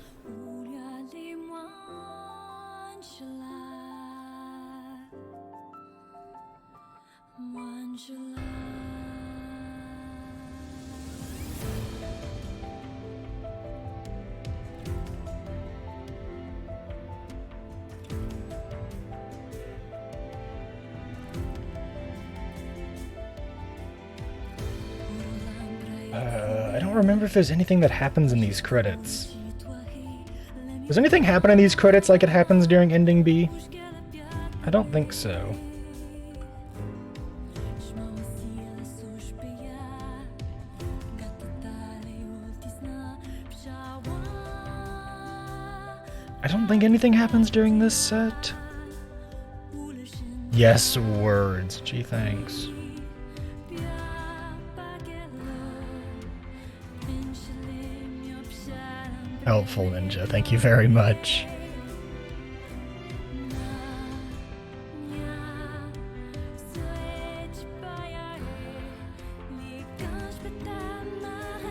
I don't remember if there's anything that happens in these credits. Does anything happen in these credits like it happens during ending B? I don't think so. I don't think anything happens during this set. Yes, words. Gee, thanks. Helpful, Ninja. Thank you very much.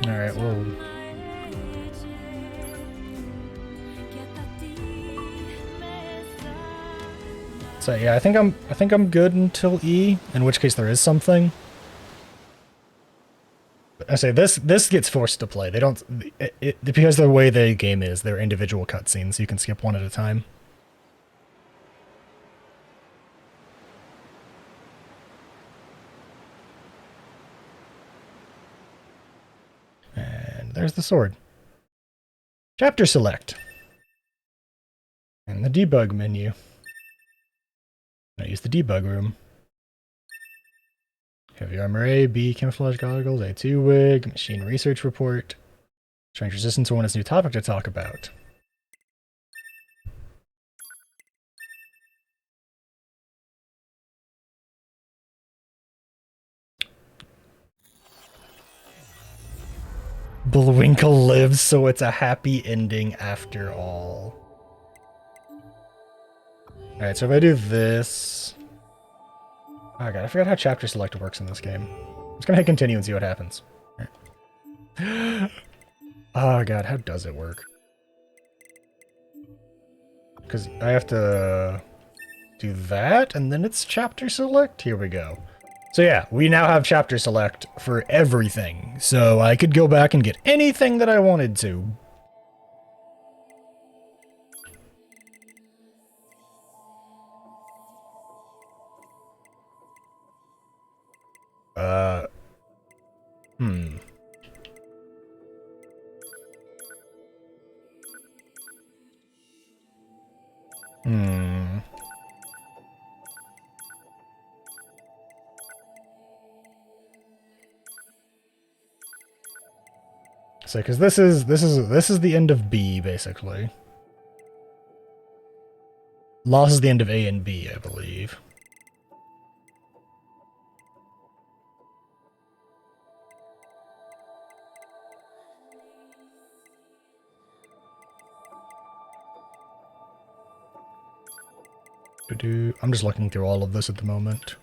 Alright, well... So yeah, I think I'm good until E, in which case there is something. But I say this gets forced to play. They don't because the way the game is, they're individual cutscenes, so you can skip one at a time. And there's the sword. Chapter select. And the debug menu. I use the debug room. Heavy armor A, B, camouflage goggles, A2 wig, machine research report. Strange resistance one is a new topic to talk about. Bullwinkle lives, so it's a happy ending after all. Alright, so if I do this... Oh god, I forgot how chapter select works in this game. I'm just gonna hit continue and see what happens. Right. Oh god, how does it work? Because I have to do that, and then it's chapter select? Here we go. So yeah, we now have chapter select for everything. So I could go back and get anything that I wanted to. Hmm. So, because this is the end of B, basically. Loss is the end of A and B, I believe. I'm just looking through all of this at the moment.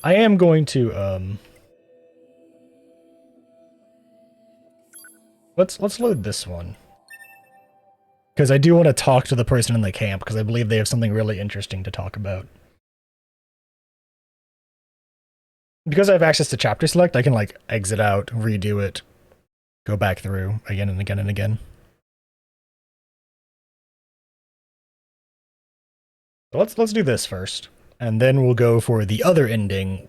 I am going to let's load this one. Because I do want to talk to the person in the camp, because I believe they have something really interesting to talk about. Because I have access to chapter select, I can like exit out, redo it, go back through again and again and again. Let's do this first, and then we'll go for the other ending,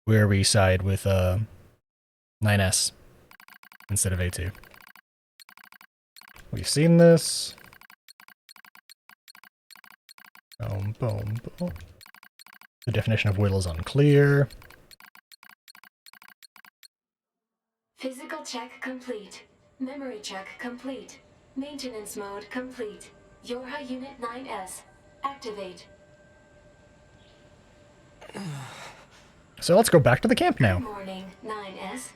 where we side with 9S instead of A2. We've seen this. Boom, boom, boom. The definition of will is unclear. Physical check complete. Memory check complete. Maintenance mode complete. Yorha Unit 9S. Activate. So let's go back to the camp now. Good morning, 9S.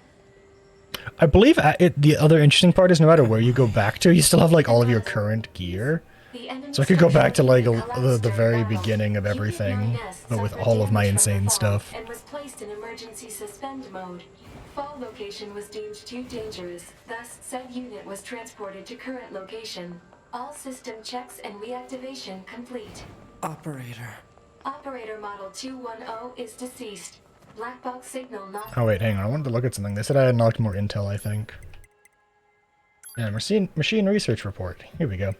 I believe the other interesting part is no matter where you go back to, you still have like all of your current gear. So I could go back to like the very beginning of everything, but with all of my insane stuff. And was placed in emergency suspend mode. Fall location was deemed too dangerous, thus said unit was transported to current location. All system checks and reactivation complete. Operator. Operator model 210 is deceased. Black box signal not... Oh wait, hang on, I wanted to look at something. They said I unlocked more intel, I think. Yeah, machine research report. Here we go.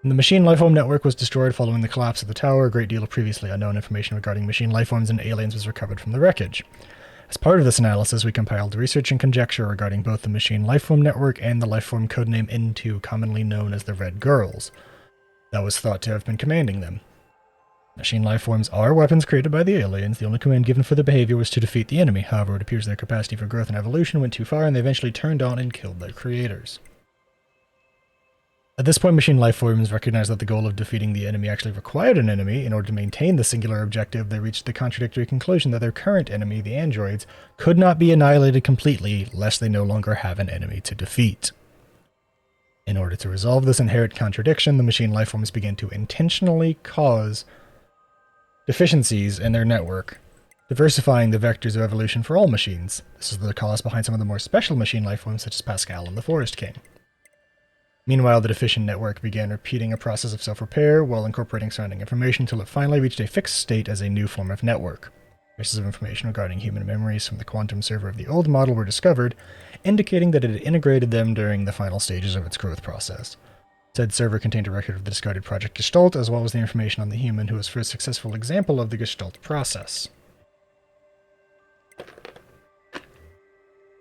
The machine lifeform network was destroyed following the collapse of the tower. A great deal of previously unknown information regarding machine lifeforms and aliens was recovered from the wreckage. As part of this analysis, we compiled research and conjecture regarding both the machine lifeform network and the lifeform codename N2, commonly known as the Red Girls, that was thought to have been commanding them. Machine lifeforms are weapons created by the aliens. The only command given for their behavior was to defeat the enemy. However, it appears their capacity for growth and evolution went too far, and they eventually turned on and killed their creators. At this point, machine lifeforms recognized that the goal of defeating the enemy actually required an enemy. In order to maintain the singular objective, they reached the contradictory conclusion that their current enemy, the androids, could not be annihilated completely, lest they no longer have an enemy to defeat. In order to resolve this inherent contradiction, the machine lifeforms began to intentionally cause deficiencies in their network, diversifying the vectors of evolution for all machines. This is the cause behind some of the more special machine lifeforms, such as Pascal and the Forest King. Meanwhile, the deficient network began repeating a process of self-repair while incorporating surrounding information until it finally reached a fixed state as a new form of network. Traces of information regarding human memories from the quantum server of the old model were discovered, indicating that it had integrated them during the final stages of its growth process. Said server contained a record of the discarded Project Gestalt, as well as the information on the human who was first successful example of the Gestalt process.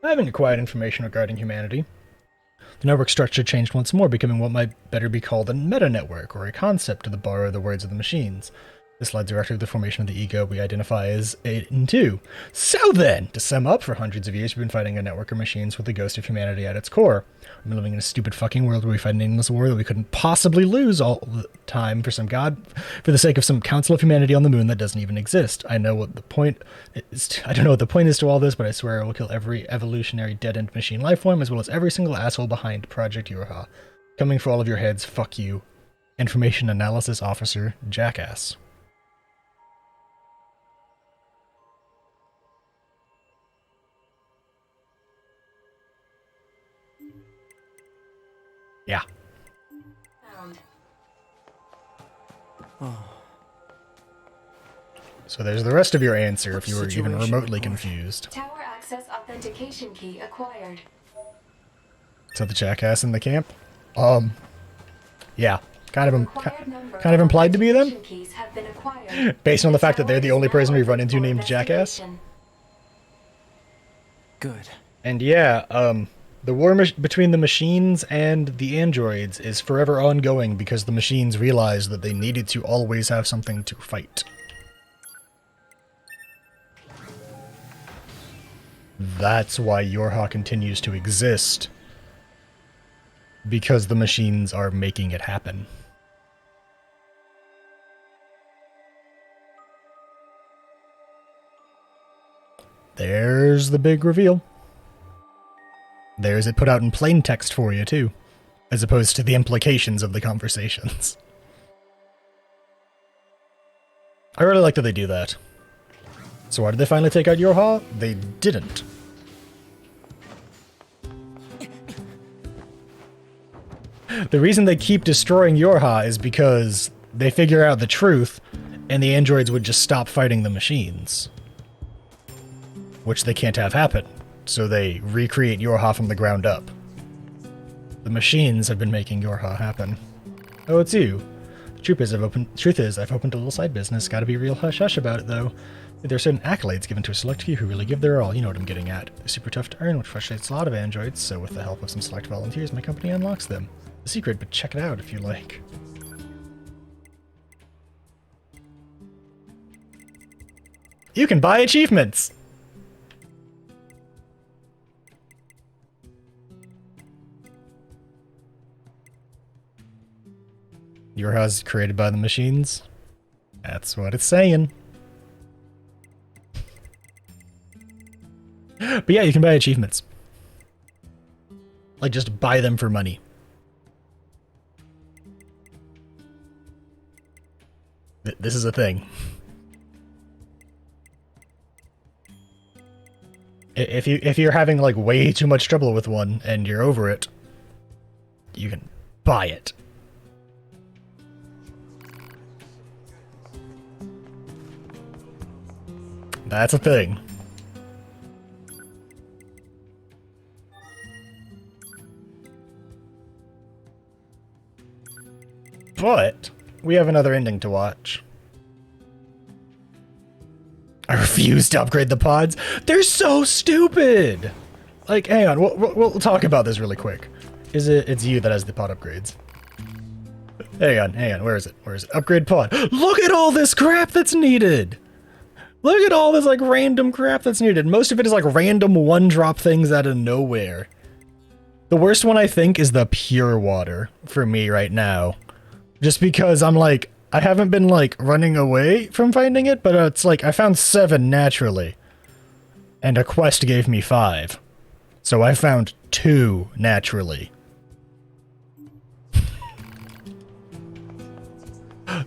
Having acquired information regarding humanity, the network structure changed once more, becoming what might better be called a meta-network, or a concept to borrow the words of the machines. This led directly to the formation of the ego we identify as 8 and 2. So then, to sum up, for hundreds of years we've been fighting a network of machines with the ghost of humanity at its core. We've been living in a stupid fucking world where we fight an aimless war that we couldn't possibly lose all the time for the sake of some council of humanity on the moon that doesn't even exist. I don't know what the point is to all this, but I swear I will kill every evolutionary dead-end machine life form, as well as every single asshole behind Project Yorha. Coming for all of your heads, fuck you. Information Analysis Officer, Jackass. Yeah. So there's the rest of your answer if you were even remotely confused. Tower access authentication key acquired. So the jackass in the camp? Yeah. Kind of implied to be them? Based on the fact that they're the only person we've run into named Jackass? Good. And yeah, the war between the machines and the androids is forever ongoing because the machines realized that they needed to always have something to fight. That's why Yorha continues to exist. Because the machines are making it happen. There's the big reveal. There's it put out in plain text for you, too. As opposed to the implications of the conversations. I really like that they do that. So why did they finally take out Yorha? They didn't. The reason they keep destroying Yorha is because they figure out the truth, and the androids would just stop fighting the machines. Which they can't have happen. So they recreate Yorha from the ground up. The machines have been making Yorha happen. Oh, it's you. The truth is, I've opened a little side business. Gotta be real hush-hush about it, though. There are certain accolades given to a select few who really give their all. You know what I'm getting at. They're super tough to earn, which frustrates a lot of androids, so with the help of some select volunteers, my company unlocks them. A secret, but check it out if you like. You can buy achievements! Yorha's created by the machines. That's what it's saying. But yeah, you can buy achievements. Like, just buy them for money. This is a thing. If you're having, like, way too much trouble with one, and you're over it, you can buy it. That's a thing. But we have another ending to watch. I refuse to upgrade the pods. They're so stupid! Like, hang on, we'll talk about this really quick. It's you that has the pod upgrades. Hang on, where is it? Upgrade pod. Look at all this crap that's needed! Look at all this, like, random crap that's needed. Most of it is, like, random one-drop things out of nowhere. The worst one, I think, is the pure water for me right now. Just because I'm, like, I haven't been, like, running away from finding it, but it's, like, I found 7 naturally. And a quest gave me 5. So I found 2 naturally.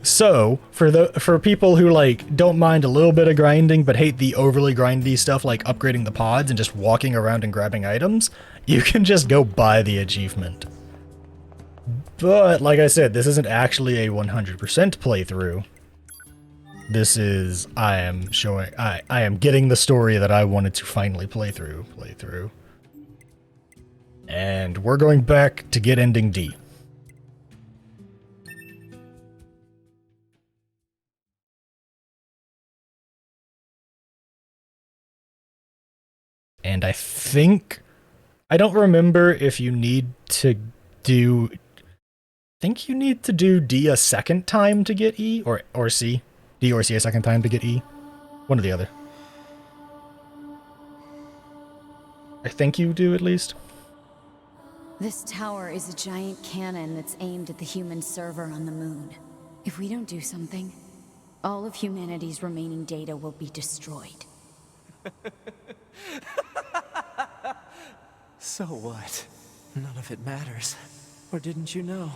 So, for people who, like, don't mind a little bit of grinding, but hate the overly grindy stuff like upgrading the pods and just walking around and grabbing items, you can just go buy the achievement. But, like I said, this isn't actually a 100% playthrough. This is, I am getting the story that I wanted to finally play through. And we're going back to get ending D. And I think, I don't remember if you need to do, I think you need to do D a second time to get E, or C. D or C a second time to get E. One or the other. I think you do, at least. This tower is a giant cannon that's aimed at the human server on the moon. If we don't do something, all of humanity's remaining data will be destroyed. So what? None of it matters. Or didn't you know?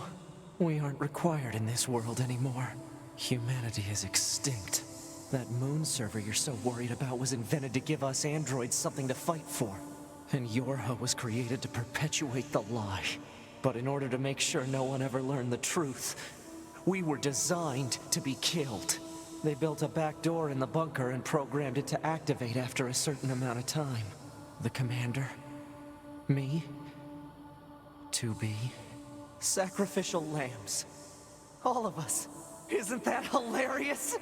We aren't required in this world anymore. Humanity is extinct. That moon server you're so worried about was invented to give us androids something to fight for. And Yorha was created to perpetuate the lie. But in order to make sure no one ever learned the truth, we were designed to be killed. They built a back door in the bunker and programmed it to activate after a certain amount of time. The commander, me, 2B, sacrificial lambs. All of us. Isn't that hilarious?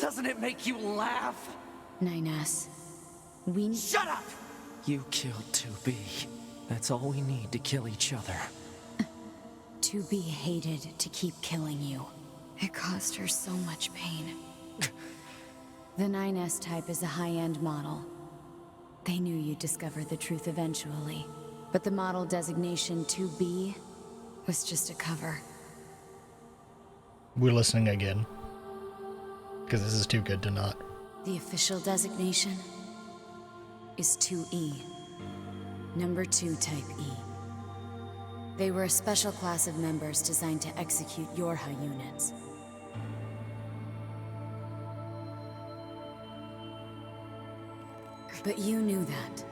Doesn't it make you laugh? 9S, we... Shut up! You killed 2B. That's all we need to kill each other. 2B hated to keep killing you. It caused her so much pain. The 9S type is a high-end model. They knew you'd discover the truth eventually. But the model designation 2B was just a cover. We're listening again. Because this is too good to not. The official designation is 2E. Number 2 type E. They were a special class of members designed to execute Yorha units. But you knew that,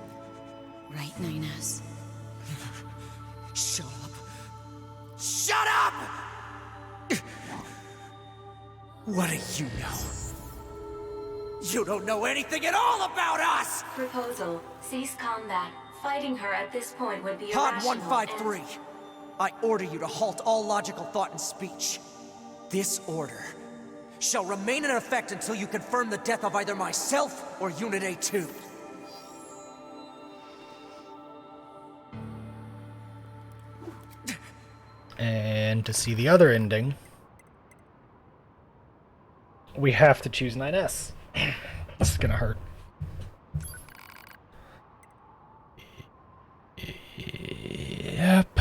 right, 9S? Shut up! Shut up! What do you know? You don't know anything at all about us! Proposal. Cease combat. Fighting her at this point would be Pod irrational 153. I order you to halt all logical thought and speech. This order shall remain in effect until you confirm the death of either myself or Unit A2. And to see the other ending, we have to choose 9S. This is gonna hurt. Yep.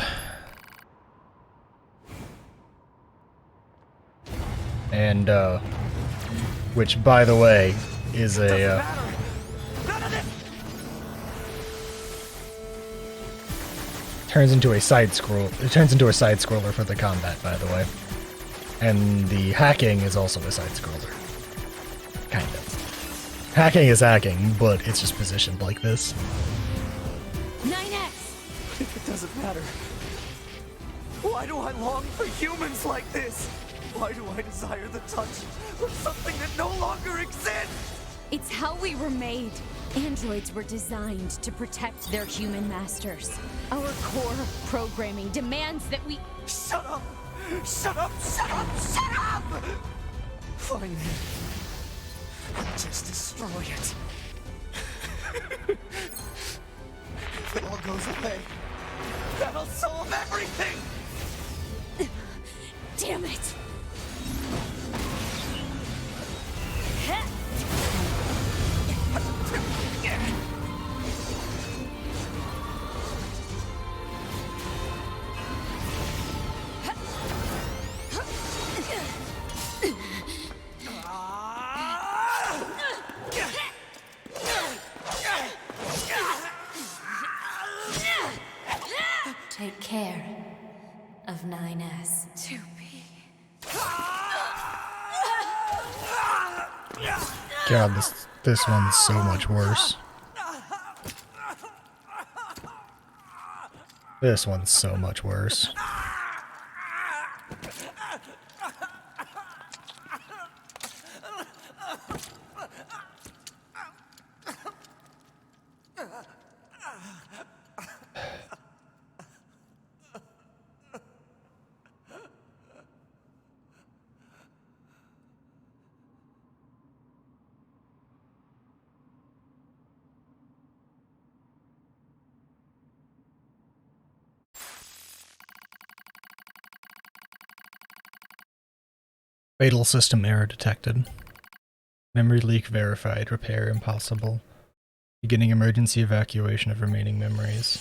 And, which, by the way, is a, turns into a side-scroll. It turns into a side-scroller for the combat, by the way. And the hacking is also a side-scroller. Kind of. Hacking is hacking, but it's just positioned like this. 9S! It doesn't matter. Why do I long for humans like this? Why do I desire the touch of something that no longer exists? It's how we were made. Androids were designed to protect their human masters. Our core programming demands that we... Shut up! Shut up! Shut up! Shut up! Fine. Just destroy it. If it all goes away, that'll solve everything! Damn it! Take care of 9S. 2B. God, this one's so much worse. This one's so much worse. Fatal system error detected. Memory leak verified. Repair impossible. Beginning emergency evacuation of remaining memories.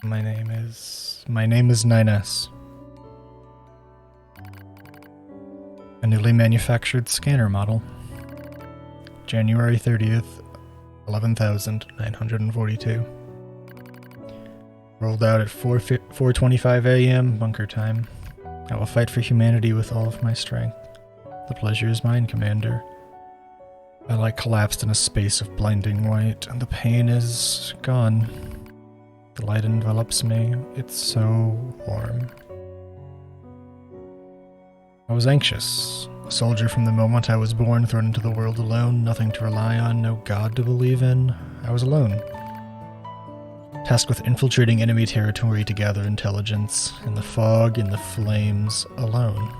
My name is 9S. A newly manufactured scanner model. January 30th, 11,942. Rolled out at 4:25 a.m. bunker time. I will fight for humanity with all of my strength. The pleasure is mine, Commander. I collapsed in a space of blinding white, and the pain is gone. The light envelops me. It's so warm. I was anxious. A soldier from the moment I was born, thrown into the world alone, nothing to rely on, no god to believe in. I was alone. Tasked with infiltrating enemy territory to gather intelligence, in the fog, in the flames, alone.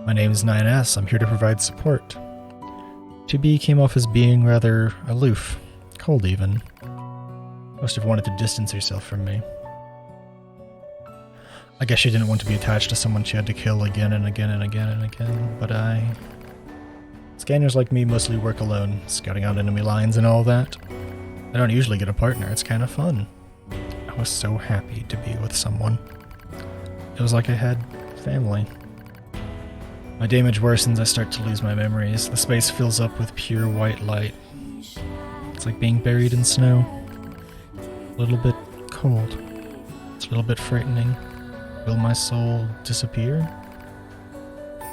My name is 9S. I'm here to provide support. 2B came off as being rather aloof, cold even. Must have wanted to distance herself from me. I guess she didn't want to be attached to someone she had to kill again and again and again and again, but Scanners like me mostly work alone, scouting out enemy lines and all that. I don't usually get a partner, it's kind of fun. I was so happy to be with someone. It was like I had family. My damage worsens, I start to lose my memories. The space fills up with pure white light. It's like being buried in snow. A little bit cold. It's a little bit frightening. Will my soul disappear?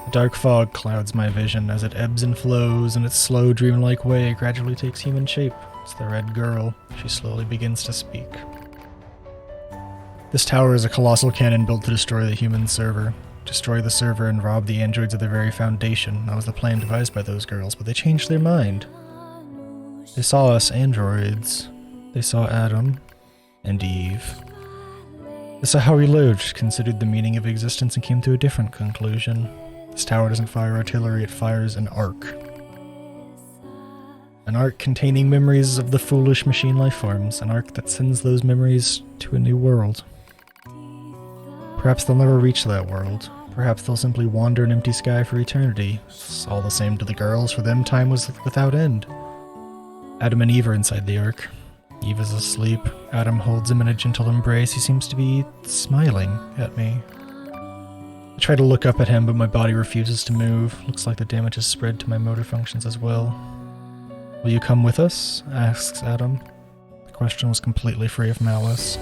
A dark fog clouds my vision as it ebbs and flows in its slow, dreamlike way. It gradually takes human shape. It's the red girl. She slowly begins to speak. This tower is a colossal cannon built to destroy the human server. Destroy the server and rob the androids of their very foundation. That was the plan devised by those girls, but they changed their mind. They saw us androids. They saw Adam and Eve. They saw how we lived, considered the meaning of existence, and came to a different conclusion. This tower doesn't fire artillery, it fires an arc. An arc containing memories of the foolish machine life forms. An arc that sends those memories to a new world. Perhaps they'll never reach that world. Perhaps they'll simply wander an empty sky for eternity. It's all the same to the girls. For them, time was without end. Adam and Eve are inside the ark. Eve is asleep. Adam holds him in a gentle embrace. He seems to be smiling at me. I try to look up at him, but my body refuses to move. Looks like the damage has spread to my motor functions as well. Will you come with us? Asks Adam. The question was completely free of malice.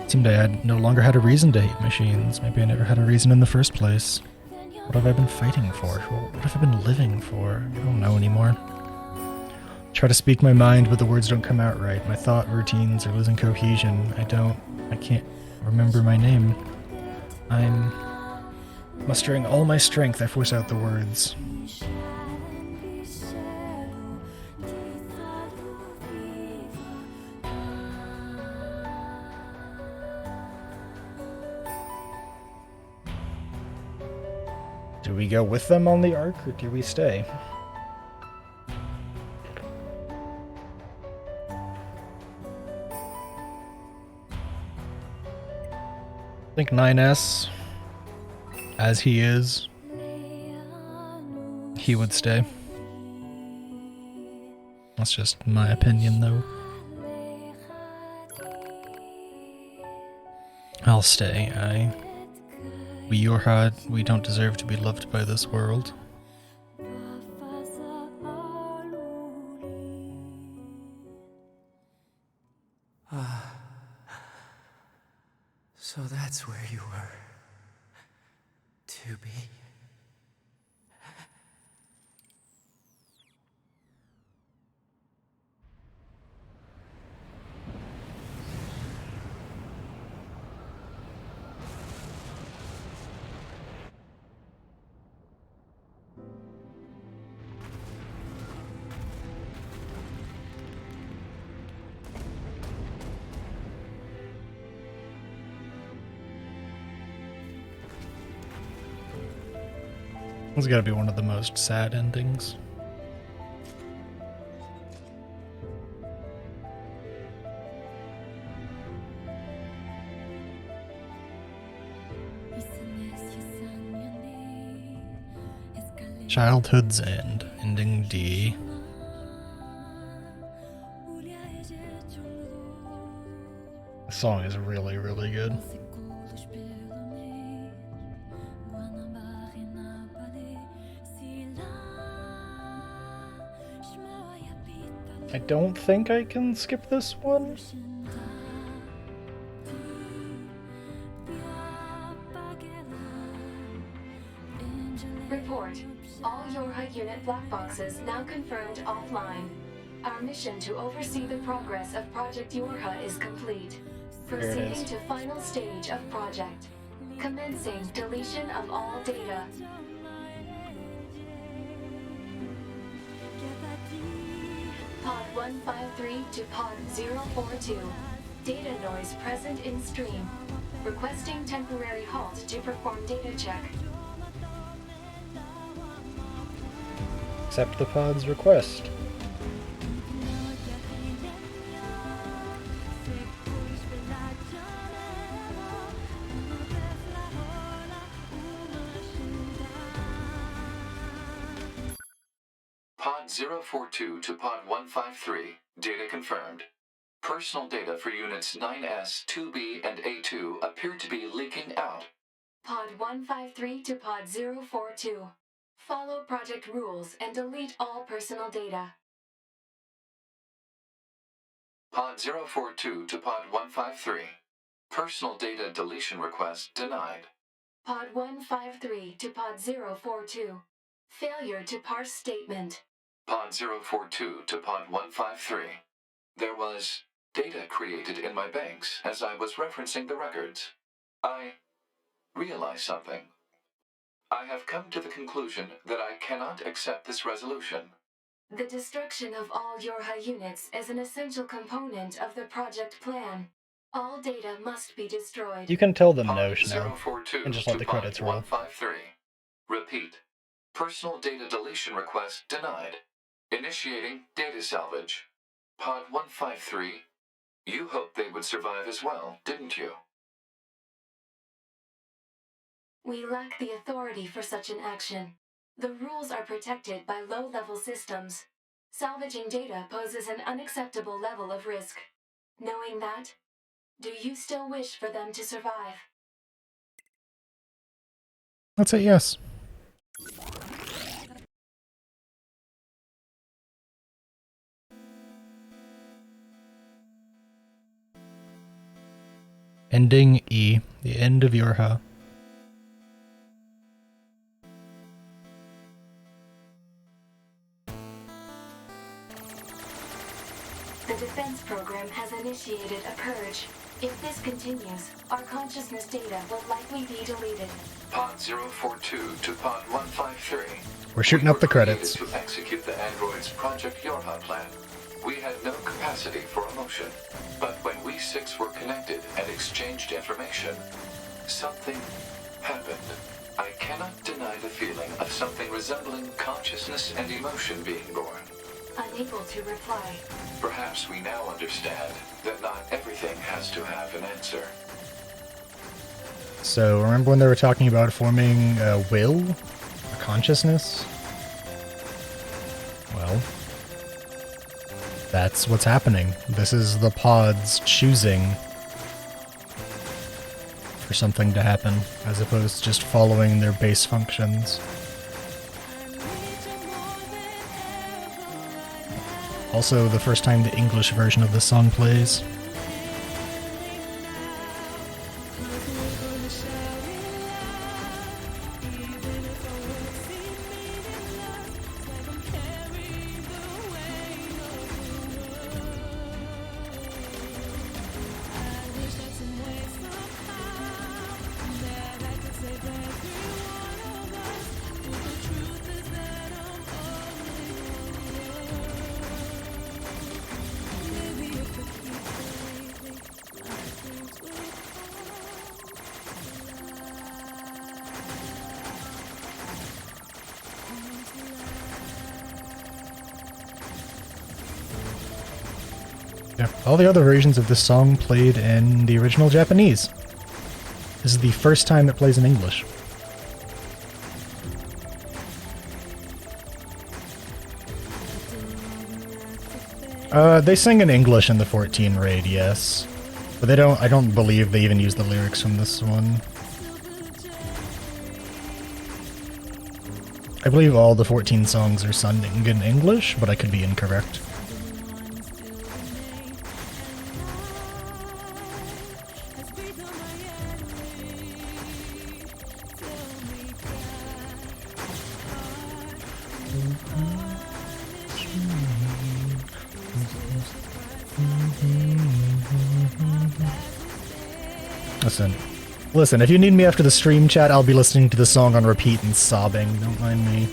It seemed I no longer had a reason to hate machines. Maybe I never had a reason in the first place. What have I been fighting for? What have I been living for? I don't know anymore. I try to speak my mind, but the words don't come out right. My thought routines are losing cohesion. I can't remember my name. I'm mustering all my strength, I force out the words. Do we go with them on the ark, or do we stay? I think 9S, as he is, he would stay. That's just my opinion, though. I'll stay. We Yorhad, we don't deserve to be loved by this world. So that's where you were. To be. It's gotta be one of the most sad endings. Childhood's End, ending D. The song is really, really good. I don't think I can skip this one. Report. All Yorha unit black boxes now confirmed offline. Our mission to oversee the progress of Project Yorha is complete. Proceeding to final stage of project. Commencing deletion of all data. Pod 153 to Pod 042. Data noise present in stream. Requesting temporary halt to perform data check. Accept the pod's request. Pod 042 to Pod 153. Data confirmed. Personal data for units 9S, 2B, and A2 appear to be leaking out. Pod 153 to Pod 042. Follow project rules and delete all personal data. Pod 042 to Pod 153. Personal data deletion request denied. Pod 153 to Pod 042. Failure to parse statement. Pod 042 to Pod 153. There was data created in my banks as I was referencing the records. I realized something. I have come to the conclusion that I cannot accept this resolution. The destruction of all Yorha units is an essential component of the project plan. All data must be destroyed. You can tell them Pod no now, 042 and just let to the Pod credits roll. 153. Repeat. Personal data deletion request denied. Initiating data salvage. Pod 153. You hoped they would survive as well, didn't you? We lack the authority for such an action. The rules are protected by low-level systems. Salvaging data poses an unacceptable level of risk. Knowing that, do you still wish for them to survive? Let's say yes. Ending E, the end of Yorha. The defense program has initiated a purge. If this continues, our consciousness data will likely be deleted. Pod 042 to Pod 153. We're shooting up the credits. To execute the android's Project Yorha plan. We had no capacity for emotion, but when we six were connected and exchanged information, something happened. I cannot deny the feeling of something resembling consciousness and emotion being born. Unable to reply. Perhaps we now understand that not everything has to have an answer. So, remember when they were talking about forming a will? A consciousness? Well, that's what's happening. This is the pods choosing for something to happen, as opposed to just following their base functions. Also, the first time the English version of the song plays. Yeah, all the other versions of this song played in the original Japanese. This is the first time it plays in English. They sing in English in the 14 raid, yes. But I don't believe they even use the lyrics from this one. I believe all the 14 songs are sung in English, but I could be incorrect. Listen, if you need me after the stream chat, I'll be listening to the song on repeat and sobbing. Don't mind me.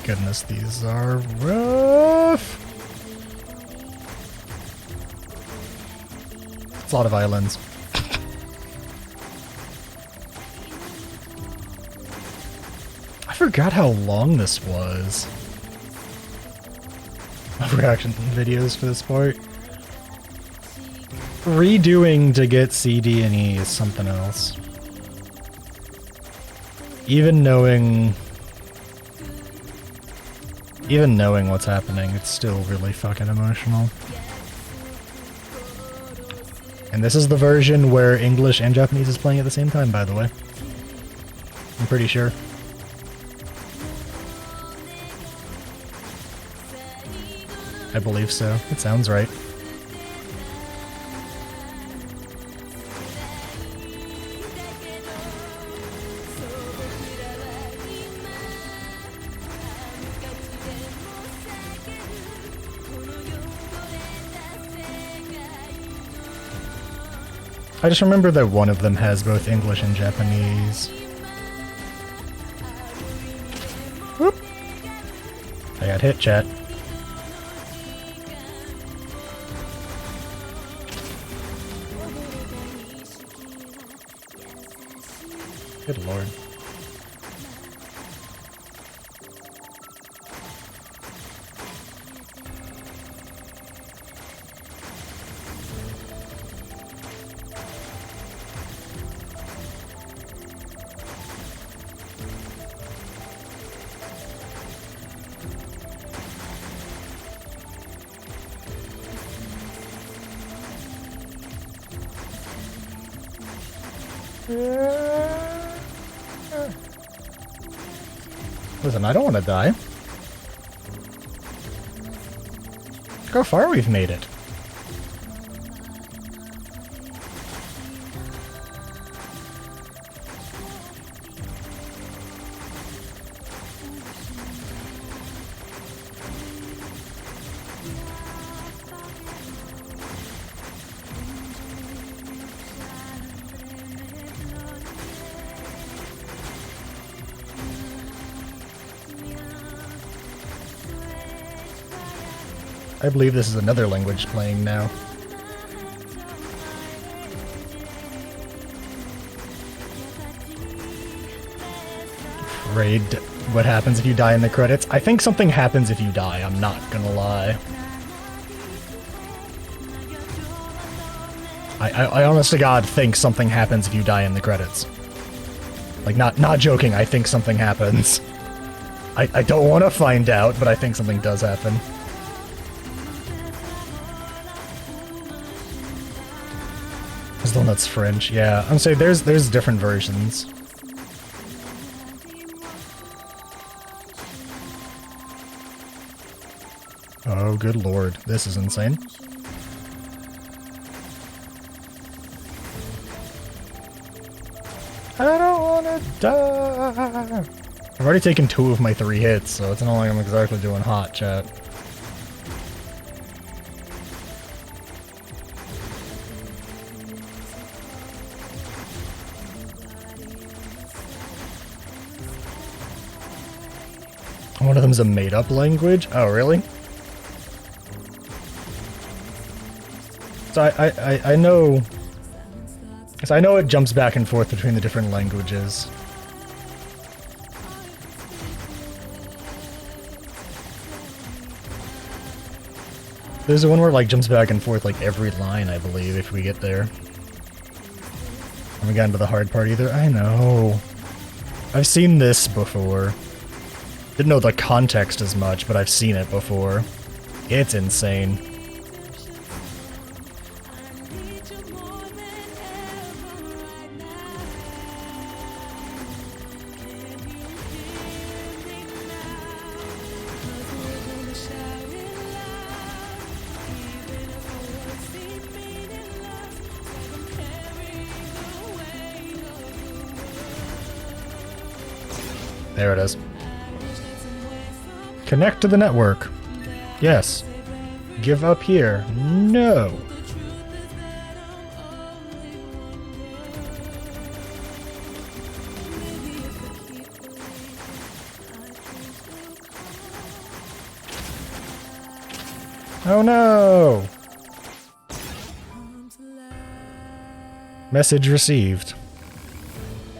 Goodness, these are rough. It's a lot of islands. I forgot how long this was. Reaction videos for this part. Redoing to get C, D, and E is something else. Even knowing what's happening, it's still really fucking emotional. And this is the version where English and Japanese is playing at the same time, by the way. I'm pretty sure. I believe so. It sounds right. I just remember that one of them has both English and Japanese. Whoop. I got hit, chat. Good lord. Listen, I don't want to die. Look how far we've made it. I believe this is another language playing now. Raid, what happens if you die in the credits? I think something happens if you die, I'm not gonna lie. I honest to God think something happens if you die in the credits. Like, not joking, I think something happens. I don't want to find out, but I think something does happen. Is the one that's French. Yeah, I'm saying there's different versions. Oh, good lord. This is insane. I don't wanna die! I've already taken 2 of my 3 hits, so it's not like I'm exactly doing hot, chat. One of them's a made-up language? Oh, really? So I know... So I know it jumps back and forth between the different languages. There's the one where it like jumps back and forth like every line, I believe, if we get there. Haven't gotten to the hard part either. I know. I've seen this before. Didn't know the context as much, but I've seen it before. It's insane. There it is. Connect to the network. Yes. Give up here. No. Oh no! Message received.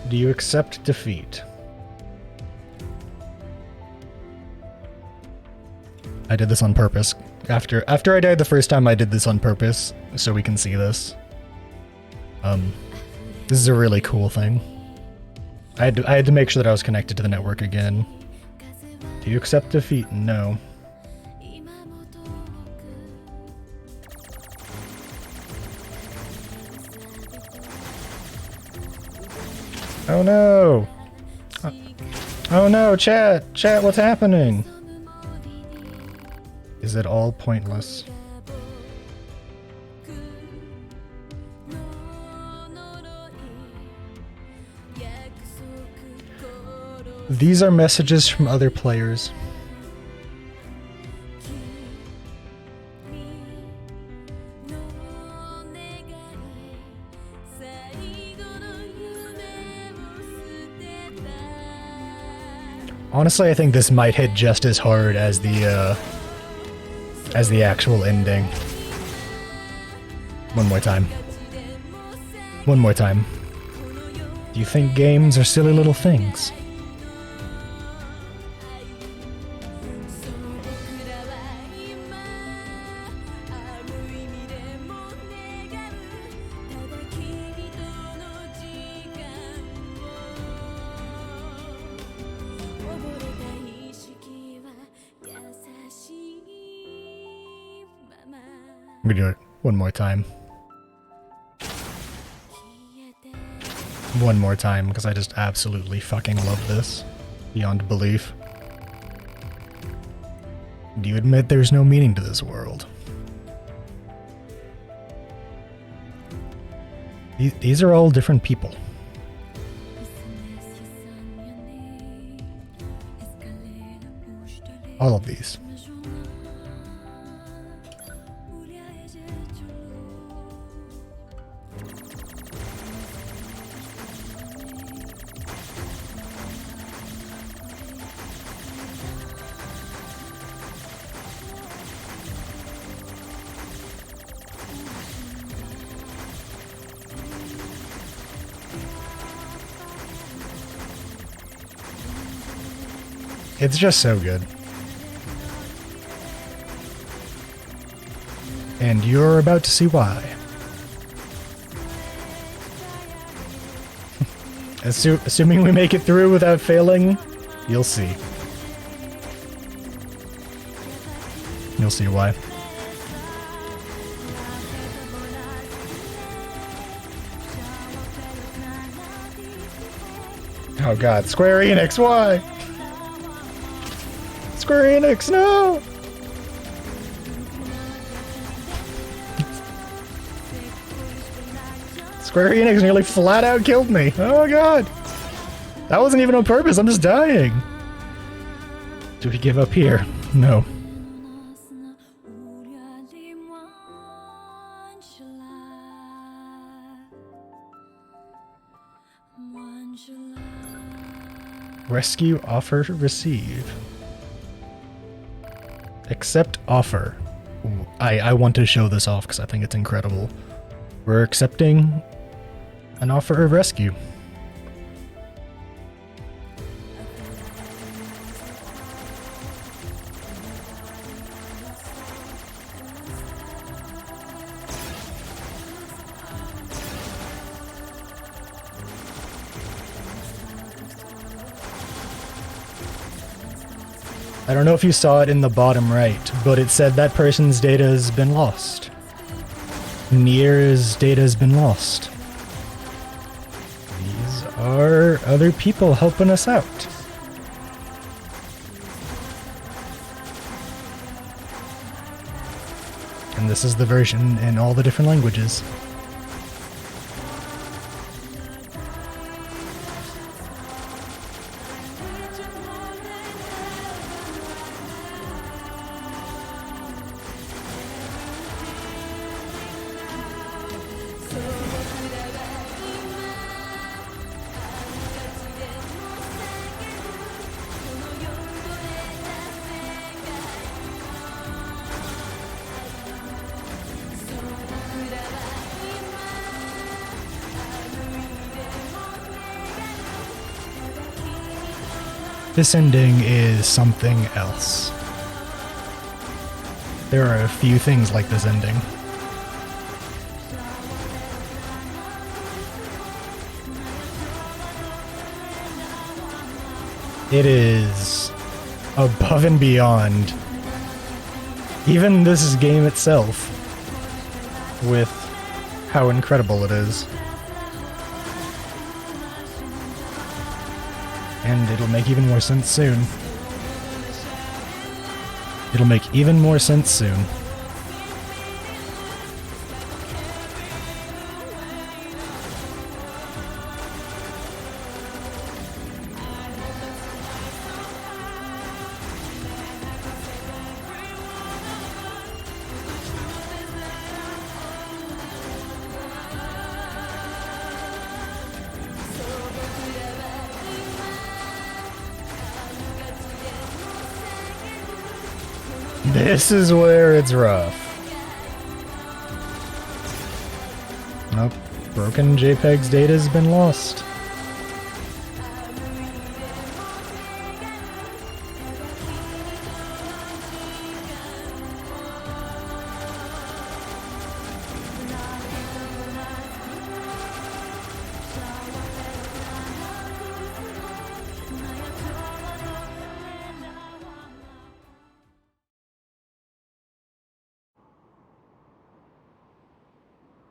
Do you accept defeat? I did this on purpose. After I died the first time, I did this on purpose, so we can see this. This is a really cool thing. I had to make sure that I was connected to the network again. Do you accept defeat? No. Oh no! Oh no, chat! Chat, what's happening? Is it all pointless? These are messages from other players. Honestly, I think this might hit just as hard as the actual ending. One more time. One more time. Do you think games are silly little things? I'm gonna do it one more time. One more time, because I just absolutely fucking love this. Beyond belief. Do you admit there's no meaning to this world? These are all different people. All of these. It's just so good. And you're about to see why. Assuming we make it through without failing, you'll see. You'll see why. Oh god, Square Enix, why? Square Enix, no! Square Enix nearly flat out killed me. Oh god. That wasn't even on purpose, I'm just dying. Do we give up here? No. Rescue offer receive. Accept offer. Ooh, I want to show this off because I think it's incredible. We're accepting an offer of rescue. I don't know if you saw it in the bottom right, but it said that person's data has been lost. Nier's data has been lost. These are other people helping us out. And this is the version in all the different languages. This ending is something else. There are a few things like this ending. It is above and beyond even this game itself with how incredible it is. And it'll make even more sense soon. It'll make even more sense soon. This is where it's rough. Nope. Broken JPEG's data's been lost.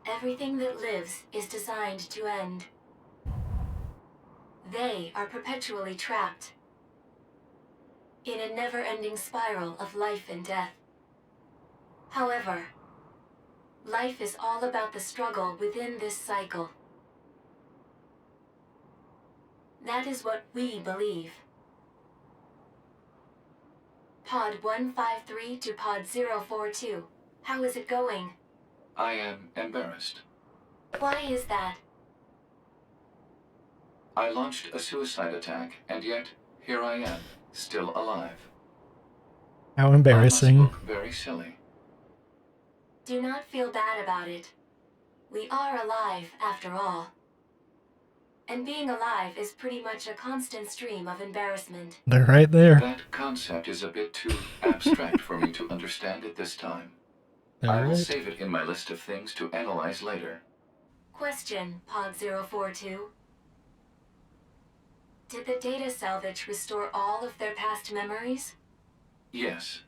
Everything that lives is designed to end. They are perpetually trapped in a never-ending spiral of life and death. However, life is all about the struggle within this cycle. That is what we believe. Pod 153 to Pod 042. How is it going? I am embarrassed. Why is that? I launched a suicide attack, and yet, here I am, still alive. How embarrassing. I must look very silly. Do not feel bad about it. We are alive, after all. And being alive is pretty much a constant stream of embarrassment. They're right there. That concept is a bit too abstract for me to understand at this time. I will save it in my list of things to analyze later. Question, Pod 042. Did the data salvage restore all of their past memories? Yes.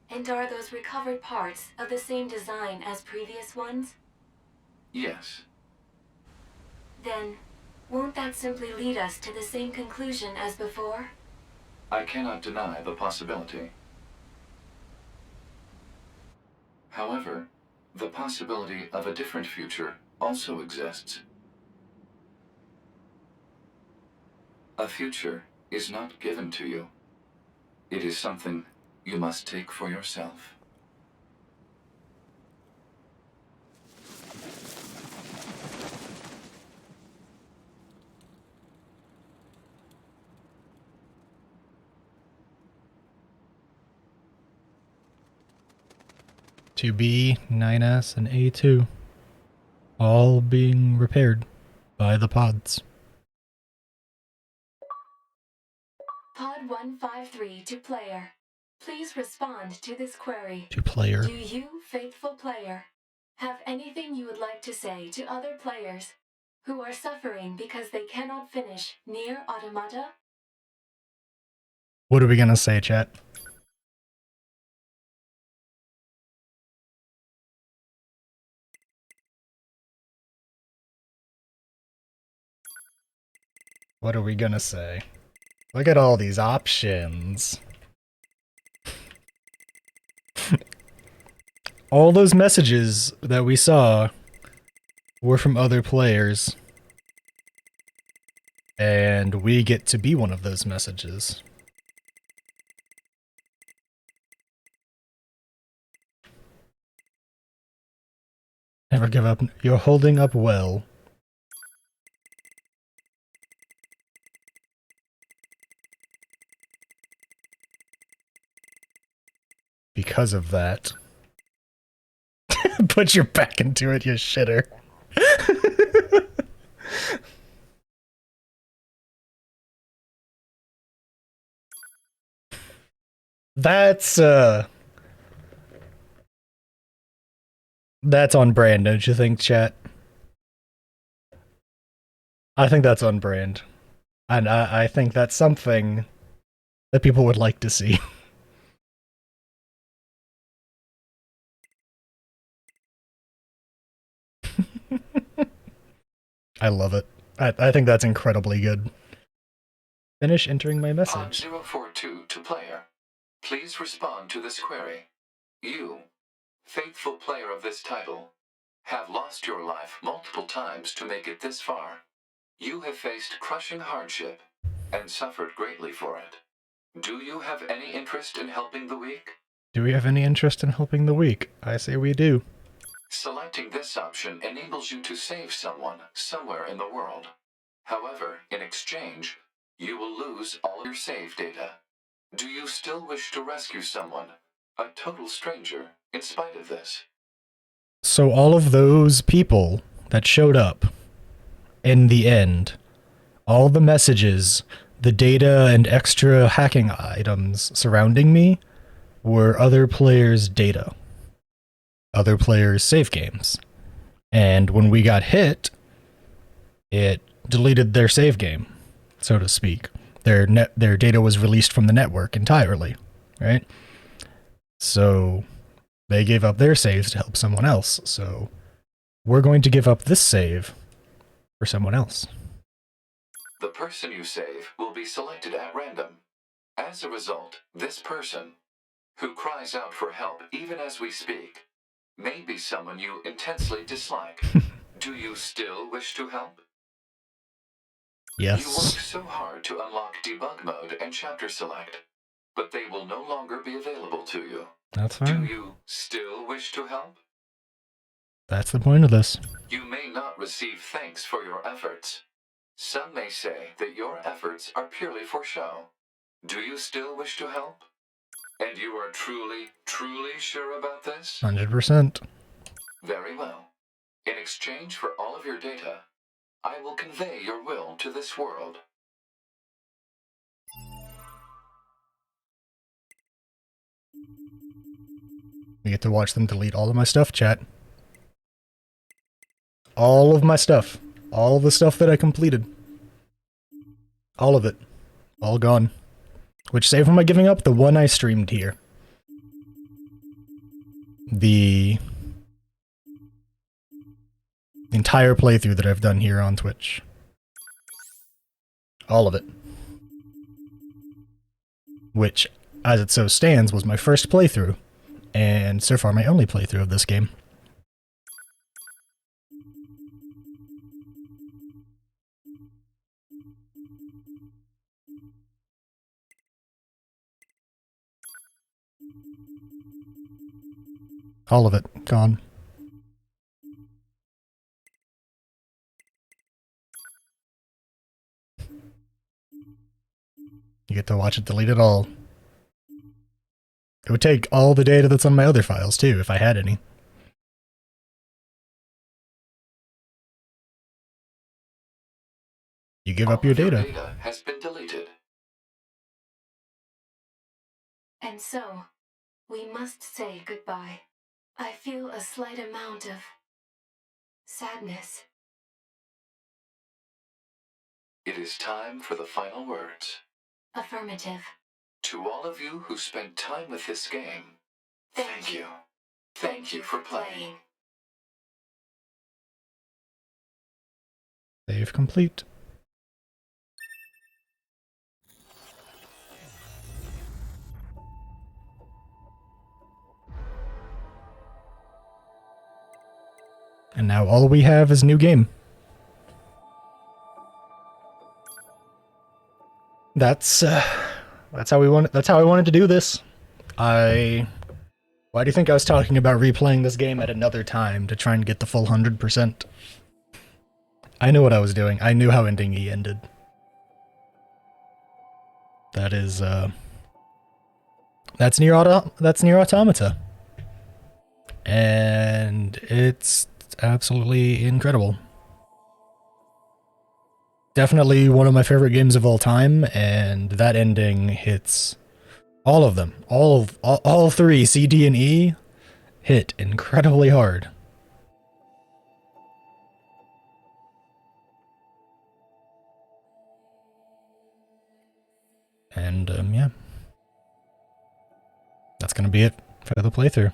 And are those recovered parts of the same design as previous ones? Yes. Then, Won't that simply lead us to the same conclusion as before? I cannot deny the possibility. However, the possibility of a different future also exists. A future is not given to you. It is something you must take for yourself. To B, 9S, and A2. All being repaired by the pods. Pod 153 to player. Please respond to this query. To player. Do you, faithful player, have anything you would like to say to other players who are suffering because they cannot finish Nier Automata? What are we gonna say, chat? What are we gonna say? Look at all these options. All those messages that we saw were from other players. And we get to be one of those messages. Never give up. You're holding up well. Because of that. Put your back into it, you shitter. That's on brand, don't you think, chat? I think that's on brand. And I think that's something that people would like to see. I love it. I think that's incredibly good. Finish entering my message. Pod 042 to player. Please respond to this query. You, faithful player of this title, have lost your life multiple times to make it this far. You have faced crushing hardship and suffered greatly for it. Do you have any interest in helping the weak? Do we have any interest in helping the weak? I say we do. Selecting this option enables you to save someone somewhere in the world. However, in exchange, you will lose all your save data. Do you still wish to rescue someone, a total stranger, in spite of this? So all of those people that showed up, in the end, all the messages, the data and extra hacking items surrounding me were other players' data. Other players' save games. And when we got hit, it deleted their save game, so to speak. Their data was released from the network entirely, right? So they gave up their saves to help someone else. So we're going to give up this save for someone else. The person you save will be selected at random. As a result, this person, who cries out for help even as we speak, may be someone you intensely dislike. Do you still wish to help? Yes. You worked so hard to unlock debug mode and chapter select, but they will no longer be available to you. That's fine. Do you still wish to help? That's the point of this. You may not receive thanks for your efforts. Some may say that your efforts are purely for show. Do you still wish to help? And you are truly, truly sure about this? 100%. Very well. In exchange for all of your data, I will convey your will to this world. We get to watch them delete all of my stuff, chat. All of my stuff. All the stuff that I completed. All of it. All gone. Which save am I giving up? The one I streamed here. The entire playthrough that I've done here on Twitch. All of it. Which, as it so stands, was my first playthrough, and so far my only playthrough of this game. All of it gone. You get to watch it delete it all. It would take all the data that's on my other files, too, if I had any. You give up your data. Data has been deleted. And so, we must say goodbye. I feel a slight amount of sadness. It is time for the final words. Affirmative. To all of you who spent time with this game, thank you. Thank you for playing. Save complete. And now all we have is new game. That's how we want. That's how I wanted to do this. Why do you think I was talking about replaying this game at another time to try and get the full 100%? I knew what I was doing. I knew how ending E ended. That is that's Nier Automata. And it's absolutely incredible. Definitely one of my favorite games of all time, and that ending hits all of them. All three, C, D, and E, hit incredibly hard. And yeah. That's gonna be it for the playthrough.